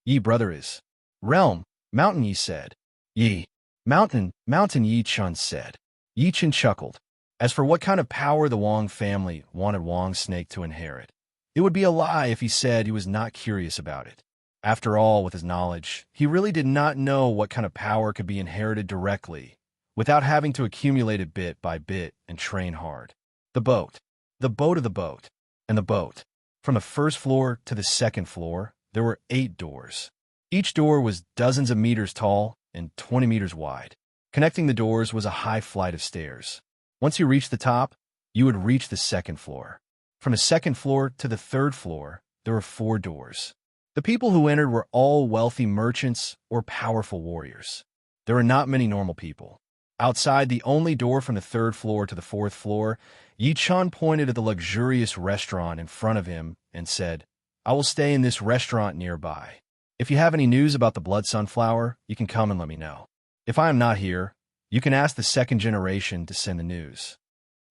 "Yi brother is realm, mountain," Yi said. "Yi, mountain, Yi Chen said. Yi Chen chuckled. As for what kind of power the Wang family wanted Wang Snake to inherit, it would be a lie if he said he was not curious about it. After all, with his knowledge, he really did not know what kind of power could be inherited directly, without having to accumulate it bit by bit and train hard. The boat of the boat, and the boat. From the first floor to the second floor, there were 8 doors. Each door was dozens of meters tall and 20 meters wide. Connecting the doors was a high flight of stairs. Once you reached the top, you would reach the second floor. From the second floor to the third floor, there were 4 doors. The people who entered were all wealthy merchants or powerful warriors. There were not many normal people. Outside the only door from the third floor to the fourth floor, Yi Chen pointed at the luxurious restaurant in front of him and said, "I will stay in this restaurant nearby. If you have any news about the Blood Sunflower, you can come and let me know. If I am not here, you can ask the second generation to send the news."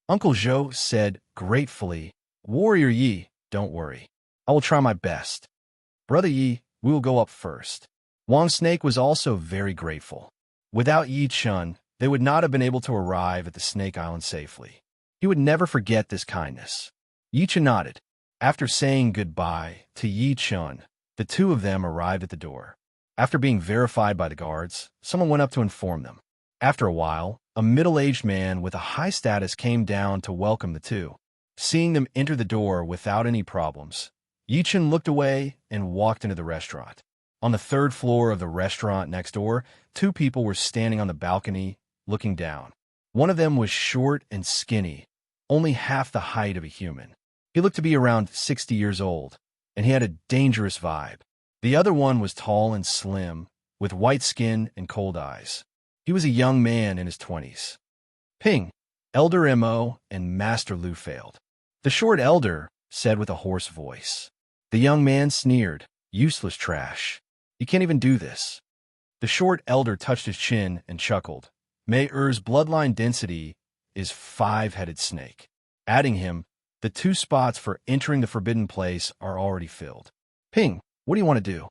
Uncle Zhou said gratefully, "Warrior Yi, don't worry. I will try my best. Brother Yi, we will go up first." Wang Snake was also very grateful. Without Yi Chen, they would not have been able to arrive at the Snake Island safely. He would never forget this kindness. Yi Chen nodded. After saying goodbye to Yi Chen, the two of them arrived at the door. After being verified by the guards, someone went up to inform them. After a while, a middle-aged man with a high status came down to welcome the two. Seeing them enter the door without any problems, Yi Chen looked away and walked into the restaurant. On the third floor of the restaurant next door, 2 people were standing on the balcony, looking down. One of them was short and skinny, only half the height of a human. He looked to be around 60 years old, and he had a dangerous vibe. The other one was tall and slim, with white skin and cold eyes. He was a young man in his 20s. Ping, Elder Mo, and Master Lu failed. The short elder said with a hoarse voice. The young man sneered, "Useless trash. You can't even do this." The short elder touched his chin and chuckled. Mei Er's bloodline density is 5-headed snake. Adding him, the 2 spots for entering the forbidden place are already filled. Ping, what do you want to do?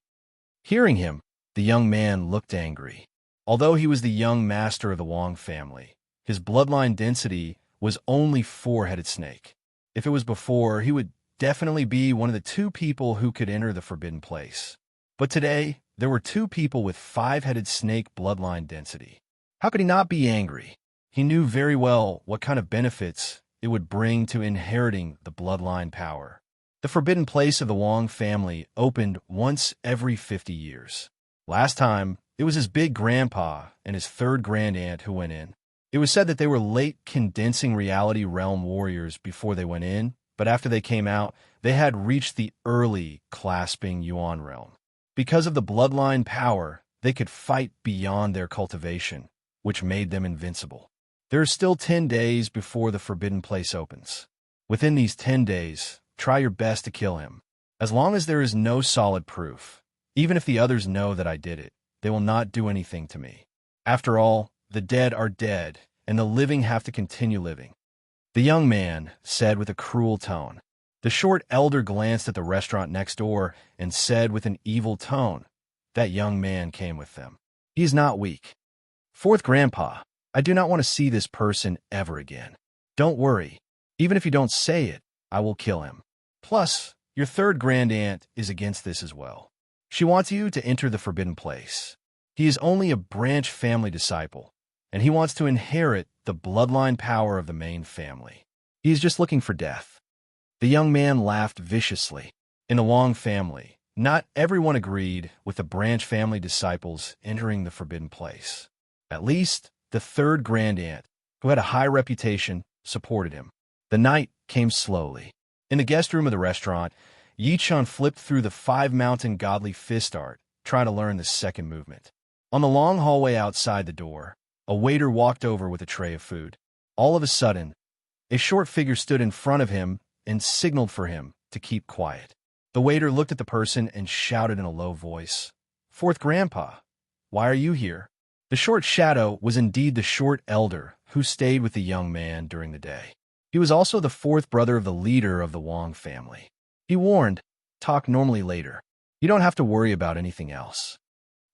Hearing him, the young man looked angry. Although he was the young master of the Wang family, his bloodline density was only 4-headed snake. If it was before, he would definitely be one of the 2 people who could enter the forbidden place. But today, there were 2 people with 5-headed snake bloodline density. How could he not be angry? He knew very well what kind of benefits it would bring to inheriting the bloodline power. The forbidden place of the Wang family opened once every 50 years. Last time, it was his big grandpa and his 3rd grand aunt who went in. It was said that they were late condensing reality realm warriors before they went in, but after they came out, they had reached the early clasping yuan realm. Because of the bloodline power, they could fight beyond their cultivation, which made them invincible. There are still 10 days before the Forbidden Place opens. Within these 10 days, try your best to kill him. As long as there is no solid proof, even if the others know that I did it, they will not do anything to me. After all, the dead are dead, and the living have to continue living. The young man said with a cruel tone. The short elder glanced at the restaurant next door and said with an evil tone, that young man came with them. He is not weak. Fourth Grandpa, I do not want to see this person ever again. Don't worry. Even if you don't say it, I will kill him. Plus, your third grand aunt is against this as well. She wants you to enter the Forbidden Place. He is only a branch family disciple, and he wants to inherit the bloodline power of the main family. He is just looking for death. The young man laughed viciously. In the Wong family, not everyone agreed with the branch family disciples entering the Forbidden Place. At least, the third grand aunt, who had a high reputation, supported him. The night came slowly. In the guest room of the restaurant, Yi-chan flipped through the 5 mountain godly fist art, trying to learn the second movement. On the long hallway outside the door, a waiter walked over with a tray of food. All of a sudden, a short figure stood in front of him and signaled for him to keep quiet. The waiter looked at the person and shouted in a low voice, Fourth Grandpa, why are you here? The short shadow was indeed the short elder who stayed with the young man during the day. He was also the fourth brother of the leader of the Wong family. He warned, talk normally later. You don't have to worry about anything else.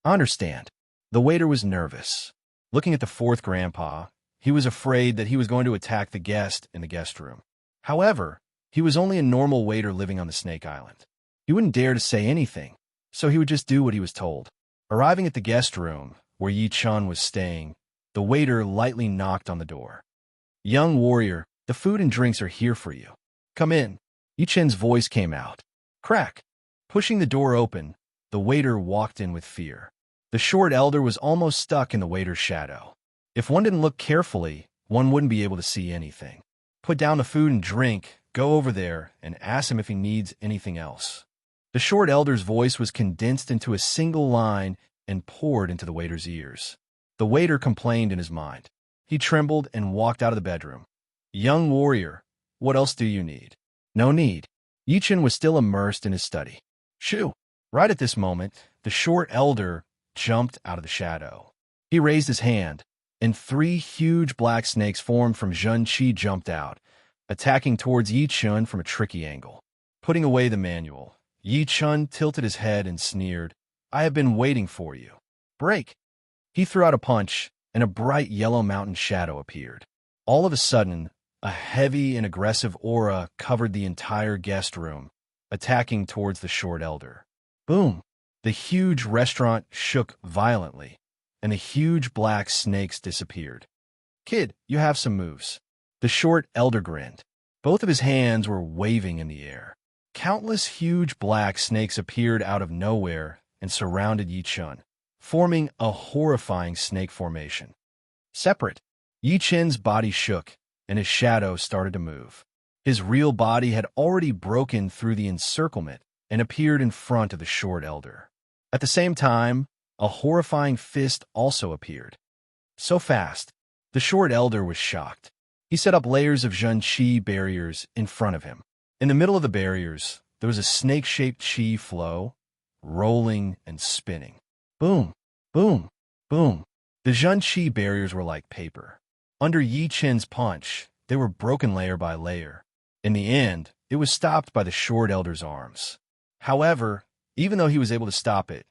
I understand. The waiter was nervous. Looking at the fourth grandpa, he was afraid that he was going to attack the guest in the guest room. However, he was only a normal waiter living on the Snake Island. He wouldn't dare to say anything, so he would just do what he was told. Arriving at the guest room, where Yi-chan was staying, the waiter lightly knocked on the door. Young warrior, the food and drinks are here for you. Come in. Yi-chan's voice came out. Crack. Pushing the door open, the waiter walked in with fear. The short elder was almost stuck in the waiter's shadow. If one didn't look carefully, one wouldn't be able to see anything. Put down the food and drink, go over there, and ask him if he needs anything else. The short elder's voice was condensed into a single line and poured into the waiter's ears. The waiter complained in his mind. He trembled and walked out of the bedroom. Young warrior, what else do you need? No need. Yi-chan was still immersed in his study. Shoo! Right at this moment, the short elder jumped out of the shadow. He raised his hand, and 3 huge black snakes formed from Zhun-Chi jumped out, attacking towards Yi-chan from a tricky angle. Putting away the manual, Yi-chan tilted his head and sneered, I have been waiting for you. Break! He threw out a punch, and a bright yellow mountain shadow appeared. All of a sudden, a heavy and aggressive aura covered the entire guest room, attacking towards the short elder. Boom! The huge restaurant shook violently, and the huge black snakes disappeared. Kid, you have some moves. The short elder grinned. Both of his hands were waving in the air. Countless huge black snakes appeared out of nowhere and surrounded Yi-chan, forming a horrifying snake formation. Separate, Yi-chan's body shook, and his shadow started to move. His real body had already broken through the encirclement and appeared in front of the short elder. At the same time, a horrifying fist also appeared. So fast, the short elder was shocked. He set up layers of Zhun-Chi barriers in front of him. In the middle of the barriers, there was a snake-shaped chi flow, rolling and spinning. Boom, boom, boom. The Zhun-Chi barriers were like paper. Under Yi-chan's punch, they were broken layer by layer. In the end, it was stopped by the short elder's arms. However, even though he was able to stop it,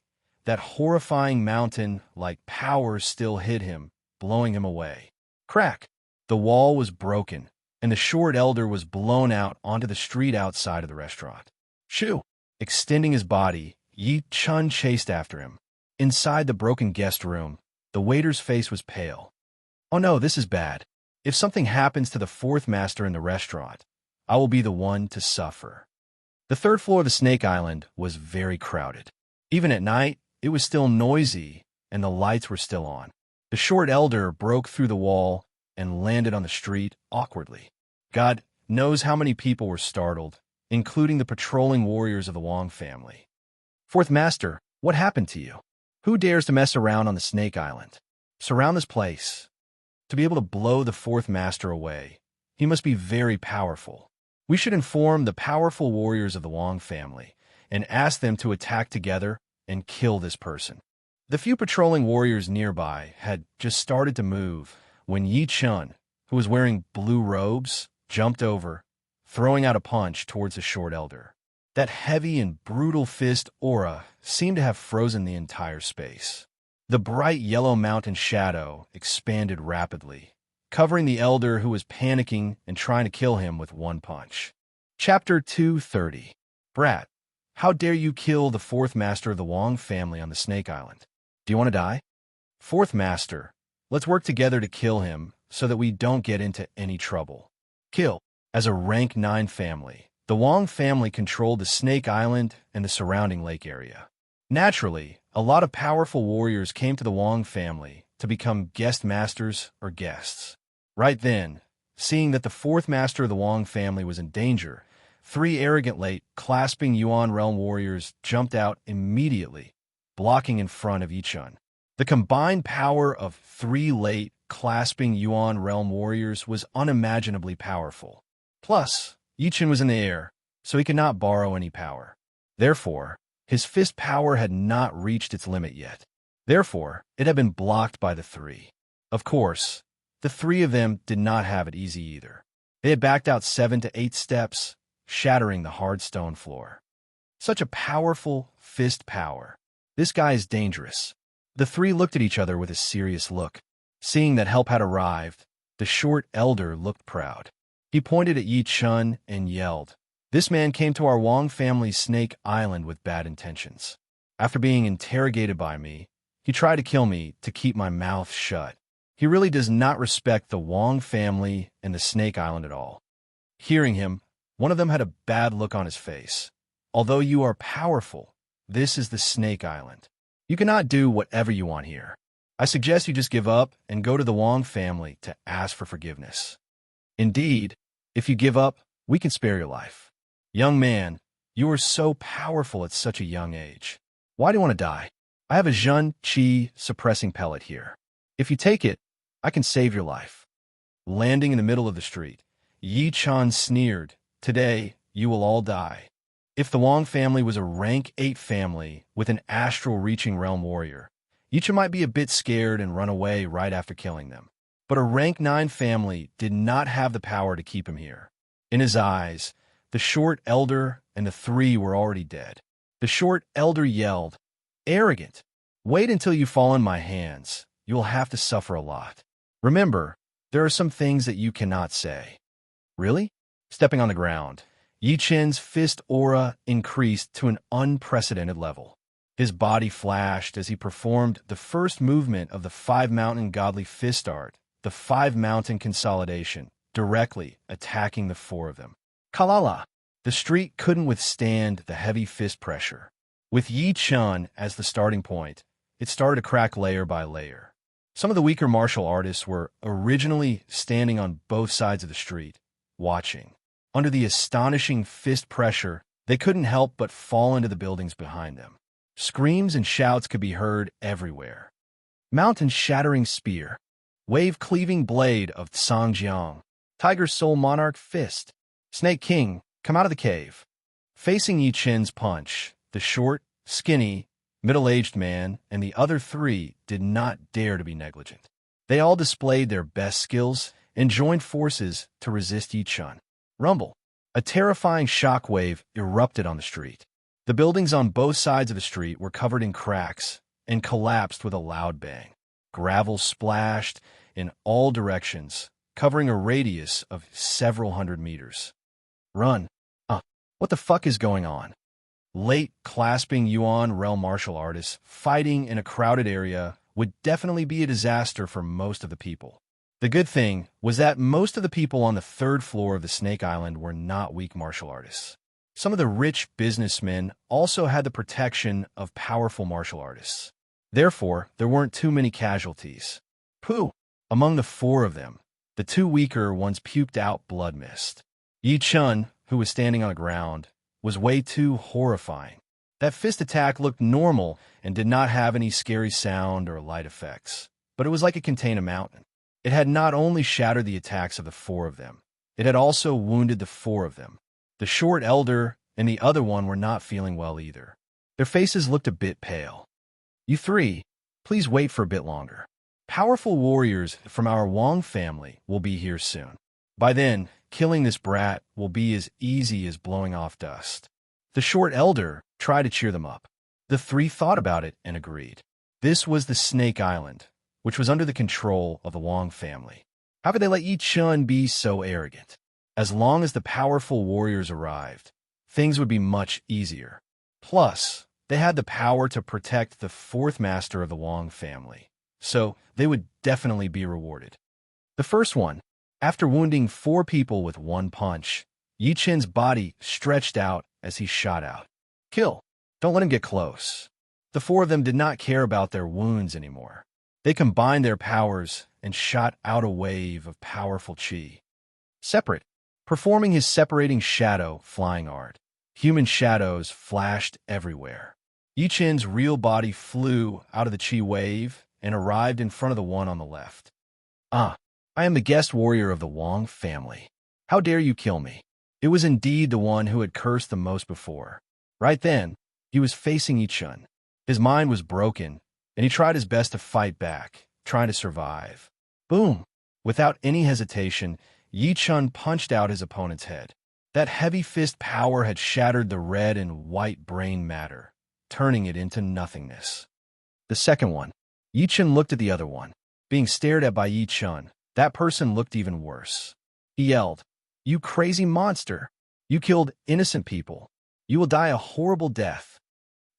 that horrifying mountain-like power still hid him, blowing him away. Crack! The wall was broken, and the short elder was blown out onto the street outside of the restaurant. Shoo! Extending his body, Yi-chan chased after him. Inside the broken guest room, the waiter's face was pale. Oh no, this is bad. If something happens to the fourth master in the restaurant, I will be the one to suffer. The 3rd floor of the Snake Island was very crowded. Even at night, it was still noisy, and the lights were still on. The short elder broke through the wall and landed on the street awkwardly. God knows how many people were startled, including the patrolling warriors of the Wong family. Fourth Master, what happened to you? Who dares to mess around on the Snake Island? Surround this place. To be able to blow the Fourth Master away, he must be very powerful. We should inform the powerful warriors of the Wong family and ask them to attack together and kill this person. The few patrolling warriors nearby had just started to move when Yi Chun, who was wearing blue robes, jumped over, throwing out a punch towards the short elder. That heavy and brutal fist aura seemed to have frozen the entire space. The bright yellow mountain shadow expanded rapidly, covering the elder who was panicking and trying to kill him with one punch. Chapter 230. Brat, how dare you kill the Fourth Master of the Wong family on the Snake Island? Do you want to die? Fourth Master, let's work together to kill him so that we don't get into any trouble. Kill. As a rank 9 family, the Wong family controlled the Snake Island and the surrounding lake area. Naturally, a lot of powerful warriors came to the Wong family to become guest masters or guests. Right then, seeing that the Fourth Master of the Wong family was in danger, 3 arrogant late clasping Yuan realm warriors jumped out immediately, blocking in front of Yi Chun. The combined power of 3 late clasping Yuan realm warriors was unimaginably powerful. Plus, Yi Chun was in the air, so he could not borrow any power. Therefore, his fist power had not reached its limit yet. Therefore, it had been blocked by the 3. Of course, the 3 of them did not have it easy either. They had backed out 7 to 8 steps, shattering the hard stone floor. Such a powerful fist power. This guy is dangerous. The 3 looked at each other with a serious look. Seeing that help had arrived, the short elder looked proud. He pointed at Yi Chun and yelled, "This man came to our Wong family's Snake Island with bad intentions. After being interrogated by me, he tried to kill me to keep my mouth shut. He really does not respect the Wong family and the Snake Island at all." Hearing him, one of them had a bad look on his face. "Although you are powerful, this is the Snake Island. You cannot do whatever you want here. I suggest you just give up and go to the Wong family to ask for forgiveness. Indeed, if you give up, we can spare your life. Young man, you are so powerful at such a young age. Why do you want to die? I have a Zhun Qi suppressing pellet here. If you take it, I can save your life." Landing in the middle of the street, Yi Chun sneered, "Today, you will all die." If the Wong family was a rank 8 family with an astral-reaching realm warrior, Yi Chun might be a bit scared and run away right after killing them. But a rank 9 family did not have the power to keep him here. In his eyes, the short elder and the 3 were already dead. The short elder yelled, "Arrogant! Wait until you fall in my hands. You will have to suffer a lot. Remember, there are some things that you cannot say." Really? Stepping on the ground, Yi Chun's fist aura increased to an unprecedented level. His body flashed as he performed the first movement of the 5-mountain godly fist art, the 5-mountain consolidation, directly attacking the 4 of them. Kalala! The street couldn't withstand the heavy fist pressure. With Yi Chun as the starting point, it started to crack layer by layer. Some of the weaker martial artists were originally standing on both sides of the street, watching. Under the astonishing fist pressure, they couldn't help but fall into the buildings behind them. Screams and shouts could be heard everywhere. Mountain-shattering spear, wave-cleaving blade of Sangjiang, Tiger Soul Monarch fist, Snake King, come out of the cave. Facing Yi Chun's punch, the short, skinny, middle-aged man and the other 3 did not dare to be negligent. They all displayed their best skills and joined forces to resist Yi Chun. Rumble. A terrifying shockwave erupted on the street. The buildings on both sides of the street were covered in cracks and collapsed with a loud bang. Gravel splashed in all directions, covering a radius of several hundred meters. Run. What the fuck is going on? Late clasping Yuan realm martial artists fighting in a crowded area would definitely be a disaster for most of the people. The good thing was that most of the people on the 3rd floor of the Snake Island were not weak martial artists. Some of the rich businessmen also had the protection of powerful martial artists. Therefore, there weren't too many casualties. Pooh! Among the 4 of them, The two weaker ones puked out blood mist. Yi Chun, who was standing on the ground, was way too horrifying. That fist attack looked normal and did not have any scary sound or light effects, but it was like it contained a mountain. It had not only shattered the attacks of the four of them, it had also wounded the four of them. The short elder and the other one were not feeling well either. Their faces looked a bit pale. You three, please wait for a bit longer. Powerful warriors from our Wong family will be here soon. By then, killing this brat will be as easy as blowing off dust. The short elder tried to cheer them up. The three thought about it and agreed. This was the Snake Island, which was under the control of the Wong family. How could they let Yi Chun be so arrogant? As long as the powerful warriors arrived, things would be much easier. Plus, they had the power to protect the fourth master of the Wong family, so they would definitely be rewarded. The first one, after wounding 4 people with one punch, Yi Chun's body stretched out as he shot out. Kill. Don't let him get close. The 4 of them did not care about their wounds anymore. They combined their powers and shot out a wave of powerful chi. Separate, performing his separating shadow flying art. Human shadows flashed everywhere. Yi Chun's real body flew out of the chi wave and arrived in front of the one on the left. I am the guest warrior of the Wong family. How dare you kill me? It was indeed the one who had cursed the most before. Right then, he was facing Yi Chun. His mind was broken, and he tried his best to fight back, trying to survive. Boom! Without any hesitation, Yi Chun punched out his opponent's head. That heavy fist power had shattered the red and white brain matter, turning it into nothingness. The second one. Yi Chun looked at the other one. Being stared at by Yi Chun, that person looked even worse. He yelled, "You crazy monster! You killed innocent people. You will die a horrible death."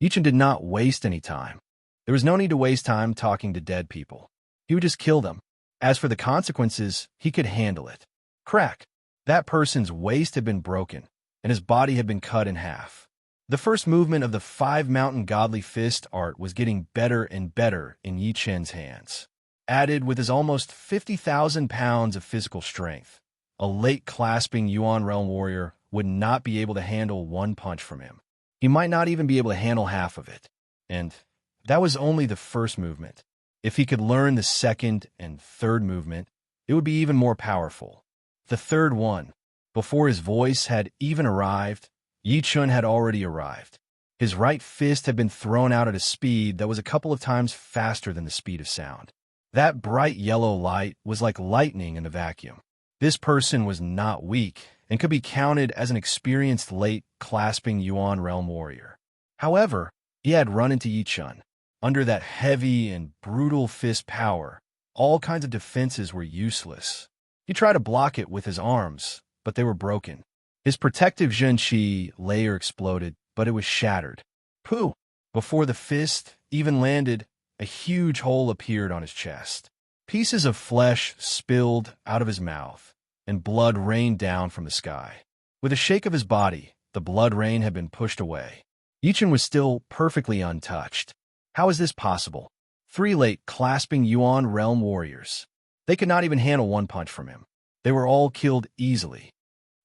Yi Chun did not waste any time. There was no need to waste time talking to dead people. He would just kill them. As for the consequences, he could handle it. Crack! That person's waist had been broken, and his body had been cut in half. The first movement of the 5 mountain godly fist art was getting better and better in Yi Chun's hands. Added with his almost 50,000 pounds of physical strength, a late-clasping Yuan Realm warrior would not be able to handle one punch from him. He might not even be able to handle half of it. And that was only the first movement. If he could learn the second and third movement, it would be even more powerful. The third one, before his voice had even arrived, Yi Chun had already arrived. His right fist had been thrown out at a speed that was a couple of times faster than the speed of sound. That bright yellow light was like lightning in the vacuum. This person was not weak and could be counted as an experienced late-clasping Yuan Realm warrior. However, he had run into Yi Chun. Under that heavy and brutal fist power, all kinds of defenses were useless. He tried to block it with his arms, but they were broken. His protective Zhen Qi layer exploded, but it was shattered. Pooh! Before the fist even landed, a huge hole appeared on his chest. Pieces of flesh spilled out of his mouth, and blood rained down from the sky. With a shake of his body, the blood rain had been pushed away. Yi Chun was still perfectly untouched. How is this possible? 3 late-clasping Yuan Realm warriors. They could not even handle one punch from him. They were all killed easily.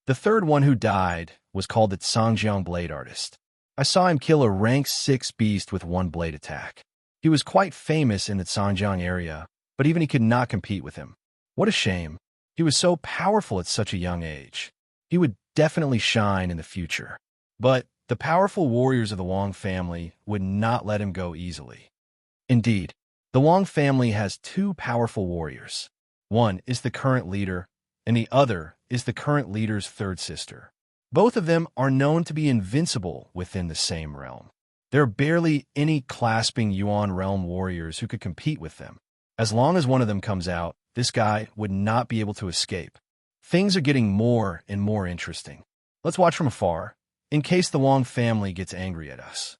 The third one who died was called the Tsangjiang Blade Artist. I saw him kill a rank 6 beast with one blade attack. He was quite famous in the Tsangjiang area, but even he could not compete with him. What a shame. He was so powerful at such a young age. He would definitely shine in the future. But the powerful warriors of the Wong family would not let him go easily. Indeed, the Wong family has 2 powerful warriors. One is the current leader, and the other is the current leader's third sister. Both of them are known to be invincible within the same realm. There are barely any clasping Yuan Realm warriors who could compete with them. As long as one of them comes out, this guy would not be able to escape. Things are getting more and more interesting. Let's watch from afar, in case the Wong family gets angry at us.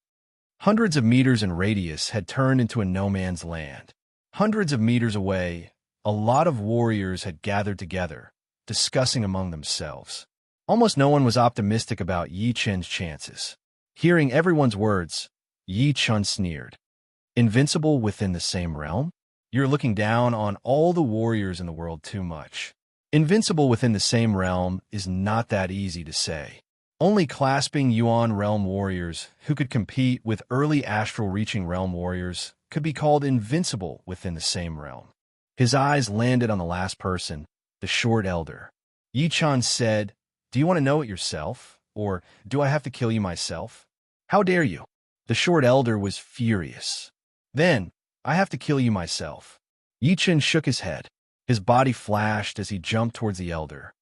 Hundreds of meters in radius had turned into a no-man's land. Hundreds of meters away, a lot of warriors had gathered together, discussing among themselves. Almost no one was optimistic about Yi Chun's chances. Hearing everyone's words, Yi Chun sneered. Invincible within the same realm? You're looking down on all the warriors in the world too much. Invincible within the same realm is not that easy to say. Only clasping Yuan realm warriors who could compete with early astral-reaching realm warriors could be called invincible within the same realm. His eyes landed on the last person, the short elder. Yi-chan said, "Do you want to know it yourself? Or do I have to kill you myself? How dare you?" The short elder was furious. "Then, I have to kill you myself." Yi-chan shook his head. His body flashed as he jumped towards the elder.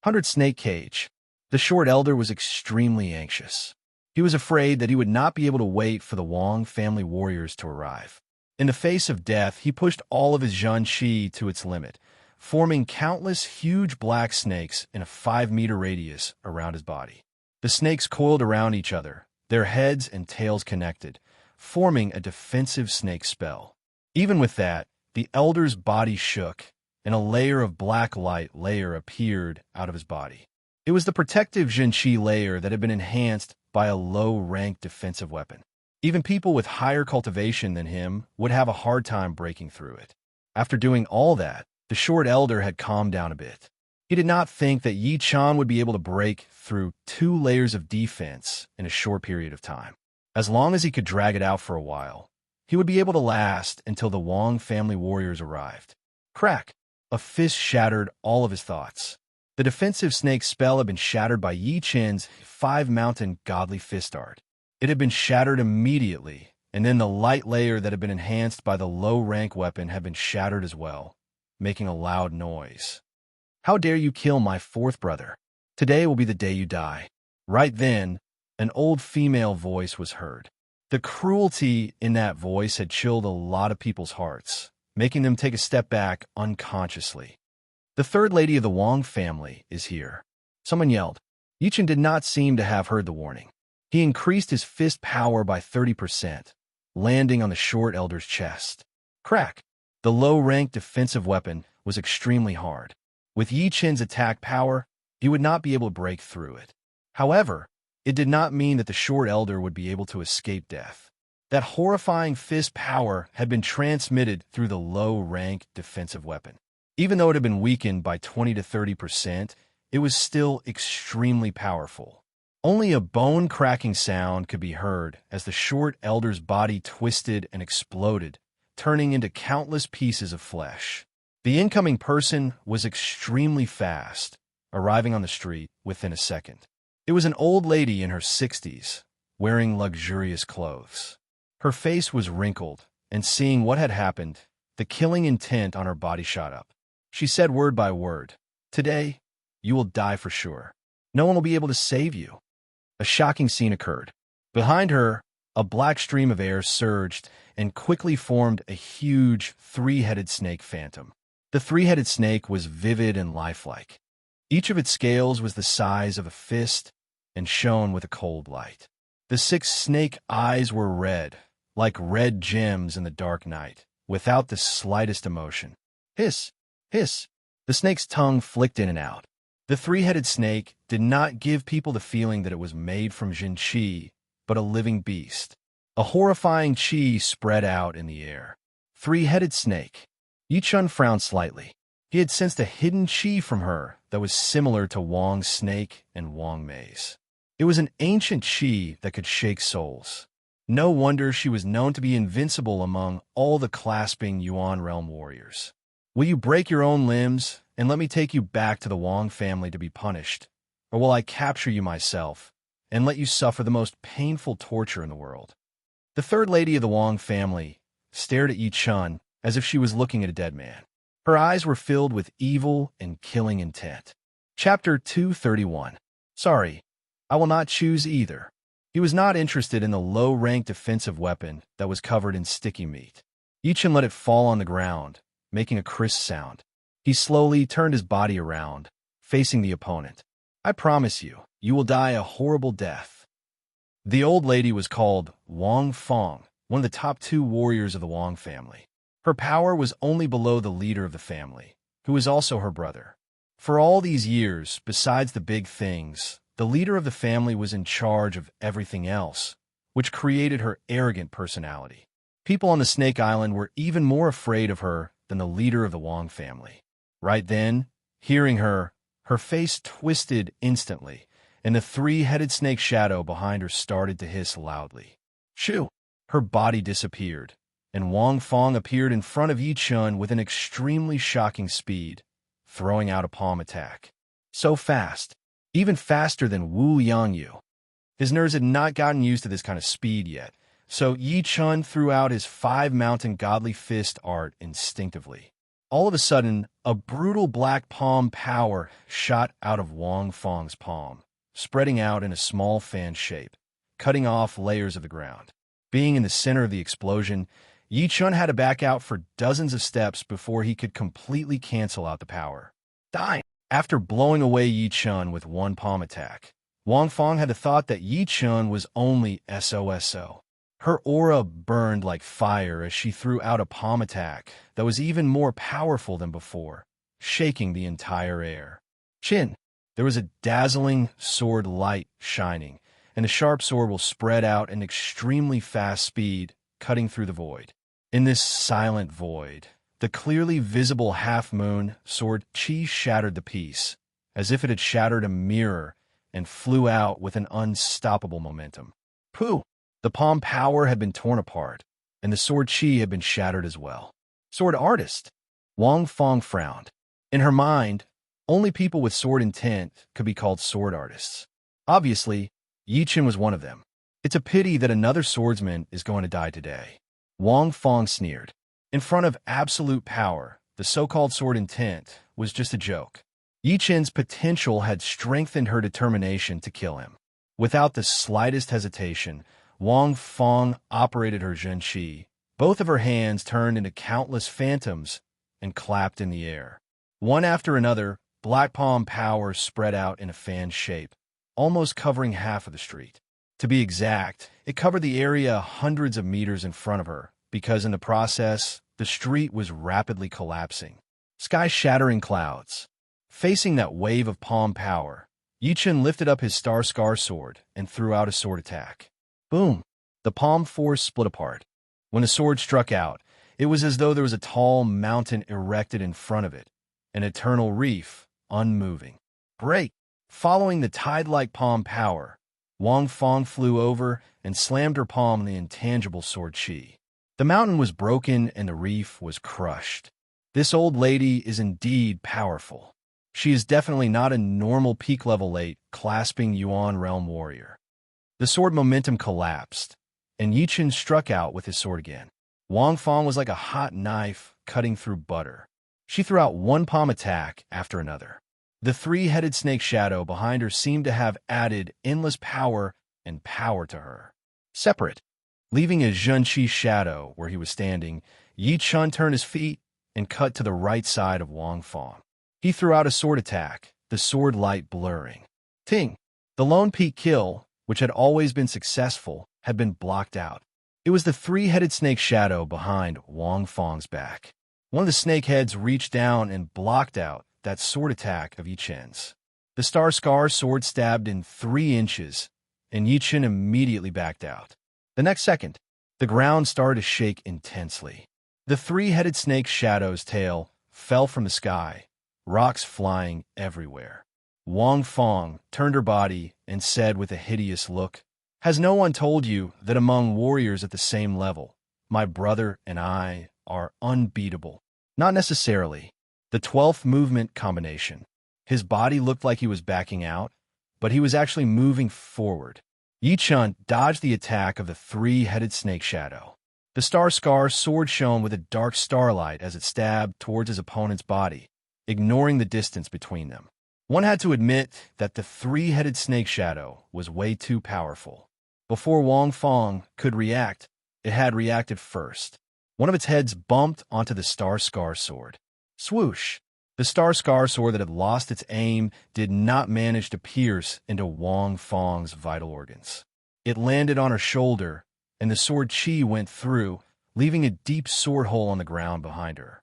100 Snake Cage. The short elder was extremely anxious. He was afraid that he would not be able to wait for the Wong family warriors to arrive. In the face of death, he pushed all of his Zhen Qi to its limit, forming countless huge black snakes in a 5-meter radius around his body. The snakes coiled around each other, their heads and tails connected, forming a defensive snake spell. Even with that, the elder's body shook, and a layer of black light appeared out of his body. It was the protective Zhen Qi layer that had been enhanced by a low-rank defensive weapon. Even people with higher cultivation than him would have a hard time breaking through it. After doing all that, the short elder had calmed down a bit. He did not think that Yi-chan would be able to break through 2 layers of defense in a short period of time. As long as he could drag it out for a while, he would be able to last until the Wong family warriors arrived. Crack! A fist shattered all of his thoughts. The defensive snake spell had been shattered by Yi-chan's 5-mountain godly fist art. It had been shattered immediately, and then the light layer that had been enhanced by the low-rank weapon had been shattered as well, making a loud noise. "How dare you kill my 4th brother? Today will be the day you die." Right then, an old female voice was heard. The cruelty in that voice had chilled a lot of people's hearts, making them take a step back unconsciously. "The 3rd lady of the Wong family is here," someone yelled. Yi-chan did not seem to have heard the warning. He increased his fist power by 30%, landing on the short elder's chest. Crack! The low-rank defensive weapon was extremely hard. With Yi-chan's attack power, he would not be able to break through it. However, it did not mean that the short elder would be able to escape death. That horrifying fist power had been transmitted through the low-rank defensive weapon. Even though it had been weakened by 20 to 30%, it was still extremely powerful. Only a bone-cracking sound could be heard as the short elder's body twisted and exploded, turning into countless pieces of flesh. The incoming person was extremely fast, arriving on the street within a second. It was an old lady in her 60s, wearing luxurious clothes. Her face was wrinkled, and seeing what had happened, the killing intent on her body shot up. She said word by word, "Today, you will die for sure. No one will be able to save you." A shocking scene occurred. Behind her, a black stream of air surged and quickly formed a huge 3-headed snake phantom. The 3-headed snake was vivid and lifelike. Each of its scales was the size of a fist and shone with a cold light. The 6 snake eyes were red, like red gems in the dark night, without the slightest emotion. Hiss! Hiss! The snake's tongue flicked in and out. The 3-headed snake did not give people the feeling that it was made from Zhen Qi, but a living beast. A horrifying qi spread out in the air. 3-headed snake. Yi-chan frowned slightly. He had sensed a hidden qi from her that was similar to Wang's snake and Wang Mei's. It was an ancient qi that could shake souls. No wonder she was known to be invincible among all the clasping Yuan realm warriors. "Will you break your own limbs and let me take you back to the Wang family to be punished? Or will I capture you myself and let you suffer the most painful torture in the world?" The 3rd lady of the Wang family stared at Yi-chan as if she was looking at a dead man. Her eyes were filled with evil and killing intent. Chapter 231. Sorry, I will not choose either. He was not interested in the low-rank defensive weapon that was covered in sticky meat. Yi-chan let it fall on the ground, making a crisp sound. He slowly turned his body around, facing the opponent. "I promise you, you will die a horrible death." The old lady was called Wang Feng, one of the top 2 warriors of the Wang family. Her power was only below the leader of the family, who was also her brother. For all these years, besides the big things, the leader of the family was in charge of everything else, which created her arrogant personality. People on the Snake Island were even more afraid of her than the leader of the Wang family. Right then, Hearing her, her face twisted instantly, and the three-headed snake shadow behind her started to hiss loudly. Shoo! Her body disappeared, and Wang Fong appeared in front of Yi Chun with an extremely shocking speed, throwing out a palm attack. So fast, even faster than Wu Yangyu. His nerves had not gotten used to this kind of speed yet, so Yi Chun threw out his five-mountain godly fist art instinctively. All of a sudden, a brutal black palm power shot out of Wang Fong's palm, spreading out in a small fan shape, cutting off layers of the ground. Being in the center of the explosion, Yi Chun had to back out for dozens of steps before he could completely cancel out the power. Dying. After blowing away Yi Chun with one palm attack, Wang Fong had the thought that Yi Chun was only SOSO. Her aura burned like fire as she threw out a palm attack that was even more powerful than before, shaking the entire air. Chin! There was a dazzling sword light shining, and the sharp sword will spread out at extremely fast speed, cutting through the void. In this silent void, the clearly visible half-moon sword chi shattered the piece, as if it had shattered a mirror, and flew out with an unstoppable momentum. Pooh! The palm power had been torn apart, and the sword chi had been shattered as well. Sword artist! Wang Fong frowned. In her mind, only people with sword intent could be called sword artists. Obviously, Yi Chen was one of them. It's a pity that another swordsman is going to die today. Wang Fong sneered. In front of absolute power, the so-called sword intent was just a joke. Yi Chen's potential had strengthened her determination to kill him. Without the slightest hesitation, Wang Fong operated her Zhen Qi. Both of her hands turned into countless phantoms and clapped in the air. One after another, black palm power spread out in a fan shape, almost covering half of the street. To be exact, it covered the area hundreds of meters in front of her, because in the process, the street was rapidly collapsing. Sky-shattering clouds. Facing that wave of palm power, Yi Chen lifted up his Star Scar sword and threw out a sword attack. Boom! The palm force split apart. When the sword struck out, it was as though there was a tall mountain erected in front of it, an eternal reef, unmoving. Break! Following the tide-like palm power, Wang Fong flew over and slammed her palm on the intangible sword chi. The mountain was broken and the reef was crushed. This old lady is indeed powerful. She is definitely not a normal peak-level 8 clasping Yuan Realm warrior. The sword momentum collapsed, and Yi Chen struck out with his sword again. Wang Fong was like a hot knife cutting through butter. She threw out one palm attack after another. The three-headed snake shadow behind her seemed to have added endless power and power to her. Separate. Leaving a Zhen Qi shadow where he was standing, Yi Chen turned his feet and cut to the right side of Wang Fong. He threw out a sword attack, the sword light blurring. Ting! The lone peak kill, which had always been successful, had been blocked out. It was the three-headed snake shadow behind Wang Fong's back. One of the snake heads reached down and blocked out that sword attack of Yi Chen's. The Star Scar sword stabbed in 3 inches, and Yi Chen immediately backed out. The next second, the ground started to shake intensely. The three-headed snake shadow's tail fell from the sky, rocks flying everywhere. Wang Fong turned her body and said with a hideous look, "Has no one told you that among warriors at the same level, my brother and I are unbeatable?" Not necessarily. The 12th movement combination. His body looked like he was backing out, but he was actually moving forward. Yi Chen dodged the attack of the three-headed snake shadow. The Star Scar sword shone with a dark starlight as it stabbed towards his opponent's body, ignoring the distance between them. One had to admit that the three-headed snake shadow was way too powerful. Before Wang Fong could react, it had reacted first. One of its heads bumped onto the Star Scar sword. Swoosh! The Star Scar sword that had lost its aim did not manage to pierce into Wang Fong's vital organs. It landed on her shoulder, and the sword chi went through, leaving a deep sword hole on the ground behind her.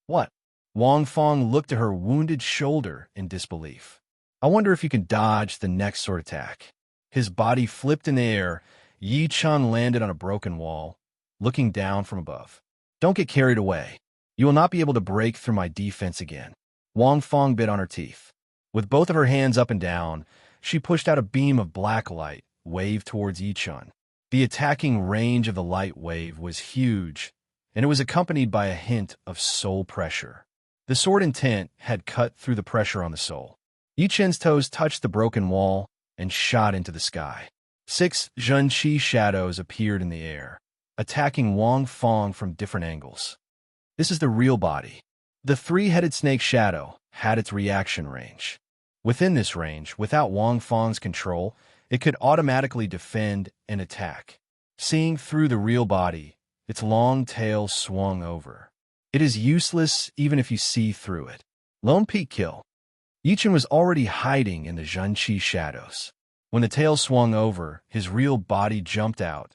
What? Wang Fong looked at her wounded shoulder in disbelief. I wonder if you can dodge the next sword attack. His body flipped in the air. Yi Chen landed on a broken wall, looking down from above. Don't get carried away. You will not be able to break through my defense again. Wang Fong bit on her teeth. With both of her hands up and down, she pushed out a beam of black light, wave towards Yichun. The attacking range of the light wave was huge, and it was accompanied by a hint of soul pressure. The sword intent had cut through the pressure on the soul. Yichun's toes touched the broken wall and shot into the sky. 6 Zhenqi shadows appeared in the air, attacking Wang Fong from different angles. This is the real body. The three-headed snake shadow had its reaction range. Within this range, without Wang Fong's control, it could automatically defend and attack. Seeing through the real body, its long tail swung over. It is useless even if you see through it. Lone peak kill. Yichun was already hiding in the Zhenqi shadows. When the tail swung over, his real body jumped out,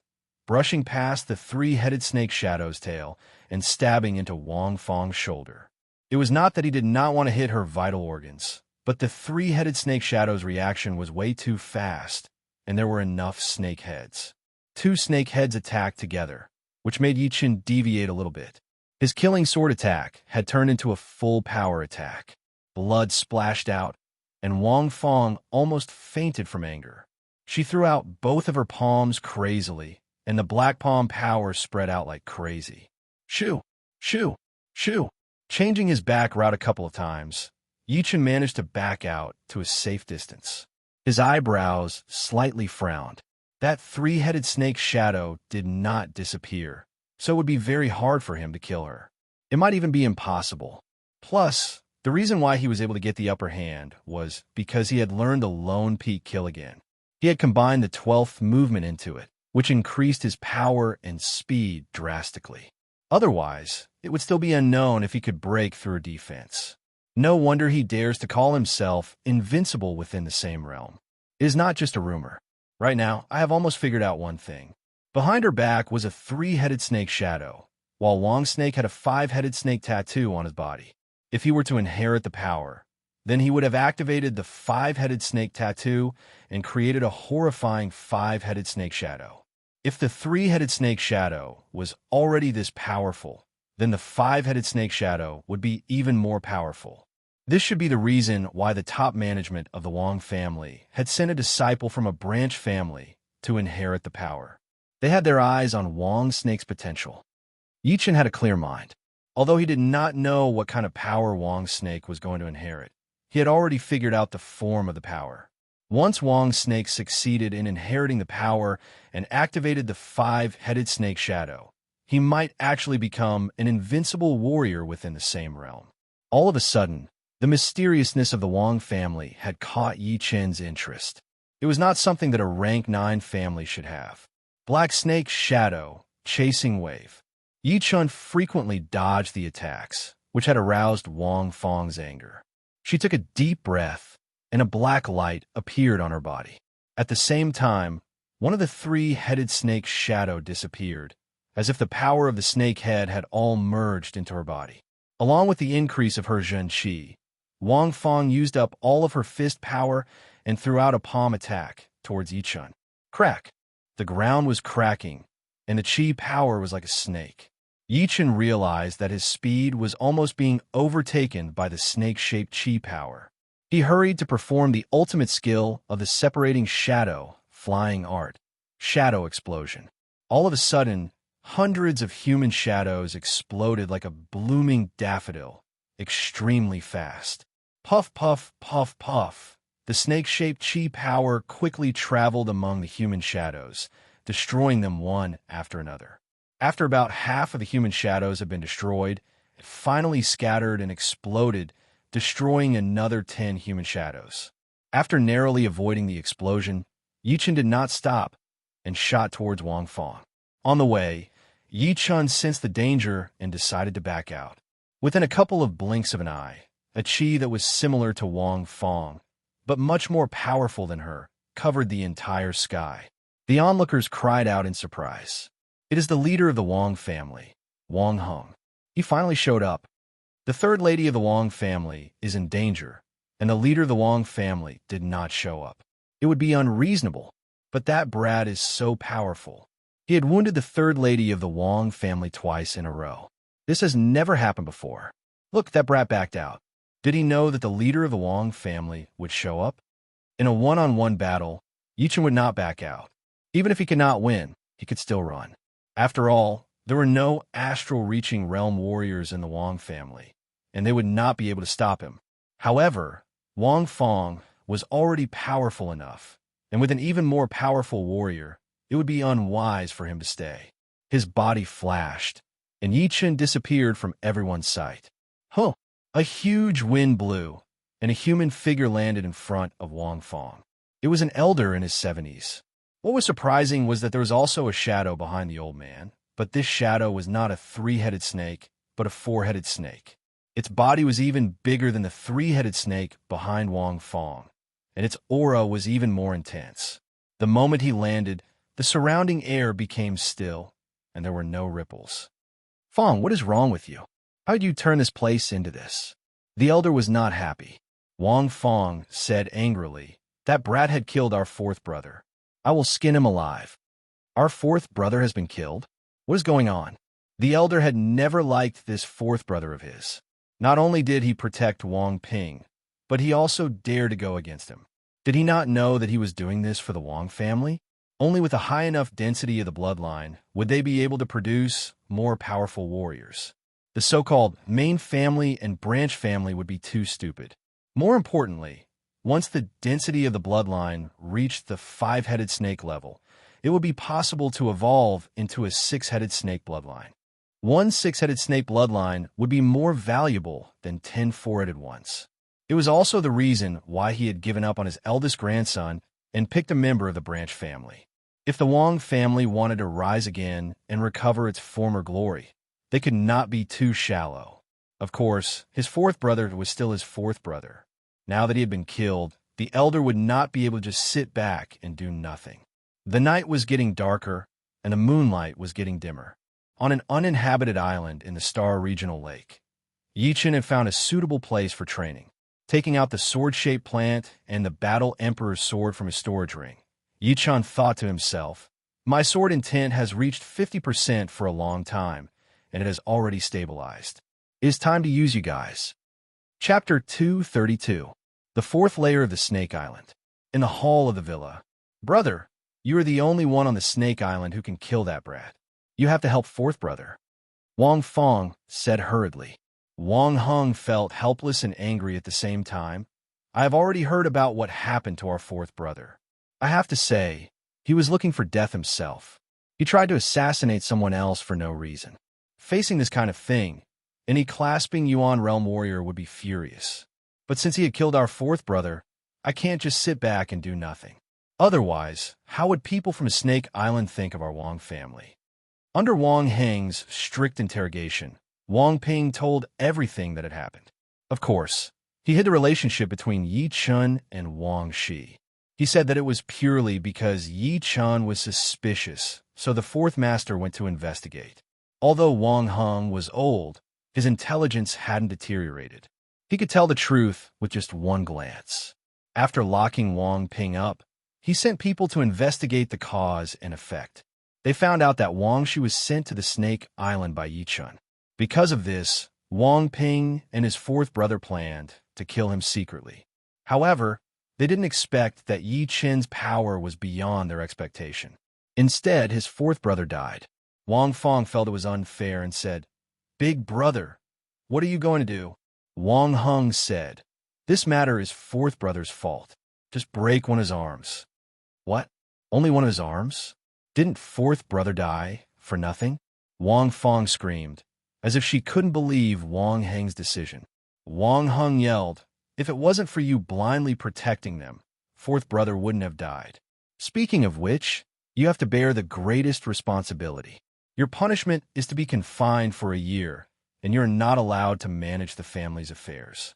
brushing past the three-headed snake shadow's tail and stabbing into Wang Fong's shoulder. It was not that he did not want to hit her vital organs, but the three-headed snake shadow's reaction was way too fast, and there were enough snake heads. 2 snake heads attacked together, which made Yichun deviate a little bit. His killing sword attack had turned into a full power attack. Blood splashed out, and Wang Fong almost fainted from anger. She threw out both of her palms crazily, and the black palm power spread out like crazy. Shoo! Shoo! Shoo! Changing his back route a couple of times, Yichun managed to back out to a safe distance. His eyebrows slightly frowned. That three-headed snake shadow did not disappear, so it would be very hard for him to kill her. It might even be impossible. Plus, the reason why he was able to get the upper hand was because he had learned the lone peak kill again. He had combined the 12th movement into it, which increased his power and speed drastically. Otherwise, it would still be unknown if he could break through a defense. No wonder he dares to call himself invincible within the same realm. It is not just a rumor. Right now, I have almost figured out one thing. Behind her back was a 3-headed snake shadow, while Wang Snake had a 5-headed snake tattoo on his body. If he were to inherit the power, then he would have activated the 5-headed snake tattoo and created a horrifying 5-headed snake shadow. If the 3-headed snake shadow was already this powerful, then the 5-headed snake shadow would be even more powerful. This should be the reason why the top management of the Wang family had sent a disciple from a branch family to inherit the power. They had their eyes on Wang Snake's potential. Yichun had a clear mind. Although he did not know what kind of power Wang Snake was going to inherit, he had already figured out the form of the power. Once Wang Snake succeeded in inheriting the power and activated the 5-headed snake shadow, he might actually become an invincible warrior within the same realm. All of a sudden, the mysteriousness of the Wang family had caught Yichun's interest. It was not something that a rank 9 family should have. Black Snake Shadow, Chasing Wave. Yichun frequently dodged the attacks, which had aroused Wang Fong's anger. She took a deep breath, and a black light appeared on her body. At the same time, one of the 3-headed snake's shadow disappeared, as if the power of the snake head had all merged into her body. Along with the increase of her Zhenqi, Wang Fong used up all of her fist power and threw out a palm attack towards Yichun. Crack! The ground was cracking, and the chi power was like a snake. Yichun realized that his speed was almost being overtaken by the snake-shaped chi power. He hurried to perform the ultimate skill of the separating shadow, flying art, shadow explosion. All of a sudden, hundreds of human shadows exploded like a blooming daffodil, extremely fast. Puff, puff, puff, puff. The snake-shaped chi power quickly traveled among the human shadows, destroying them one after another. After about half of the human shadows had been destroyed, it finally scattered and exploded, destroying another 10 human shadows. After narrowly avoiding the explosion, Yichun did not stop and shot towards Wang Fong. On the way, Yichun sensed the danger and decided to back out. Within a couple of blinks of an eye, a chi that was similar to Wang Fong, but much more powerful than her, covered the entire sky. The onlookers cried out in surprise. It is the leader of the Wang family, Wang Heng. He finally showed up. The third lady of the Wang family is in danger, and the leader of the Wang family did not show up. It would be unreasonable, but that brat is so powerful. He had wounded the third lady of the Wang family twice in a row. This has never happened before. Look, that brat backed out. Did he know that the leader of the Wong family would show up? In a one-on-one battle, Yichen would not back out. Even if he could not win, he could still run. After all, there were no astral-reaching realm warriors in the Wong family, and they would not be able to stop him. However, Wang Feng was already powerful enough, and with an even more powerful warrior, it would be unwise for him to stay. His body flashed, and Yichen disappeared from everyone's sight. Huh! A huge wind blew, and a human figure landed in front of Wang Feng. It was an elder in his 70s. What was surprising was that there was also a shadow behind the old man, but this shadow was not a three-headed snake, but a four-headed snake. Its body was even bigger than the three-headed snake behind Wang Feng, and its aura was even more intense. The moment he landed, the surrounding air became still, and there were no ripples. Feng, what is wrong with you? How did you turn this place into this? The elder was not happy. Wang Feng said angrily, that brat had killed our fourth brother. I will skin him alive. Our fourth brother has been killed? What is going on? The elder had never liked this fourth brother of his. Not only did he protect Wang Ping, but he also dared to go against him. Did he not know that he was doing this for the Wang family? Only with a high enough density of the bloodline would they be able to produce more powerful warriors. The so-called main family and branch family would be too stupid. More importantly, once the density of the bloodline reached the five-headed snake level, it would be possible to evolve into a six-headed snake bloodline. One six-headed snake bloodline would be more valuable than 10 four-headed ones. It was also the reason why he had given up on his eldest grandson and picked a member of the branch family. If the Wang family wanted to rise again and recover its former glory, they could not be too shallow. Of course, his fourth brother was still his fourth brother. Now that he had been killed, the elder would not be able to just sit back and do nothing. The night was getting darker, and the moonlight was getting dimmer. On an uninhabited island in the Star Regional Lake, Yichen had found a suitable place for training. Taking out the sword-shaped plant and the Battle Emperor's sword from his storage ring, Yichen thought to himself, my sword intent has reached 50% for a long time, and it has already stabilized. It is time to use you guys. Chapter 232. The fourth layer of the Snake Island. In the hall of the villa. Brother, you are the only one on the Snake Island who can kill that brat. You have to help fourth brother. Wang Feng said hurriedly. Wang Heng felt helpless and angry at the same time. I have already heard about what happened to our fourth brother. I have to say, he was looking for death himself. He tried to assassinate someone else for no reason. Facing this kind of thing, any clasping Yuan Realm Warrior would be furious. But since he had killed our fourth brother, I can't just sit back and do nothing. Otherwise, how would people from Snake Island think of our Wang family? Under Wang Heng's strict interrogation, Wang Ping told everything that had happened. Of course, he hid the relationship between Yi Chun and Wang Shi. He said that it was purely because Yi Chun was suspicious, so the fourth master went to investigate. Although Wang Heng was old, his intelligence hadn't deteriorated. He could tell the truth with just one glance. After locking Wang Ping up, he sent people to investigate the cause and effect. They found out that Wang Shi was sent to the Snake Island by Yi Chun. Because of this, Wang Ping and his fourth brother planned to kill him secretly. However, they didn't expect that Yi Chen's power was beyond their expectation. Instead, his fourth brother died. Wang Feng felt it was unfair and said, Big brother, what are you going to do? Wang Heng said, this matter is fourth brother's fault. Just break one of his arms. What? Only one of his arms? Didn't fourth brother die for nothing? Wang Feng screamed, as if she couldn't believe Wang Heng's decision. Wang Heng yelled, if it wasn't for you blindly protecting them, fourth brother wouldn't have died. Speaking of which, you have to bear the greatest responsibility. Your punishment is to be confined for a year, and you're not allowed to manage the family's affairs.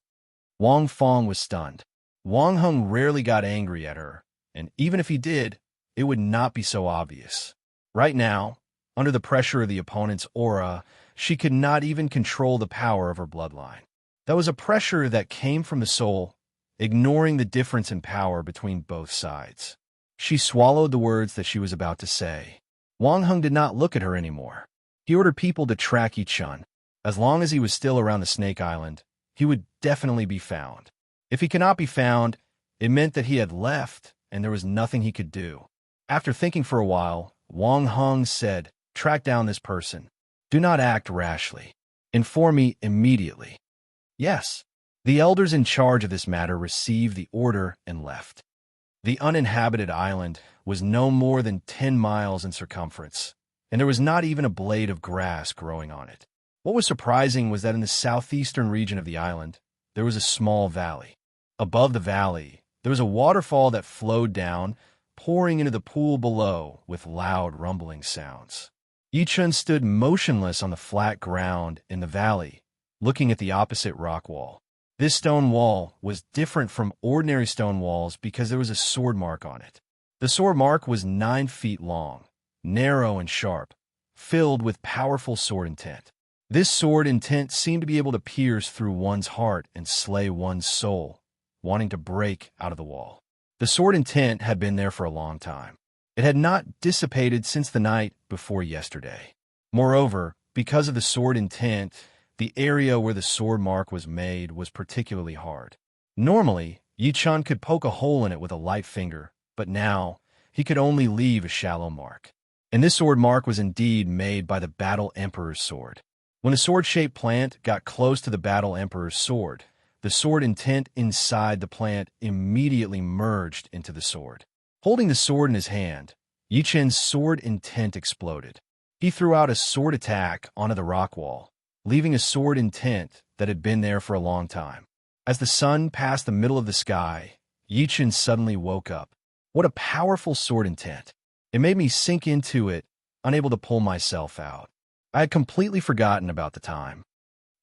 Wang Feng was stunned. Wang Heng rarely got angry at her, and even if he did, it would not be so obvious. Right now, under the pressure of the opponent's aura, she could not even control the power of her bloodline. That was a pressure that came from the soul, ignoring the difference in power between both sides. She swallowed the words that she was about to say. Wang Heng did not look at her anymore. He ordered people to track Yi Chun. As long as he was still around the Snake Island, he would definitely be found. If he cannot be found, it meant that he had left and there was nothing he could do. After thinking for a while, Wang Heng said, "Track down this person. Do not act rashly. Inform me immediately." Yes. The elders in charge of this matter received the order and left. The uninhabited island was no more than 10 miles in circumference, and there was not even a blade of grass growing on it. What was surprising was that in the southeastern region of the island, there was a small valley. Above the valley, there was a waterfall that flowed down, pouring into the pool below with loud rumbling sounds. Yichun stood motionless on the flat ground in the valley, looking at the opposite rock wall. This stone wall was different from ordinary stone walls because there was a sword mark on it. The sword mark was 9 feet long, narrow and sharp, filled with powerful sword intent. This sword intent seemed to be able to pierce through one's heart and slay one's soul, wanting to break out of the wall. The sword intent had been there for a long time. It had not dissipated since the night before yesterday. Moreover, because of the sword intent, the area where the sword mark was made was particularly hard. Normally, Yichun could poke a hole in it with a light finger, but now he could only leave a shallow mark. And this sword mark was indeed made by the Battle Emperor's sword. When the sword-shaped plant got close to the Battle Emperor's sword, the sword intent inside the plant immediately merged into the sword. Holding the sword in his hand, Yichun's sword intent exploded. He threw out a sword attack onto the rock wall, leaving a sword intent that had been there for a long time. As the sun passed the middle of the sky, Yichun suddenly woke up. What a powerful sword intent! It made me sink into it, unable to pull myself out. I had completely forgotten about the time.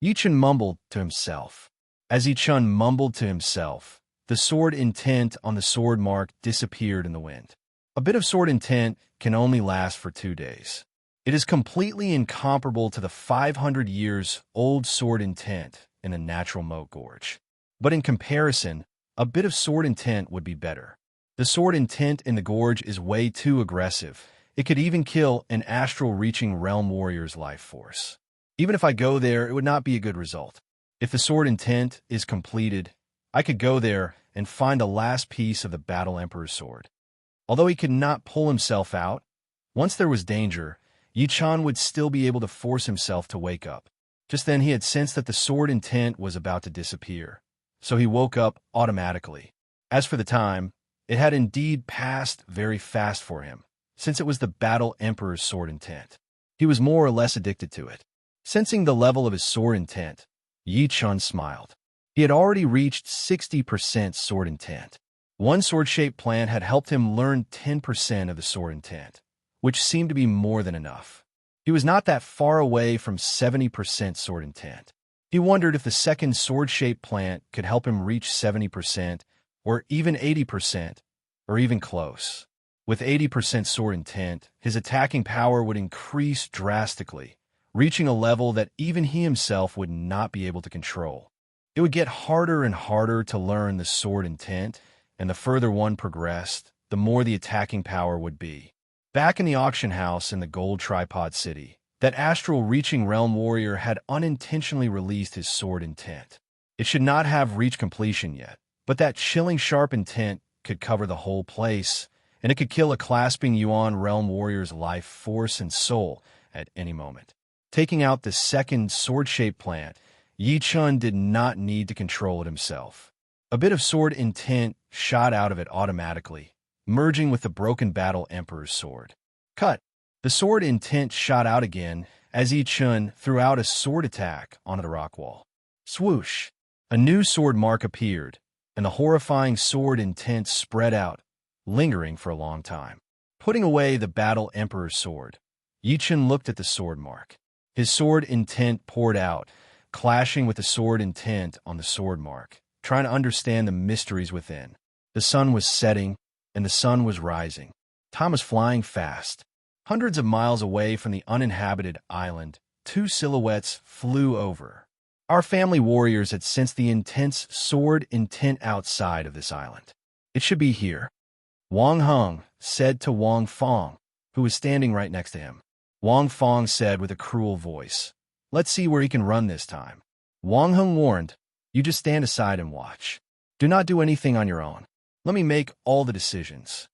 Yichun mumbled to himself. As Yichun mumbled to himself, the sword intent on the sword mark disappeared in the wind. A bit of sword intent can only last for 2 days. It is completely incomparable to the 500 years old sword intent in a natural moat gorge. But in comparison, a bit of sword intent would be better. The sword intent in the gorge is way too aggressive. It could even kill an astral-reaching realm warrior's life force. Even if I go there, it would not be a good result. If the sword intent is completed, I could go there and find the last piece of the Battle Emperor's sword. Although he could not pull himself out, once there was danger, Yichun would still be able to force himself to wake up. Just then he had sensed that the sword intent was about to disappear, so he woke up automatically. As for the time, it had indeed passed very fast for him, since it was the Battle Emperor's sword intent. He was more or less addicted to it. Sensing the level of his sword intent, Yichun smiled. He had already reached 60% sword intent. One sword-shaped plant had helped him learn 10% of the sword intent, which seemed to be more than enough. He was not that far away from 70% sword intent. He wondered if the second sword-shaped plant could help him reach 70%, or even 80%, or even close. With 80% sword intent, his attacking power would increase drastically, reaching a level that even he himself would not be able to control. It would get harder and harder to learn the sword intent, and the further one progressed, the more the attacking power would be. Back in the auction house in the Gold Tripod City, that astral-reaching realm warrior had unintentionally released his sword intent. It should not have reached completion yet, but that chilling sharp intent could cover the whole place, and it could kill a clasping Yuan realm warrior's life force and soul at any moment. Taking out the second sword-shaped plant, Yichun did not need to control it himself. A bit of sword intent shot out of it automatically, merging with the broken Battle Emperor's sword. Cut! The sword intent shot out again as Yichun threw out a sword attack onto the rock wall. Swoosh! A new sword mark appeared, and the horrifying sword intent spread out, lingering for a long time. Putting away the Battle Emperor's sword, Yichun looked at the sword mark. His sword intent poured out, clashing with the sword intent on the sword mark, trying to understand the mysteries within. The sun was setting, and the sun was rising. Time was flying fast. Hundreds of miles away from the uninhabited island, 2 silhouettes flew over. Our family warriors had sensed the intense sword intent outside of this island. It should be here. Wang Heng said to Wang Fong, who was standing right next to him. Wang Fong said with a cruel voice, "Let's see where he can run this time." Wang Heng warned, You just stand aside and watch. Do not do anything on your own. Let me make all the decisions."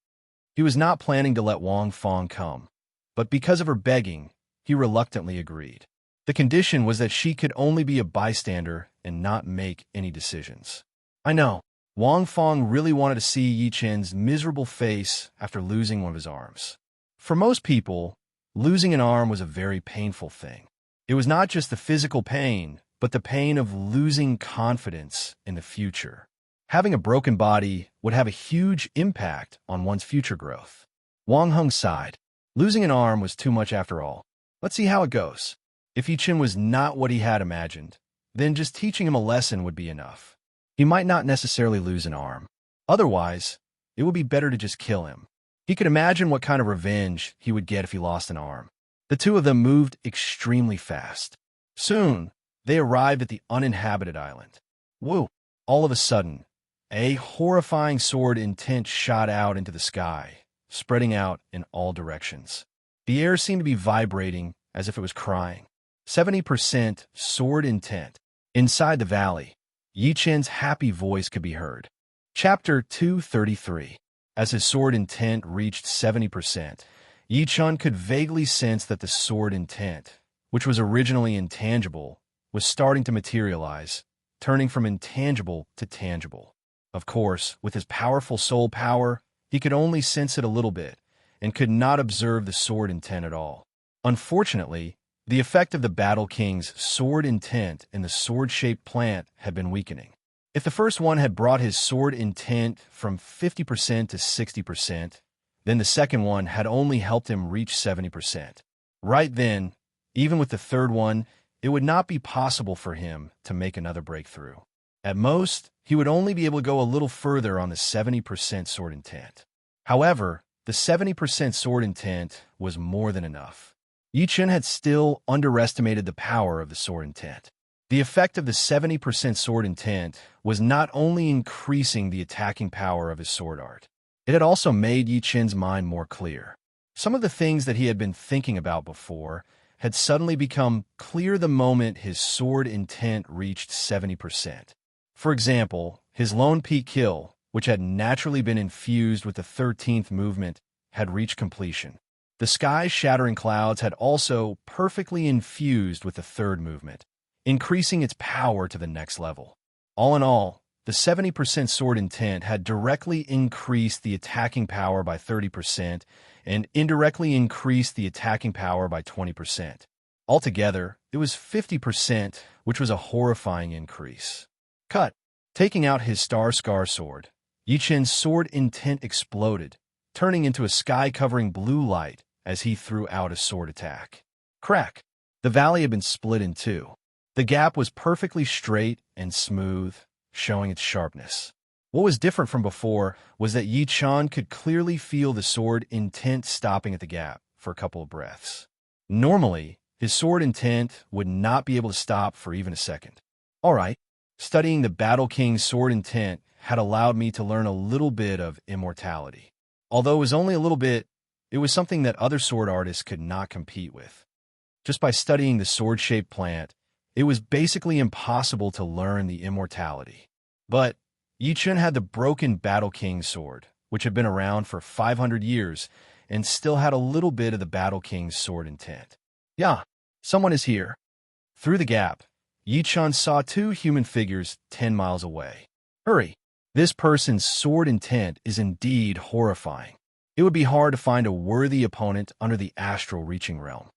He was not planning to let Wang Fong come, but because of her begging, he reluctantly agreed. The condition was that she could only be a bystander and not make any decisions. I know. Wang Fong really wanted to see Yi Chen's miserable face after losing one of his arms. For most people, losing an arm was a very painful thing. It was not just the physical pain, but the pain of losing confidence in the future. Having a broken body would have a huge impact on one's future growth. Wang Heng sighed. Losing an arm was too much after all. Let's see how it goes. If Yi Chen was not what he had imagined, then just teaching him a lesson would be enough. He might not necessarily lose an arm. Otherwise, it would be better to just kill him. He could imagine what kind of revenge he would get if he lost an arm. The two of them moved extremely fast. Soon, they arrived at the uninhabited island. Whoa! All of a sudden, a horrifying sword intent shot out into the sky, spreading out in all directions. The air seemed to be vibrating as if it was crying. 70% sword intent. Inside the valley, Yi Chen's happy voice could be heard. Chapter 233. As his sword intent reached 70%, Yi Chen could vaguely sense that the sword intent, which was originally intangible, was starting to materialize, turning from intangible to tangible. Of course, with his powerful soul power, he could only sense it a little bit, and could not observe the sword intent at all. Unfortunately, the effect of the Battle King's sword intent in the sword-shaped plant had been weakening. If the first one had brought his sword intent from 50% to 60%, then the second one had only helped him reach 70%. Right then, even with the third one, it would not be possible for him to make another breakthrough. At most, he would only be able to go a little further on the 70% sword intent. However, the 70% sword intent was more than enough. Yi Chen had still underestimated the power of the sword intent. The effect of the 70% sword intent was not only increasing the attacking power of his sword art, it had also made Yi Chen's mind more clear. Some of the things that he had been thinking about before had suddenly become clear the moment his sword intent reached 70%. For example, his lone peak kill, which had naturally been infused with the 13th movement, had reached completion. The sky-shattering clouds had also perfectly infused with the third movement, increasing its power to the next level. All in all, the 70% sword intent had directly increased the attacking power by 30% and indirectly increased the attacking power by 20%. Altogether, it was 50%, which was a horrifying increase. Cut. Taking out his Star Scar sword, Yi Chen's sword intent exploded, turning into a sky-covering blue light as he threw out a sword attack. Crack! The valley had been split in two. The gap was perfectly straight and smooth, showing its sharpness. What was different from before was that Yi Chen could clearly feel the sword intent stopping at the gap for a couple of breaths. Normally, his sword intent would not be able to stop for even a second. All right, studying the Battle King's sword intent had allowed me to learn a little bit of immortality. Although it was only a little bit, it was something that other sword artists could not compete with. Just by studying the sword-shaped plant, it was basically impossible to learn the immortality. But Yi Chen had the broken Battle King sword, which had been around for 500 years, and still had a little bit of the Battle King's sword intent. Yeah, someone is here. Through the gap, Yi Chen saw two human figures 10 miles away. Hurry! This person's sword intent is indeed horrifying. It would be hard to find a worthy opponent under the astral reaching realm.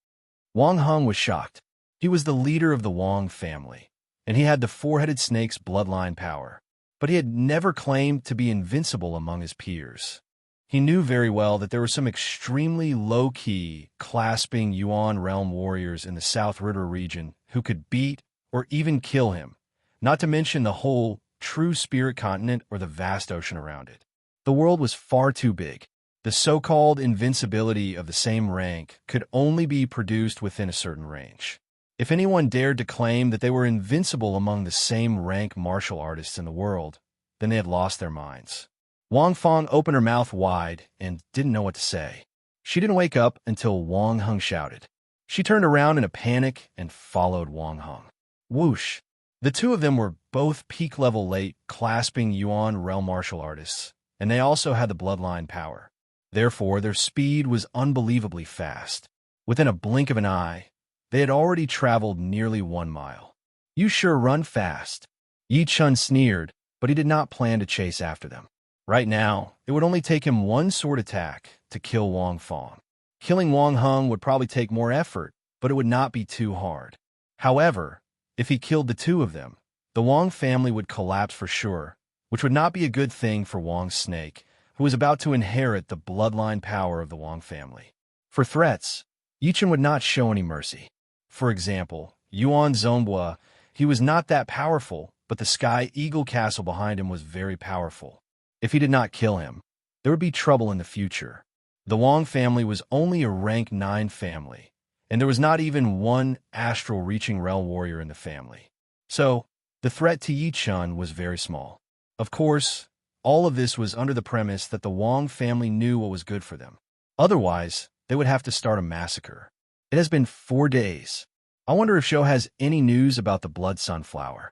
Wang Heng was shocked. He was the leader of the Wang family, and he had the four-headed snake's bloodline power. But he had never claimed to be invincible among his peers. He knew very well that there were some extremely low-key, clasping Yuan realm warriors in the South River region who could beat or even kill him, not to mention the whole true spirit continent or the vast ocean around it. The world was far too big. The so-called invincibility of the same rank could only be produced within a certain range. If anyone dared to claim that they were invincible among the same rank martial artists in the world, then they had lost their minds. Wang Fong opened her mouth wide and didn't know what to say. She didn't wake up until Wang Heng shouted. She turned around in a panic and followed Wang Heng. Whoosh! The two of them were both peak-level late, clasping Yuan realm martial artists, and they also had the bloodline power. Therefore, their speed was unbelievably fast. Within a blink of an eye, they had already traveled nearly 1 mile. "You sure run fast." Yi Chun sneered, but he did not plan to chase after them. Right now, it would only take him one sword attack to kill Wang Fong. Killing Wang Heng would probably take more effort, but it would not be too hard. However, if he killed the two of them, the Wang family would collapse for sure, which would not be a good thing for Wang's snake, who was about to inherit the bloodline power of the Wang family. For threats, Yi Chun would not show any mercy. For example, Yuan Zonghua, he was not that powerful, but the Sky Eagle Castle behind him was very powerful. If he did not kill him, there would be trouble in the future. The Wang family was only a rank 9 family, and there was not even one astral-reaching realm warrior in the family. So, the threat to Yi Chun was very small. Of course, all of this was under the premise that the Wang family knew what was good for them. Otherwise, they would have to start a massacre. It has been 4 days. I wonder if Shou has any news about the blood sunflower.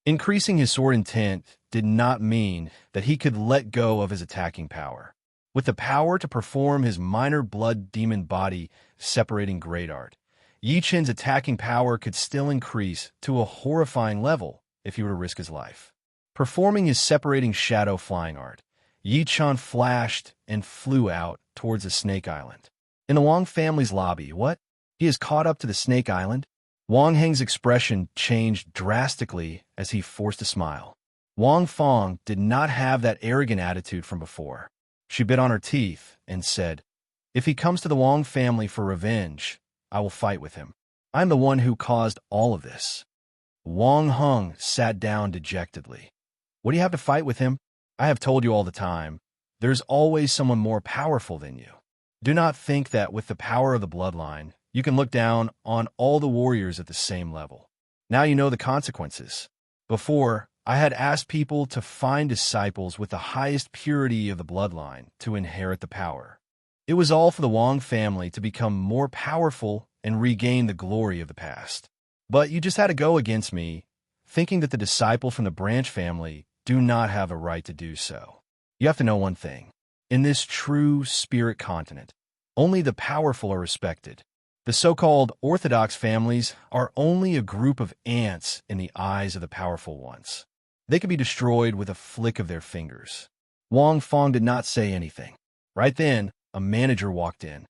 Increasing his sword intent did not mean that he could let go of his attacking power. With the power to perform his minor blood demon body separating great art, Yi Chun's attacking power could still increase to a horrifying level if he were to risk his life. Performing his separating shadow flying art, Yi Chun flashed and flew out towards the Snake Island. In the Wang family's lobby, what? He is caught up to the Snake Island? Wang Heng's expression changed drastically as he forced a smile. Wang Fong did not have that arrogant attitude from before. She bit on her teeth and said, "If he comes to the Wang family for revenge, I will fight with him. I'm the one who caused all of this." Wang Heng sat down dejectedly. "What do you have to fight with him? I have told you all the time. There's always someone more powerful than you. Do not think that with the power of the bloodline, you can look down on all the warriors at the same level. Now you know the consequences. Before, I had asked people to find disciples with the highest purity of the bloodline to inherit the power. It was all for the Wang family to become more powerful and regain the glory of the past. But you just had to go against me, thinking that the disciple from the branch family do not have a right to do so. You have to know one thing. In this true spirit continent, only the powerful are respected. The so-called orthodox families are only a group of ants in the eyes of the powerful ones. They can be destroyed with a flick of their fingers." Wang Fong did not say anything. Right then, a manager walked in.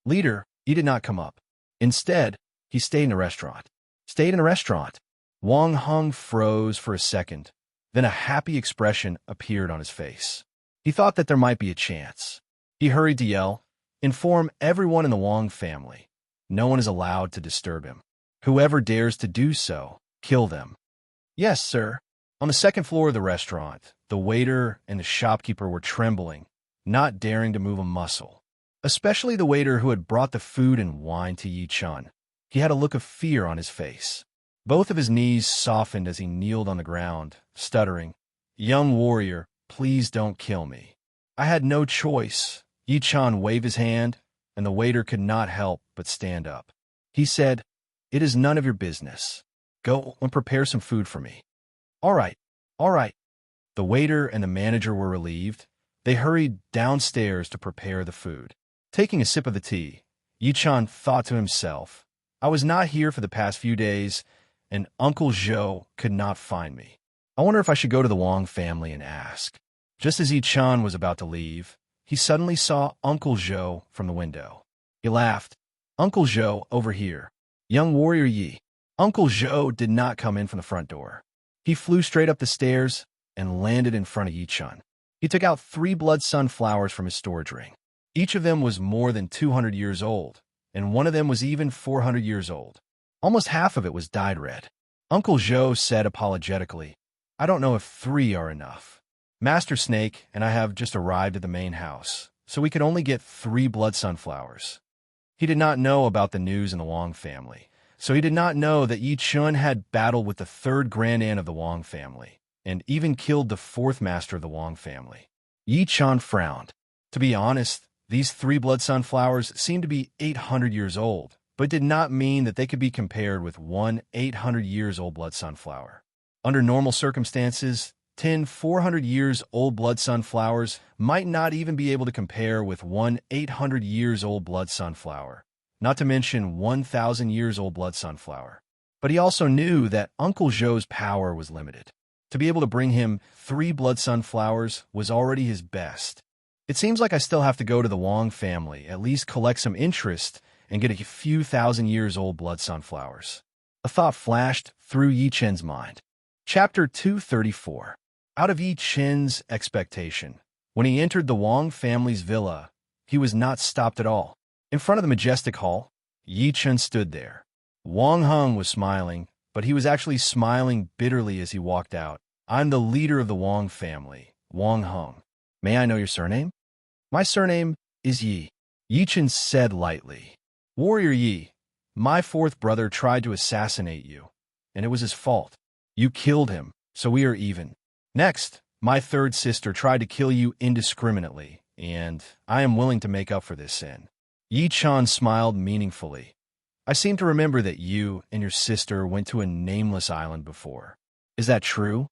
"Leader," he did not come up. Instead, he stayed in the restaurant. Stayed in the restaurant. Wang Heng froze for a second. Then a happy expression appeared on his face. He thought that there might be a chance. He hurried to yell, "Inform everyone in the Wang family. No one is allowed to disturb him. Whoever dares to do so, kill them." "Yes, sir." On the second floor of the restaurant, the waiter and the shopkeeper were trembling, not daring to move a muscle. Especially the waiter who had brought the food and wine to Yi Chun. He had a look of fear on his face. Both of his knees softened as he kneeled on the ground, stuttering, "Young warrior, please don't kill me." "I had no choice." Yi Chun waved his hand, and the waiter could not help but stand up. He said, "It is none of your business. Go and prepare some food for me." All right. The waiter and the manager were relieved. They hurried downstairs to prepare the food. Taking a sip of the tea, Yi Chun thought to himself, "I was not here for the past few days, and Uncle Zhou could not find me. I wonder if I should go to the Wang family and ask." Just as Yi Chun was about to leave, he suddenly saw Uncle Zhou from the window. He laughed. "Uncle Zhou, over here. Young warrior Yi." Uncle Zhou did not come in from the front door. He flew straight up the stairs and landed in front of Yi Chun. He took out 3 blood sunflowers from his storage ring. Each of them was more than 200 years old, and one of them was even 400 years old. Almost half of it was dyed red. Uncle Zhou said apologetically, "I don't know if 3 are enough. Master Snake and I have just arrived at the main house, so we could only get 3 blood sunflowers." He did not know about the news in the Wang family, so he did not know that Yi Chun had battled with the 3rd grand aunt of the Wang family, and even killed the 4th master of the Wang family. Yi Chun frowned. To be honest, these 3 blood sunflowers seemed to be 800 years old, but did not mean that they could be compared with one 800 years old blood sunflower. Under normal circumstances, 10 400 years old blood sunflowers might not even be able to compare with one 800 years old blood sunflower, not to mention 1,000 years old blood sunflower. But he also knew that Uncle Joe's power was limited. To be able to bring him 3 blood sunflowers was already his best. It seems like I still have to go to the Wong family, at least collect some interest, and get a few thousand years old blood sunflowers. A thought flashed through Yi Chen's mind. Chapter 234. Out of Yi Chen's expectation, when he entered the Wong family's villa, he was not stopped at all. In front of the majestic hall, Yi Chen stood there. Wang Heng was smiling, but he was actually smiling bitterly as he walked out. I'm the leader of the Wong family, Wang Heng. May I know your surname? My surname is Yi. Yi Chen said lightly. Warrior Yi, my 4th brother tried to assassinate you, and it was his fault. You killed him, so we are even. Next, my 3rd sister tried to kill you indiscriminately, and I am willing to make up for this sin. Yi Chen smiled meaningfully. I seem to remember that you and your sister went to a nameless island before. Is that true?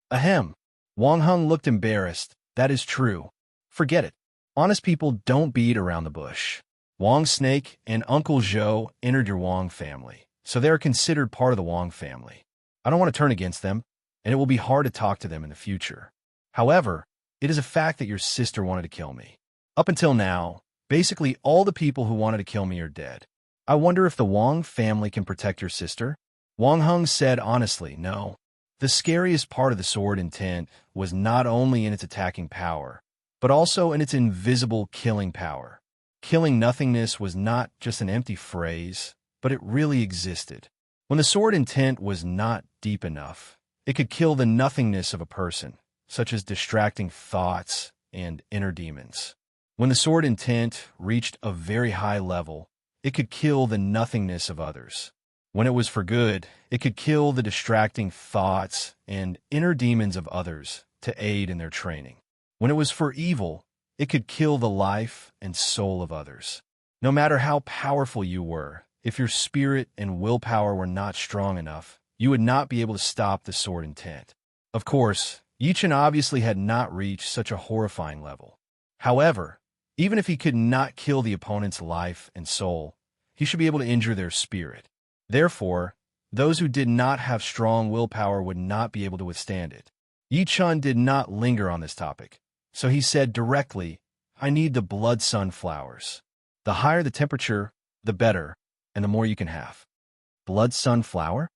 Ahem. Wang Heng looked embarrassed. That is true. Forget it. Honest people don't beat around the bush. Wang Snake and Uncle Zhou entered your Wang family, so they are considered part of the Wang family. I don't want to turn against them, and it will be hard to talk to them in the future. However, it is a fact that your sister wanted to kill me. Up until now, basically all the people who wanted to kill me are dead. I wonder if the Wang family can protect your sister? Wang Heng said honestly, no. The scariest part of the sword intent was not only in its attacking power, but also in its invisible killing power. Killing nothingness was not just an empty phrase, but it really existed. When the sword intent was not deep enough, it could kill the nothingness of a person, such as distracting thoughts and inner demons. When the sword intent reached a very high level, it could kill the nothingness of others. When it was for good, it could kill the distracting thoughts and inner demons of others to aid in their training. When it was for evil, it could kill the life and soul of others. No matter how powerful you were, if your spirit and willpower were not strong enough, you would not be able to stop the sword intent. Of course, Yi Chen obviously had not reached such a horrifying level. However, even if he could not kill the opponent's life and soul, he should be able to injure their spirit. Therefore, those who did not have strong willpower would not be able to withstand it. Yi Chen did not linger on this topic, so he said directly, I need the blood sunflowers. The higher the temperature, the better, and the more you can have. Blood sunflower?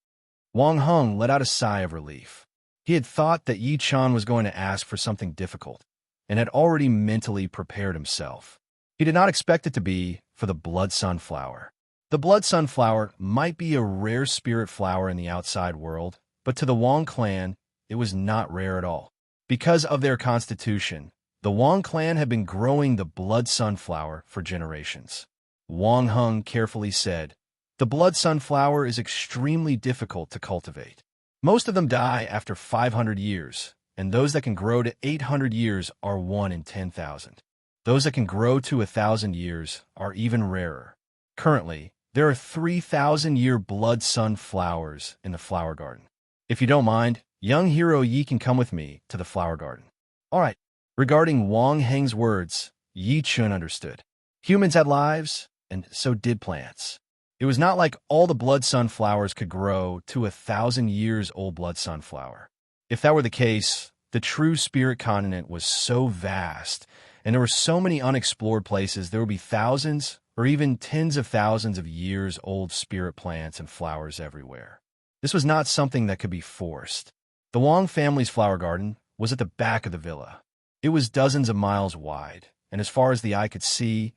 Wang Heng let out a sigh of relief. He had thought that Yi Chen was going to ask for something difficult, and had already mentally prepared himself. He did not expect it to be for the blood sunflower. The blood sunflower might be a rare spirit flower in the outside world, but to the Wang clan, it was not rare at all. Because of their constitution, the Wang clan had been growing the blood sunflower for generations. Wang Heng carefully said, the blood sunflower is extremely difficult to cultivate. Most of them die after 500 years, and those that can grow to 800 years are 1 in 10,000. Those that can grow to 1,000 years are even rarer. Currently, there are 3,000-year blood sunflowers in the flower garden. If you don't mind, young hero Yi can come with me to the flower garden. All right. Regarding Wang Heng's words, Yi Chen understood. Humans had lives, and so did plants. It was not like all the blood sunflowers could grow to 1,000 years old blood sunflower. If that were the case, the true spirit continent was so vast, and there were so many unexplored places, there would be thousands or even tens of thousands of years old spirit plants and flowers everywhere. This was not something that could be forced. The Wang family's flower garden was at the back of the villa. It was dozens of miles wide, and as far as the eye could see,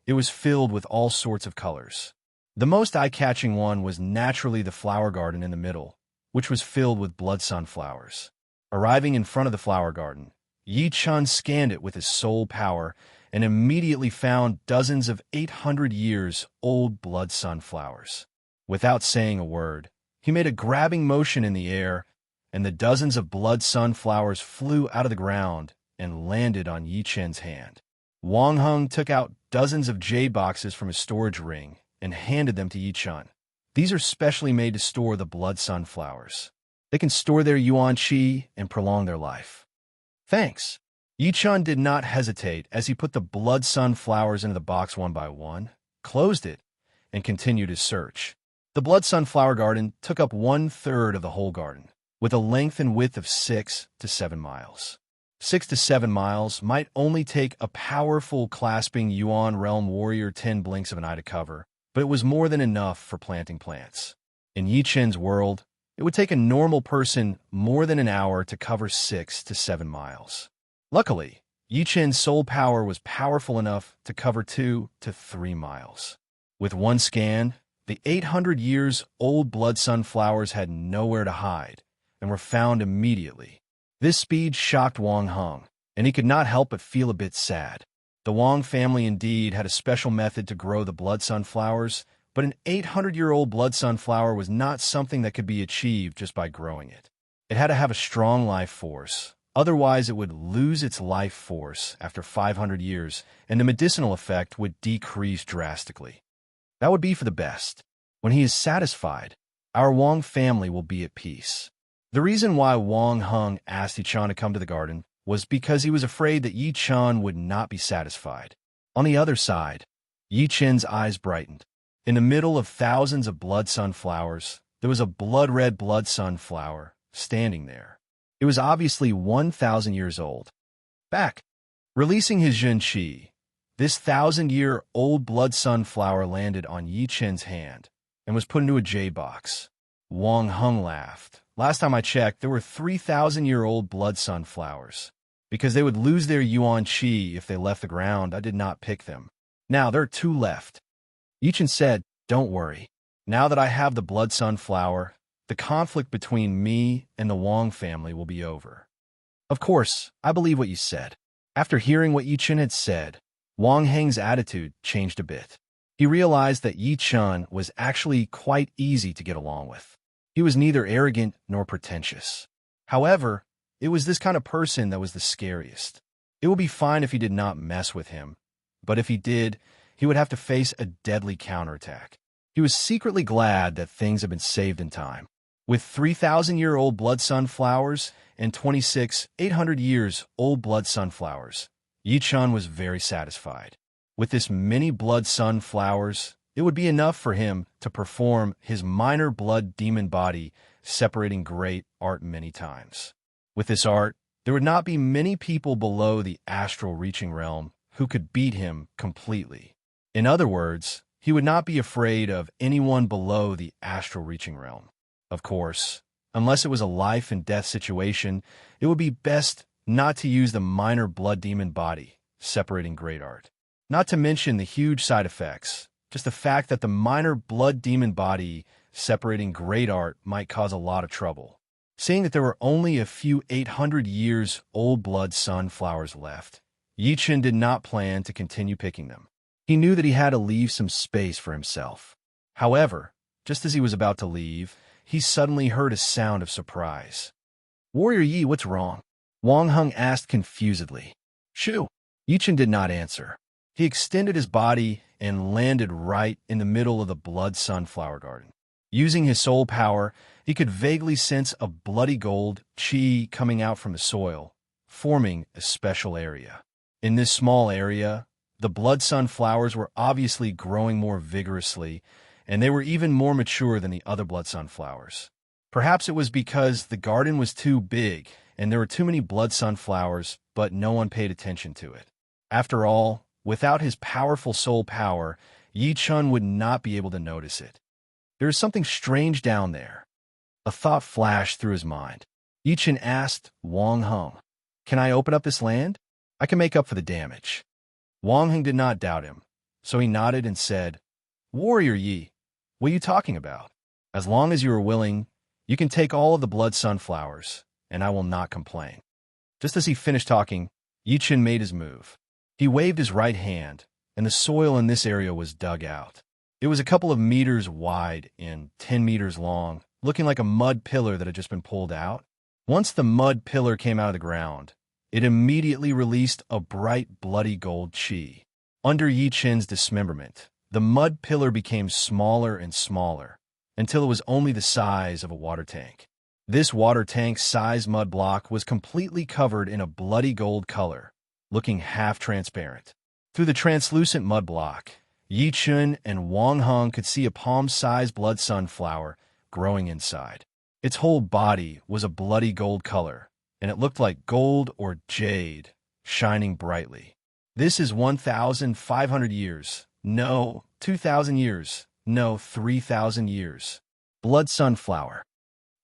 it was filled with all sorts of colors. The most eye-catching one was naturally the flower garden in the middle, which was filled with blood sunflowers. Arriving in front of the flower garden, Yi Chen scanned it with his soul power and immediately found dozens of 800 years old blood sunflowers. Without saying a word, he made a grabbing motion in the air, and the dozens of blood sunflowers flew out of the ground and landed on Yi Chen's hand. Wang Heng took out dozens of jade boxes from his storage ring and handed them to Yi Chen. These are specially made to store the blood sunflowers. They can store their yuan qi and prolong their life. Thanks. Yichun did not hesitate as he put the blood sunflowers into the box one by one, closed it, and continued his search. The blood sunflower garden took up 1/3 of the whole garden, with a length and width of 6 to 7 miles. 6 to 7 miles might only take a powerful clasping Yuan realm warrior 10 blinks of an eye to cover, but it was more than enough for planting plants. In Yi Chen's world, it would take a normal person more than an hour to cover 6 to 7 miles. Luckily, Yi Chen's soul power was powerful enough to cover 2 to 3 miles. With one scan, the 800 years old blood sunflowers had nowhere to hide and were found immediately. This speed shocked Wang Heng, and he could not help but feel a bit sad. The Wang family indeed had a special method to grow the blood sunflowers, but an 800-year-old blood sunflower was not something that could be achieved just by growing it. It had to have a strong life force, otherwise it would lose its life force after 500 years, and the medicinal effect would decrease drastically. That would be for the best. When he is satisfied, our Wang family will be at peace. The reason why Wang Heng asked Yichun to come to the garden was because he was afraid that Yichun would not be satisfied. On the other side, Yichen's eyes brightened. In the middle of thousands of blood sunflowers, there was a blood-red blood sunflower standing there. It was obviously 1,000 years old. Back. Releasing his Jun Qi, this 1,000-year-old blood sunflower landed on Yi Chen's hand and was put into a jade box. Wang Heng laughed. Last time I checked, there were 3,000-year-old blood sunflowers. Because they would lose their yuan qi if they left the ground, I did not pick them. Now there are 2 left. Yi Chen said, "Don't worry. Now that I have the blood sunflower, the conflict between me and the Wang family will be over." Of course, I believe what you said. After hearing what Yi Chen had said, Wang Heng's attitude changed a bit. He realized that Yi Chen was actually quite easy to get along with. He was neither arrogant nor pretentious. However, it was this kind of person that was the scariest. It would be fine if he did not mess with him, but if he did, he would have to face a deadly counterattack. He was secretly glad that things had been saved in time. With 3,000-year-old blood sunflowers and 26 800-years-old blood sunflowers, Yi Chen was very satisfied. With this many blood sunflowers, it would be enough for him to perform his minor blood demon body separating great art many times. With this art, there would not be many people below the astral reaching realm who could beat him completely. In other words, he would not be afraid of anyone below the astral reaching realm. Of course, unless it was a life and death situation, it would be best not to use the minor blood demon body separating great art. Not to mention the huge side effects, just the fact that the minor blood demon body separating great art might cause a lot of trouble. Seeing that there were only a few 800 years old blood sunflowers left, Yi Chen did not plan to continue picking them. He knew that he had to leave some space for himself. However, just as he was about to leave, he suddenly heard a sound of surprise. "Warrior Yi, what's wrong?" Wang Heng asked confusedly. "Shoo!" Yi Chen did not answer. He extended his body and landed right in the middle of the blood sunflower garden. Using his soul power, he could vaguely sense a bloody gold qi coming out from the soil, forming a special area. In this small area, the blood sunflowers were obviously growing more vigorously, and they were even more mature than the other blood sunflowers. Perhaps it was because the garden was too big and there were too many blood sunflowers, but no one paid attention to it. After all, without his powerful soul power, Yi Chen would not be able to notice it. There is something strange down there. A thought flashed through his mind. Yi Chen asked Wang Heng, "Can I open up this land? I can make up for the damage." Wang Heng did not doubt him, so he nodded and said, "Warrior Yi, what are you talking about? As long as you are willing, you can take all of the blood sunflowers, and I will not complain." Just as he finished talking, Yi Chen made his move. He waved his right hand, and the soil in this area was dug out. It was a couple of meters wide and 10 meters long, looking like a mud pillar that had just been pulled out. Once the mud pillar came out of the ground, it immediately released a bright, bloody gold qi. Under Yi Chen's dismemberment, the mud pillar became smaller and smaller, until it was only the size of a water tank. This water tank-sized mud block was completely covered in a bloody gold color, looking half-transparent. Through the translucent mud block, Yi Chun and Wang Heng could see a palm-sized blood sunflower growing inside. Its whole body was a bloody gold color, and it looked like gold or jade, shining brightly. This is 1,500 years. No, 2,000 years. No, 3,000 years. Blood sunflower.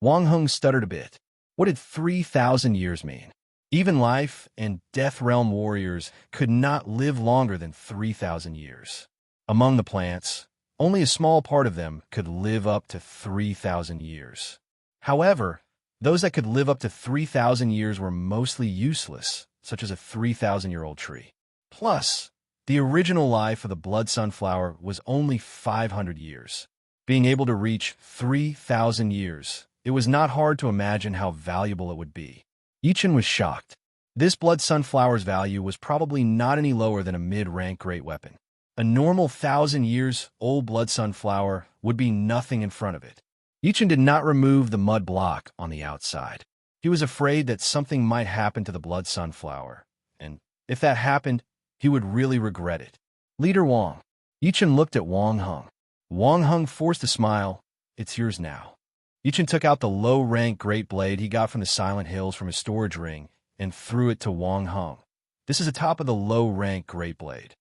Wang Heng stuttered a bit. What did 3,000 years mean? Even life and death realm warriors could not live longer than 3,000 years. Among the plants, only a small part of them could live up to 3,000 years. However, those that could live up to 3,000 years were mostly useless, such as a 3,000-year-old tree. Plus, the original life of the blood sunflower was only 500 years. Being able to reach 3,000 years, it was not hard to imagine how valuable it would be. Yichen was shocked. This blood sunflower's value was probably not any lower than a mid-rank great weapon. A normal 1,000-years-old blood sunflower would be nothing in front of it. Yichen did not remove the mud block on the outside. He was afraid that something might happen to the blood sunflower, and if that happened, he would really regret it. Leader Wang. Yichen looked at Wang Heng. Wang Heng forced a smile. It's yours now. Yichen took out the low-rank great blade he got from the Silent Hills from his storage ring and threw it to Wang Heng. This is the top of the low-rank great blade.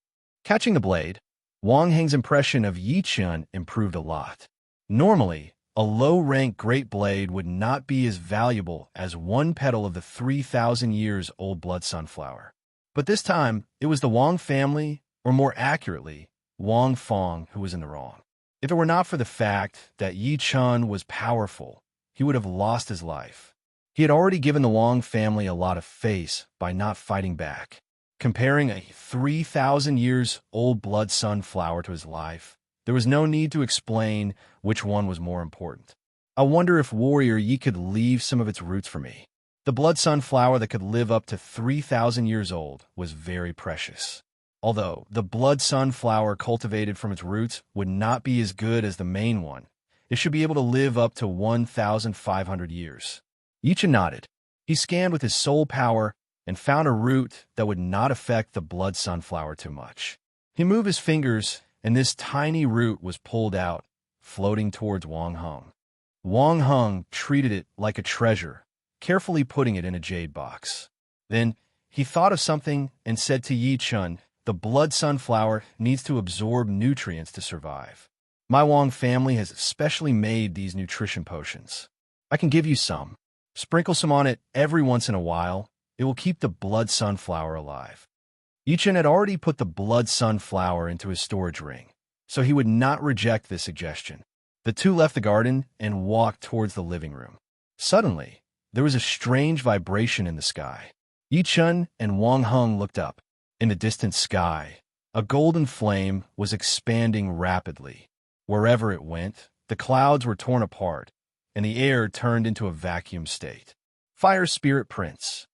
Catching the blade, Wang Heng's impression of Yichen improved a lot. Normally, a low-rank great blade would not be as valuable as one petal of the 3,000 years old blood sunflower. But this time, it was the Wang family, or more accurately, Wang Fong, who was in the wrong. If it were not for the fact that Yi Chun was powerful, he would have lost his life. He had already given the Wang family a lot of face by not fighting back. Comparing a 3,000 years old blood sunflower to his life, there was no need to explain which one was more important. I wonder if Warrior Yi could leave some of its roots for me. The blood sunflower that could live up to 3,000 years old was very precious. Although the blood sunflower cultivated from its roots would not be as good as the main one, it should be able to live up to 1,500 years. Yichen nodded. He scanned with his soul power and found a root that would not affect the blood sunflower too much. He moved his fingers, and this tiny root was pulled out, floating towards Wang Heng. Wang Heng treated it like a treasure, carefully putting it in a jade box. Then he thought of something and said to Yi Chun, the blood sunflower needs to absorb nutrients to survive. My Wang family has specially made these nutrition potions. I can give you some. Sprinkle some on it every once in a while. It will keep the blood sunflower alive. Yichen had already put the blood sunflower into his storage ring, so he would not reject this suggestion. The two left the garden and walked towards the living room. Suddenly, there was a strange vibration in the sky. Yichen and Wang Heng looked up. In the distant sky, a golden flame was expanding rapidly. Wherever it went, the clouds were torn apart, and the air turned into a vacuum state. Fire Spirit Prince.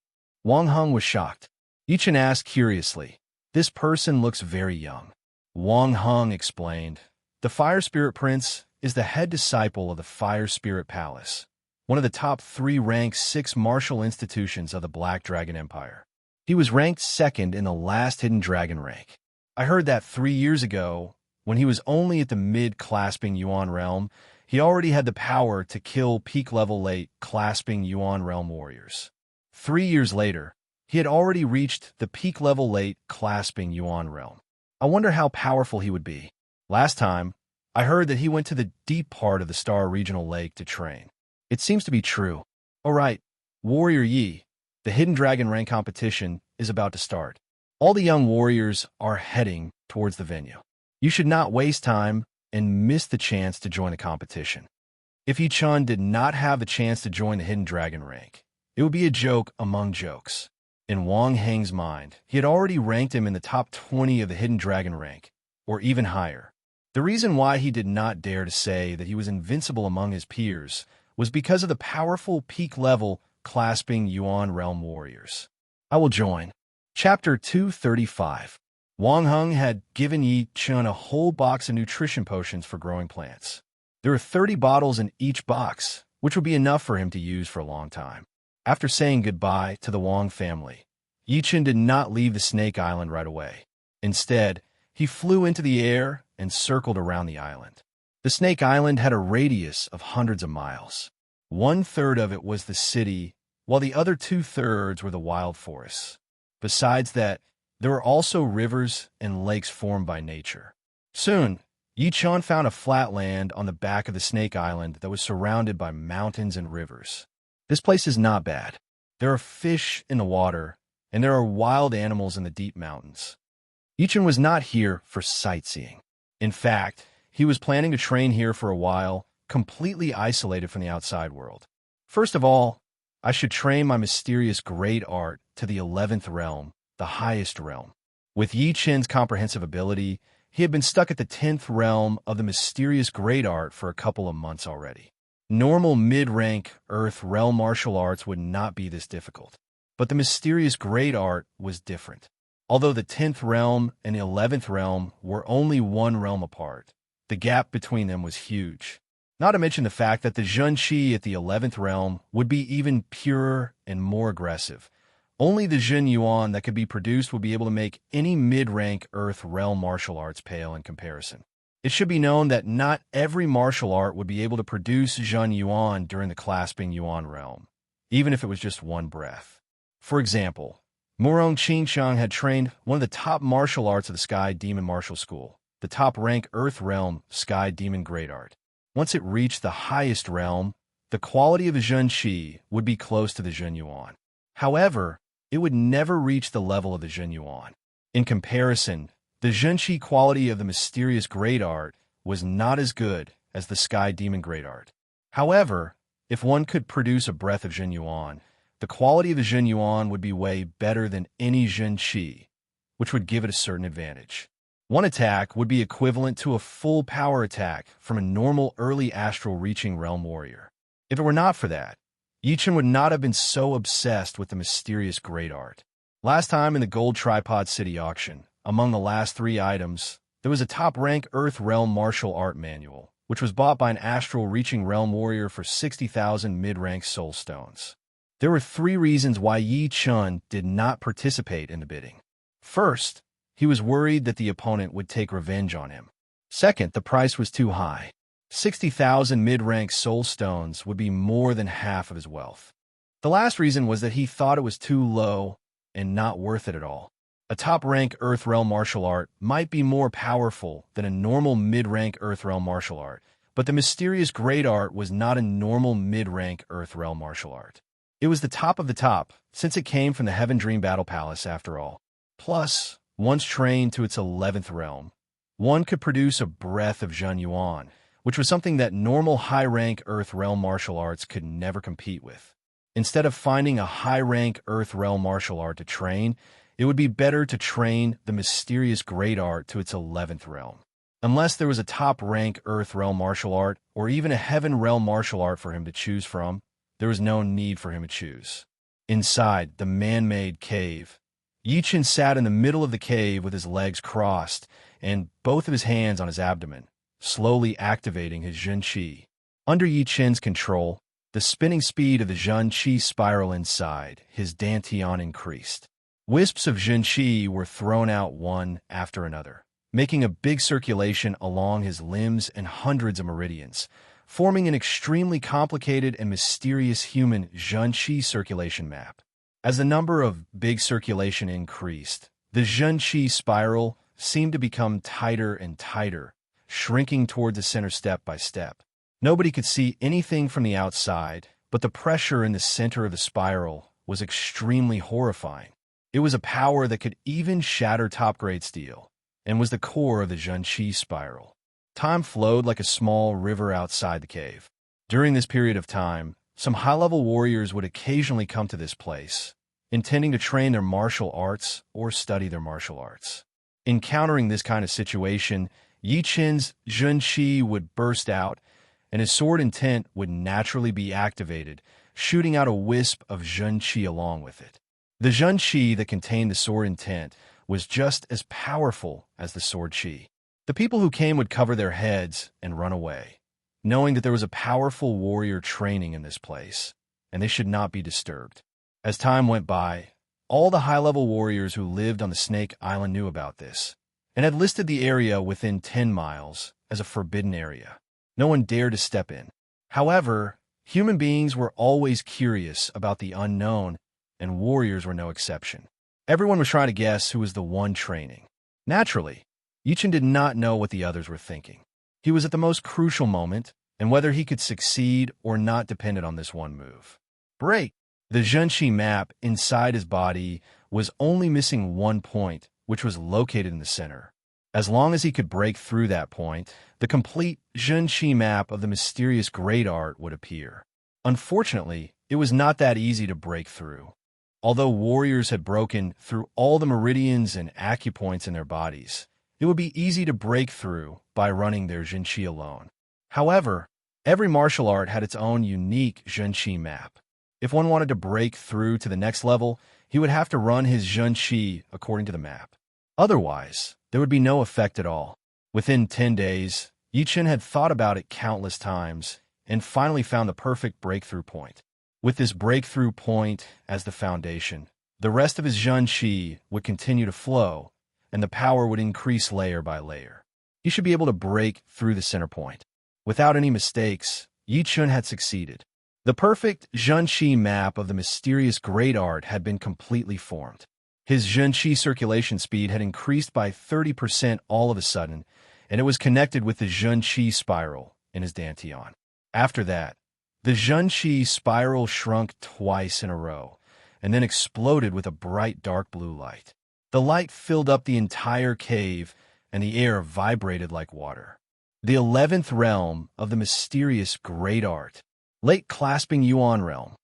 Wang Heng was shocked. Yichen asked curiously, this person looks very young. Wang Heng explained, the Fire Spirit Prince is the head disciple of the Fire Spirit Palace, one of the top 3 ranked 6 martial institutions of the Black Dragon Empire. He was ranked 2nd in the last Hidden Dragon rank. I heard that 3 years ago, when he was only at the mid-clasping Yuan realm, he already had the power to kill peak-level late clasping Yuan realm warriors. 3 years later, he had already reached the peak-level late clasping Yuan realm. I wonder how powerful he would be. Last time, I heard that he went to the deep part of the Star Regional Lake to train. It seems to be true. All right, Warrior Yi. The Hidden Dragon rank competition is about to start. All the young warriors are heading towards the venue. You should not waste time and miss the chance to join the competition. If Yi Chun did not have the chance to join the Hidden Dragon rank, it would be a joke among jokes. In Wang Heng's mind, he had already ranked him in the top 20 of the Hidden Dragon rank, or even higher. The reason why he did not dare to say that he was invincible among his peers was because of the powerful peak level clasping Yuan realm warriors. I will join. Chapter 235. Wang Heng had given Yi Chun a whole box of nutrition potions for growing plants. There are 30 bottles in each box, which would be enough for him to use for a long time. After saying goodbye to the Wang family, Yi Chen did not leave the Snake Island right away. Instead, he flew into the air and circled around the island. The Snake Island had a radius of hundreds of miles. 1/3 of it was the city, while the other 2/3 were the wild forests. Besides that, there were also rivers and lakes formed by nature. Soon, Yi Chen found a flat land on the back of the Snake Island that was surrounded by mountains and rivers. This place is not bad. There are fish in the water, and there are wild animals in the deep mountains. Yi Chen was not here for sightseeing. In fact, he was planning to train here for a while, completely isolated from the outside world. First of all, I should train my mysterious great art to the 11th realm, the highest realm. With Yi Chen's comprehensive ability, he had been stuck at the 10th realm of the mysterious great art for a couple of months already. Normal mid-rank Earth realm martial arts would not be this difficult, but the mysterious great art was different. Although the 10th realm and the 11th realm were only one realm apart, the gap between them was huge. Not to mention the fact that the Zhen Qi at the 11th realm would be even purer and more aggressive. Only the Zhen Yuan that could be produced would be able to make any mid-rank Earth realm martial arts pale in comparison. It should be known that not every martial art would be able to produce Zhen Yuan during the clasping Yuan realm, even if it was just one breath. For example, Murong Qingxiang had trained one of the top martial arts of the Sky Demon Martial School, the top-rank Earth realm Sky Demon Great Art. Once it reached the highest realm, the quality of the Zhen Qi would be close to the Zhen Yuan. However, it would never reach the level of the Zhen Yuan. In comparison, the Zhen Qi quality of the mysterious Great Art was not as good as the Sky Demon Great Art. However, if one could produce a breath of Zhen Yuan, the quality of the Zhen Yuan would be way better than any Zhen Qi, which would give it a certain advantage. One attack would be equivalent to a full power attack from a normal early astral reaching realm warrior. If it were not for that, Yi Chen would not have been so obsessed with the mysterious great art. Last time in the Gold Tripod City auction, among the last 3 items, there was a top-rank Earth Realm Martial Art Manual, which was bought by an astral reaching realm warrior for 60,000 mid-rank soul stones. There were 3 reasons why Yi Chen did not participate in the bidding. First, he was worried that the opponent would take revenge on him. Second, the price was too high. 60,000 mid-rank soul stones would be more than half of his wealth. The last reason was that he thought it was too low and not worth it at all. A top-rank Earth Realm martial art might be more powerful than a normal mid-rank Earth Realm martial art, but the mysterious great art was not a normal mid-rank Earth Realm martial art. It was the top of the top, since it came from the Heaven Dream Battle Palace after all. Plus, once trained to its 11th realm, one could produce a breath of Zhen Yuan, which was something that normal high-rank Earth Realm martial arts could never compete with. Instead of finding a high-rank Earth Realm martial art to train, it would be better to train the mysterious great art to its 11th realm. Unless there was a top-rank Earth Realm martial art, or even a Heaven Realm martial art for him to choose from, there was no need for him to choose. Inside the man-made cave, Yi Chen sat in the middle of the cave with his legs crossed and both of his hands on his abdomen, slowly activating his Zhen Qi. Under Yi Chen's control, the spinning speed of the Zhen Qi spiral inside his dantian increased. Wisps of Zhen Qi were thrown out one after another, making a big circulation along his limbs and hundreds of meridians, forming an extremely complicated and mysterious human Zhen Qi circulation map. As the number of big circulation increased, the Zhen Qi spiral seemed to become tighter and tighter, shrinking toward the center step by step. Nobody could see anything from the outside, but the pressure in the center of the spiral was extremely horrifying. It was a power that could even shatter top-grade steel, and was the core of the Zhen Qi spiral. Time flowed like a small river outside the cave. During this period of time, some high-level warriors would occasionally come to this place, intending to train their martial arts or study their martial arts. Encountering this kind of situation, Yi Chen's Zhen Qi would burst out, and his sword intent would naturally be activated, shooting out a wisp of Zhen Qi along with it. The Zhen Qi that contained the sword intent was just as powerful as the sword Qi. The people who came would cover their heads and run away. knowing that there was a powerful warrior training in this place, and they should not be disturbed. As time went by, all the high-level warriors who lived on the Snake Island knew about this, and had listed the area within 10 miles as a forbidden area. No one dared to step in. However, human beings were always curious about the unknown, and warriors were no exception. Everyone was trying to guess who was the one training. Naturally, Yichen did not know what the others were thinking. He was at the most crucial moment, and whether he could succeed or not depended on this one move. Break! The Zhenqi map inside his body was only missing one point, which was located in the center. As long as he could break through that point, the complete Zhenqi map of the mysterious great art would appear. Unfortunately, it was not that easy to break through. Although warriors had broken through all the meridians and acupoints in their bodies, it would be easy to break through by running their Zhenqi alone. However, every martial art had its own unique Zhenqi map. If one wanted to break through to the next level, he would have to run his Zhenqi according to the map. Otherwise, there would be no effect at all. Within 10 days, Yichen had thought about it countless times and finally found the perfect breakthrough point. With this breakthrough point as the foundation, the rest of his Zhenqi would continue to flow, and the power would increase layer by layer. He should be able to break through the center point. Without any mistakes, Yichen had succeeded. The perfect Zhenqi map of the mysterious great art had been completely formed. His Zhenqi circulation speed had increased by 30% all of a sudden, and it was connected with the Zhenqi spiral in his dantian. After that, the Zhenqi spiral shrunk twice in a row, and then exploded with a bright dark blue light. The light filled up the entire cave, and the air vibrated like water. The 11th realm of the mysterious great art, late clasping Yuan realm.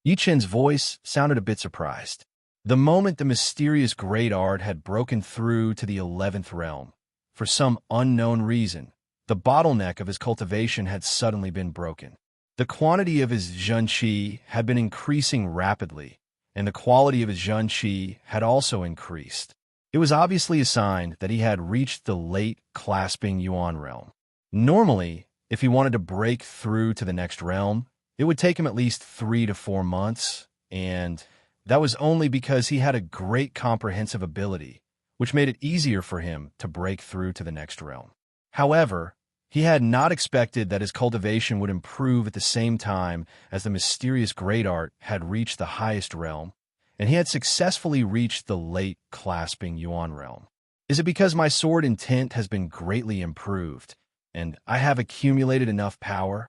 Yichen's voice sounded a bit surprised. The moment the mysterious great art had broken through to the 11th realm, for some unknown reason, the bottleneck of his cultivation had suddenly been broken. The quantity of his Zhenqi had been increasing rapidly, and the quality of his Zhenqi had also increased. It was obviously a sign that he had reached the late clasping Yuan realm. Normally, if he wanted to break through to the next realm, it would take him at least 3 to 4 months, and that was only because he had a great comprehensive ability, which made it easier for him to break through to the next realm. However, he had not expected that his cultivation would improve at the same time as the mysterious great art had reached the highest realm, and he had successfully reached the late clasping Yuan realm. Is it because my sword intent has been greatly improved, and I have accumulated enough power?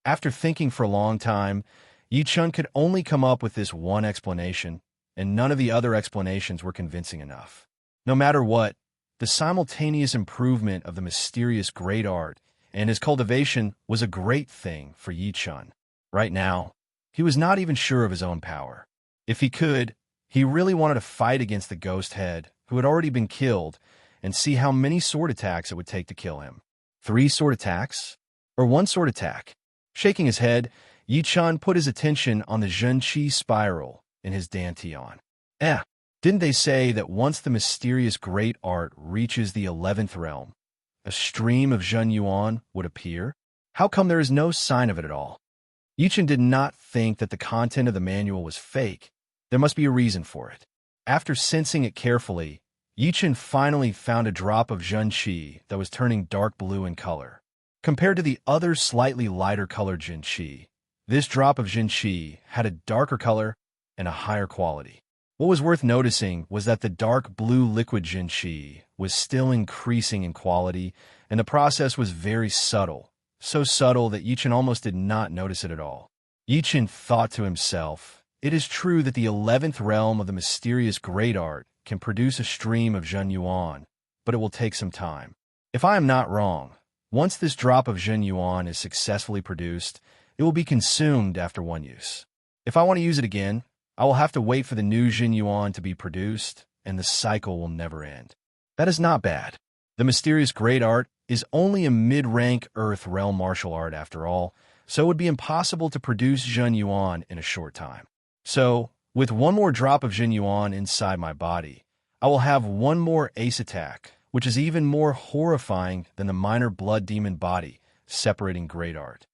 After thinking for a long time, Yichen could only come up with this one explanation, and none of the other explanations were convincing enough. No matter what, the simultaneous improvement of the mysterious great art and his cultivation was a great thing for Yichen. Right now, he was not even sure of his own power. If he could, he really wanted to fight against the ghost head, who had already been killed, and see how many sword attacks it would take to kill him. 3 sword attacks? Or 1 sword attack? Shaking his head, Yichen put his attention on the Zhenqi spiral in his dantian. Didn't they say that once the mysterious great art reaches the 11th realm, a stream of Zhen Yuan would appear? How come there is no sign of it at all? Yichen did not think that the content of the manual was fake. There must be a reason for it. After sensing it carefully, Yichen finally found a drop of Zhenqi that was turning dark blue in color. Compared to the other slightly lighter colored Zhenqi, this drop of Zhenqi had a darker color and a higher quality. What was worth noticing was that the dark blue liquid Zhenqi was still increasing in quality, and the process was very subtle, so subtle that Yichen almost did not notice it at all. Yichen thought to himself, it is true that the 11th realm of the mysterious great art can produce a stream of Zhen Yuan, but it will take some time. If I am not wrong, once this drop of Zhen Yuan is successfully produced, it will be consumed after one use. If I want to use it again, I will have to wait for the new Zhen Yuan to be produced, and the cycle will never end. That is not bad. The mysterious great art is only a mid-rank Earth realm martial art after all, so it would be impossible to produce Zhen Yuan in a short time. So, with 1 more drop of Zhen Yuan inside my body, I will have 1 more ace attack, which is even more horrifying than the minor blood demon body, separating great art.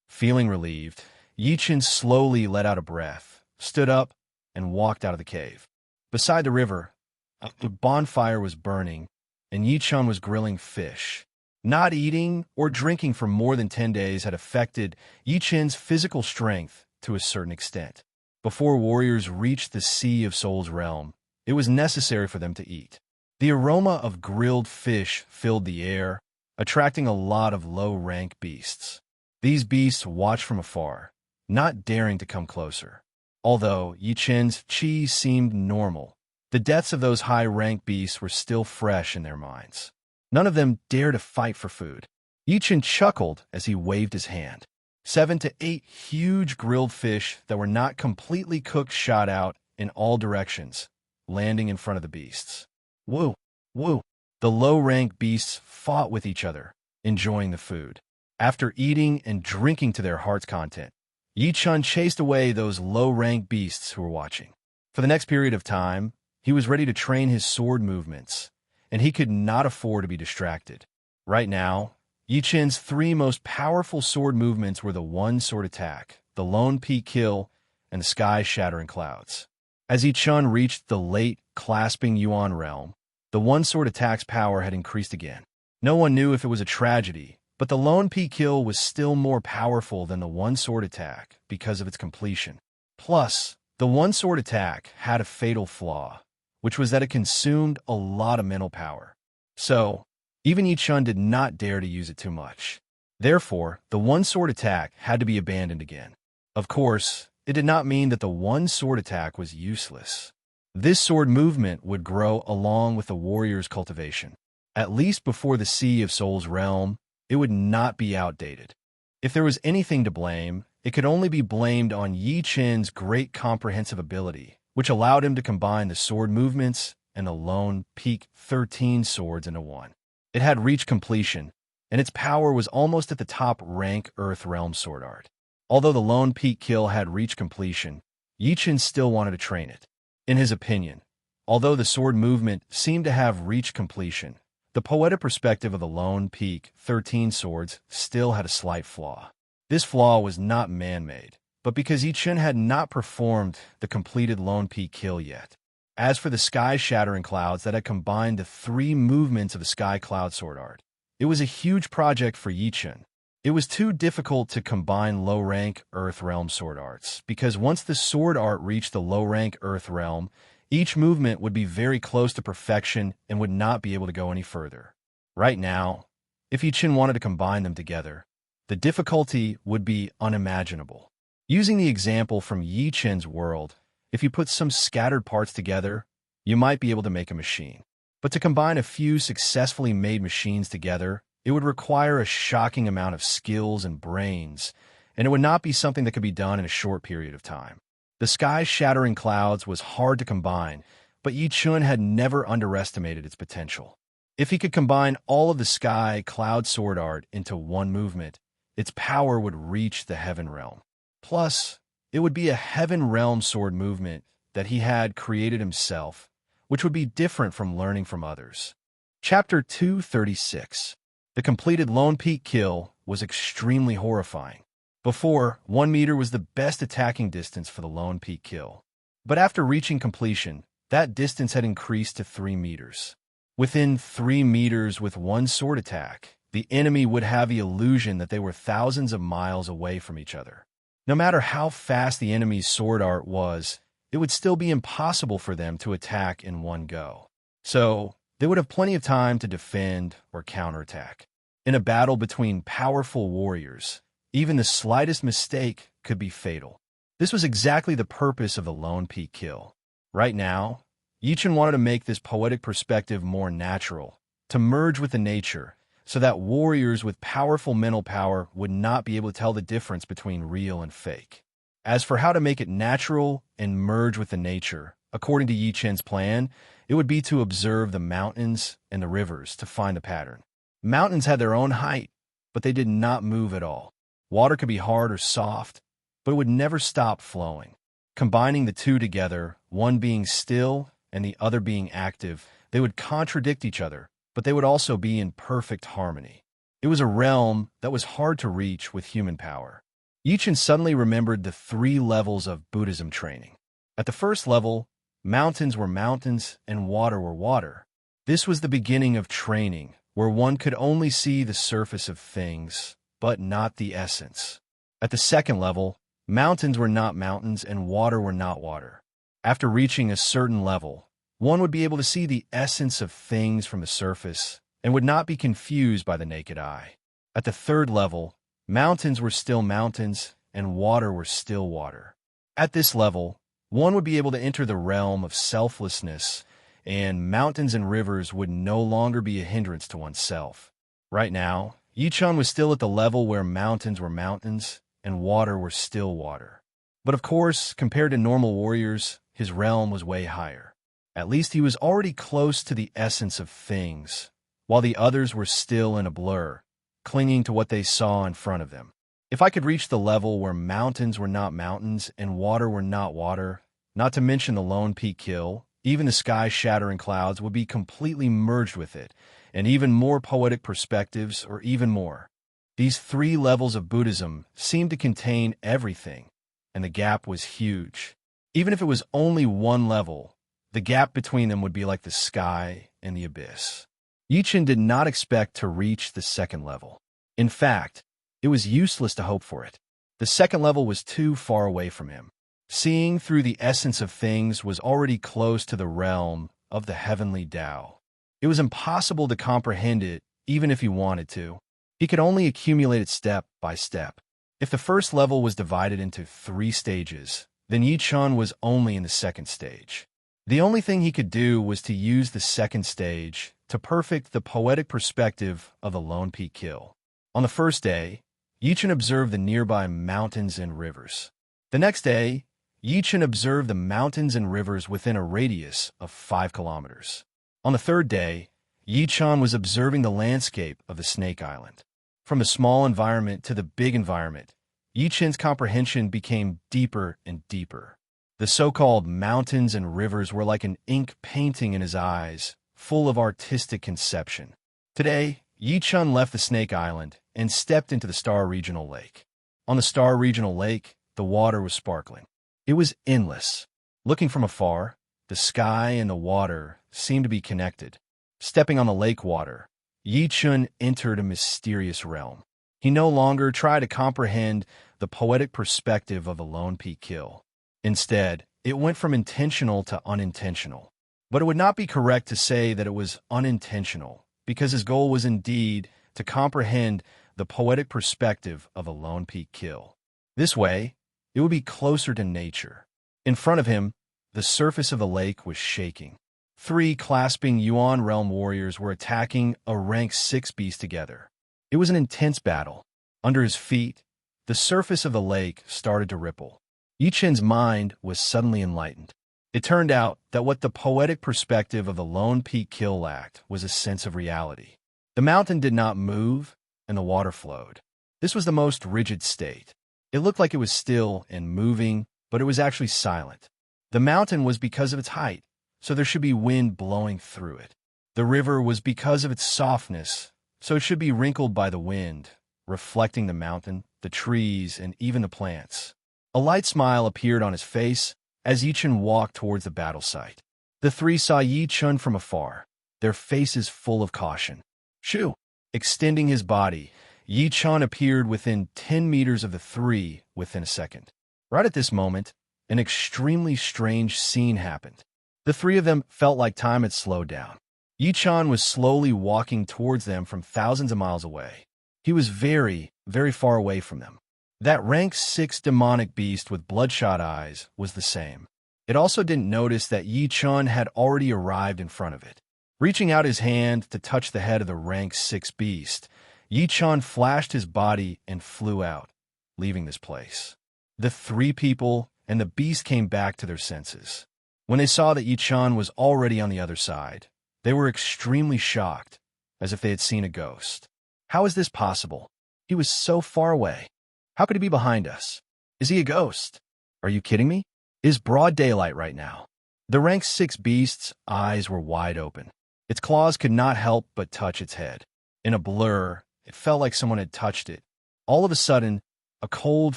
Feeling relieved, Yi-Chen slowly let out a breath, stood up, and walked out of the cave. Beside the river, a bonfire was burning, and Yi-Chen was grilling fish. Not eating or drinking for more than 10 days had affected Yi-Chen's physical strength to a certain extent. Before warriors reached the Sea of Souls realm, it was necessary for them to eat. The aroma of grilled fish filled the air, attracting a lot of low-rank beasts. These beasts watched from afar, not daring to come closer. Although Yi-Chen's chi seemed normal, the deaths of those high-rank beasts were still fresh in their minds. None of them dared to fight for food. Yi-Chen chuckled as he waved his hand. 7 to 8 huge grilled fish that were not completely cooked shot out in all directions, landing in front of the beasts. Woo! Woo! The low-rank beasts fought with each other, enjoying the food. After eating and drinking to their heart's content, Yi-Chen chased away those low-rank beasts who were watching. For the next period of time, he was ready to train his sword movements, and he could not afford to be distracted. Right now, Yi-Chen's 3 most powerful sword movements were the one-sword attack, the lone peak kill, and the sky-shattering clouds. As Yi-Chen reached the late clasping Yuan realm, the one-sword attack's power had increased again. No one knew if it was a tragedy, but the lone peak kill was still more powerful than the one-sword attack because of its completion. Plus, the one-sword attack had a fatal flaw, which was that it consumed a lot of mental power. So, even Yi-Chen did not dare to use it too much. Therefore, the one-sword attack had to be abandoned again. Of course, it did not mean that the one-sword attack was useless. This sword movement would grow along with the warrior's cultivation. At least before the Sea of Souls realm, it would not be outdated. If there was anything to blame, it could only be blamed on Yi-Chen's great comprehensive ability, which allowed him to combine the sword movements and the lone peak 13 swords into one. It had reached completion, and its power was almost at the top rank Earth Realm sword art. Although the lone peak kill had reached completion, Yi-Chen still wanted to train it. In his opinion, although the sword movement seemed to have reached completion, the poetic perspective of the lone peak 13 swords still had a slight flaw. This flaw was not man-made, but because Yi-Chen had not performed the completed lone peak kill yet. As for the sky-shattering clouds that had combined the 3 movements of the sky cloud sword art, it was a huge project for Yi-Chen. It was too difficult to combine low-rank Earth Realm sword arts, because once the sword art reached the low-rank Earth Realm, each movement would be very close to perfection and would not be able to go any further. Right now, if Yi-Chen wanted to combine them together, the difficulty would be unimaginable. Using the example from Yi-Chen's world, if you put some scattered parts together, you might be able to make a machine. But to combine a few successfully made machines together, it would require a shocking amount of skills and brains, and it would not be something that could be done in a short period of time. The sky-shattering clouds was hard to combine, but Yi-Chen had never underestimated its potential. If he could combine all of the sky cloud sword art into one movement, its power would reach the heaven realm. Plus, it would be a heaven realm sword movement that he had created himself, which would be different from learning from others. Chapter 236. The completed lone peak kill was extremely horrifying. Before, 1 meter was the best attacking distance for the lone peak kill. But after reaching completion, that distance had increased to 3 meters. Within 3 meters with one sword attack, the enemy would have the illusion that they were thousands of miles away from each other. No matter how fast the enemy's sword art was, it would still be impossible for them to attack in one go. So, they would have plenty of time to defend or counterattack. In a battle between powerful warriors, even the slightest mistake could be fatal. This was exactly the purpose of the lone peak kill. Right now, Yi-Chen wanted to make this poetic perspective more natural, to merge with the nature, so that warriors with powerful mental power would not be able to tell the difference between real and fake. As for how to make it natural and merge with the nature, according to Yi-Chen's plan, it would be to observe the mountains and the rivers to find the pattern. Mountains had their own height, but they did not move at all. Water could be hard or soft, but it would never stop flowing. Combining the two together, one being still and the other being active, they would contradict each other, but they would also be in perfect harmony. It was a realm that was hard to reach with human power. Yichan suddenly remembered the 3 levels of Buddhism training. At the first level, mountains were mountains and water were water. This was the beginning of training, where one could only see the surface of things, but not the essence. At the second level, mountains were not mountains and water were not water. After reaching a certain level, one would be able to see the essence of things from the surface and would not be confused by the naked eye. At the third level, mountains were still mountains and water were still water. At this level, one would be able to enter the realm of selflessness, and mountains and rivers would no longer be a hindrance to oneself. Right now, Yichan was still at the level where mountains were mountains and water were still water. But of course, compared to normal warriors, his realm was way higher. At least he was already close to the essence of things, while the others were still in a blur, clinging to what they saw in front of them. If I could reach the level where mountains were not mountains and water were not water, not to mention the lone peak hill, even the sky-shattering clouds would be completely merged with it, and even more poetic perspectives, or even more. These 3 levels of Buddhism seemed to contain everything, and the gap was huge. Even if it was only 1 level, the gap between them would be like the sky and the abyss. Yichan did not expect to reach the second level. In fact, it was useless to hope for it. The second level was too far away from him. Seeing through the essence of things was already close to the realm of the heavenly Tao. It was impossible to comprehend it, even if he wanted to. He could only accumulate it step by step. If the first level was divided into 3 stages, then Yichan was only in the second stage. The only thing he could do was to use the second stage to perfect the poetic perspective of the Lone Peak Hill. On the first day, Yichan observed the nearby mountains and rivers. The next day, Yichan observed the mountains and rivers within a radius of 5 kilometers. On the third day, Yichan was observing the landscape of the Snake Island. From the small environment to the big environment, Yichan's comprehension became deeper and deeper. The so-called mountains and rivers were like an ink painting in his eyes, full of artistic conception. Today, Yichan left the Snake Island and stepped into the Star Regional Lake. On the Star Regional Lake, the water was sparkling. It was endless. Looking from afar, the sky and the water seemed to be connected. Stepping on the lake water, Yichan entered a mysterious realm. He no longer tried to comprehend the poetic perspective of the Lone Peak Hill. Instead, it went from intentional to unintentional. But it would not be correct to say that it was unintentional, because his goal was indeed to comprehend the poetic perspective of a Lone Peak Hill. This way, it would be closer to nature. In front of him, the surface of the lake was shaking. 3 clasping Yuan realm warriors were attacking a rank 6 beast together. It was an intense battle. Under his feet, the surface of the lake started to ripple. Yichan's mind was suddenly enlightened. It turned out that what the poetic perspective of the Lone Peak Hill lacked was a sense of reality. The mountain did not move, and the water flowed. This was the most rigid state. It looked like it was still and moving, but it was actually silent. The mountain was because of its height, so there should be wind blowing through it. The river was because of its softness, so it should be wrinkled by the wind, reflecting the mountain, the trees, and even the plants. A light smile appeared on his face as Yichan walked towards the battle site. The 3 saw Yichan from afar, their faces full of caution. Shoo! Extending his body, Yichan appeared within 10 meters of the 3 within a second. Right at this moment, an extremely strange scene happened. The 3 of them felt like time had slowed down. Yichan was slowly walking towards them from thousands of miles away. He was very, very far away from them. That rank 6 demonic beast with bloodshot eyes was the same. It also didn't notice that Yichan had already arrived in front of it. Reaching out his hand to touch the head of the rank 6 beast, Yichan flashed his body and flew out, leaving this place. The 3 people and the beast came back to their senses. When they saw that Yichan was already on the other side, they were extremely shocked, as if they had seen a ghost. How is this possible? He was so far away. How could he be behind us? Is he a ghost? Are you kidding me? It is broad daylight right now. The rank 6 beast's eyes were wide open. Its claws could not help but touch its head. In a blur, It felt like someone had touched it. All of a sudden, a cold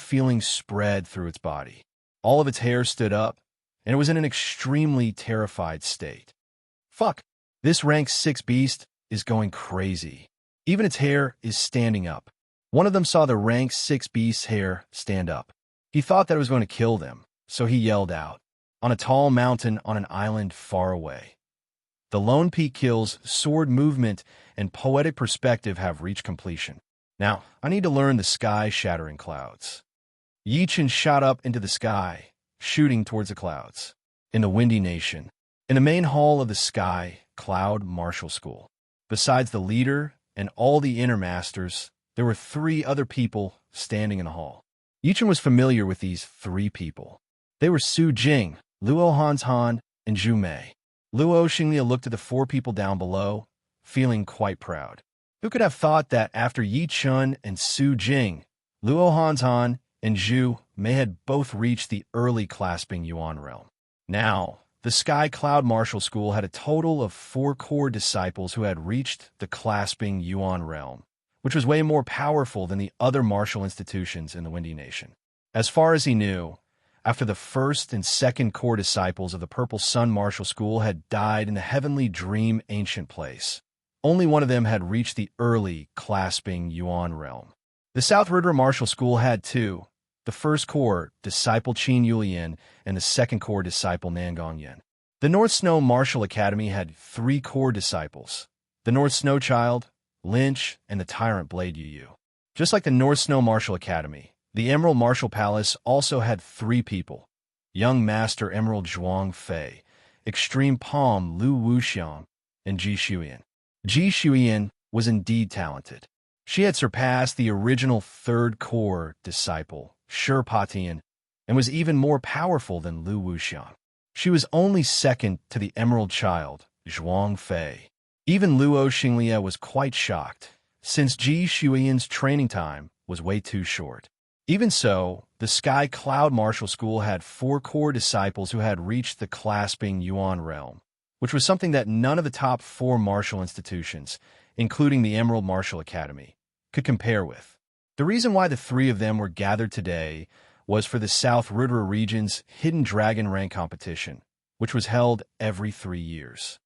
feeling spread through its body. All of its hair stood up, and it was in an extremely terrified state. Fuck, this rank 6 beast is going crazy. Even its hair is standing up. One of them saw the rank 6 beast's hair stand up. He thought that it was going to kill them, so he yelled out. On a tall mountain on an island far away. The Lone Peak Kill's sword movement and poetic perspective have reached completion. Now, I need to learn the sky-shattering clouds. Yi Chen shot up into the sky, shooting towards the clouds. In the Windy Nation, in the main hall of the Sky Cloud Martial School, besides the leader and all the inner masters, there were 3 other people standing in the hall. Yi Chen was familiar with these 3 people. They were Su Jing, Luo Hanshan, and Zhu Mei. Luo Xinglia looked at the 4 people down below, feeling quite proud. Who could have thought that after Yi Chen and Su Jing, Luo Hanshan and Zhu Mei had both reached the early clasping Yuan realm? Now, the Sky Cloud Martial School had a total of 4 core disciples who had reached the clasping Yuan realm, which was way more powerful than the other martial institutions in the Windy Nation. As far as he knew, after the first and second core disciples of the Purple Sun Martial School had died in the Heavenly Dream Ancient Place, only one of them had reached the early clasping Yuan realm. The South River Martial School had 2, the first core, disciple Qin Yulian, and the second core, disciple Nangong Yen. The North Snow Martial Academy had 3 core disciples, the North Snow Child, Lynch, and the Tyrant Blade Yu. Just like the North Snow Martial Academy, the Emerald Martial Palace also had 3 people, Young Master Emerald Zhuang Fei, Extreme Palm Lu Wuxiang, and Ji Shuyan. Ji Shuyan was indeed talented. She had surpassed the original 3rd core disciple, Shi Patian, and was even more powerful than Lu Wuxiang. She was only second to the Emerald Child, Zhuang Fei. Even Luo Xinglia was quite shocked, since Ji Shuyan's training time was way too short. Even so, the Sky Cloud Martial School had 4 core disciples who had reached the clasping Yuan realm, which was something that none of the top 4 martial institutions, including the Emerald Martial Academy, could compare with. The reason why the 3 of them were gathered today was for the South River region's Hidden Dragon rank competition, which was held every 3 years.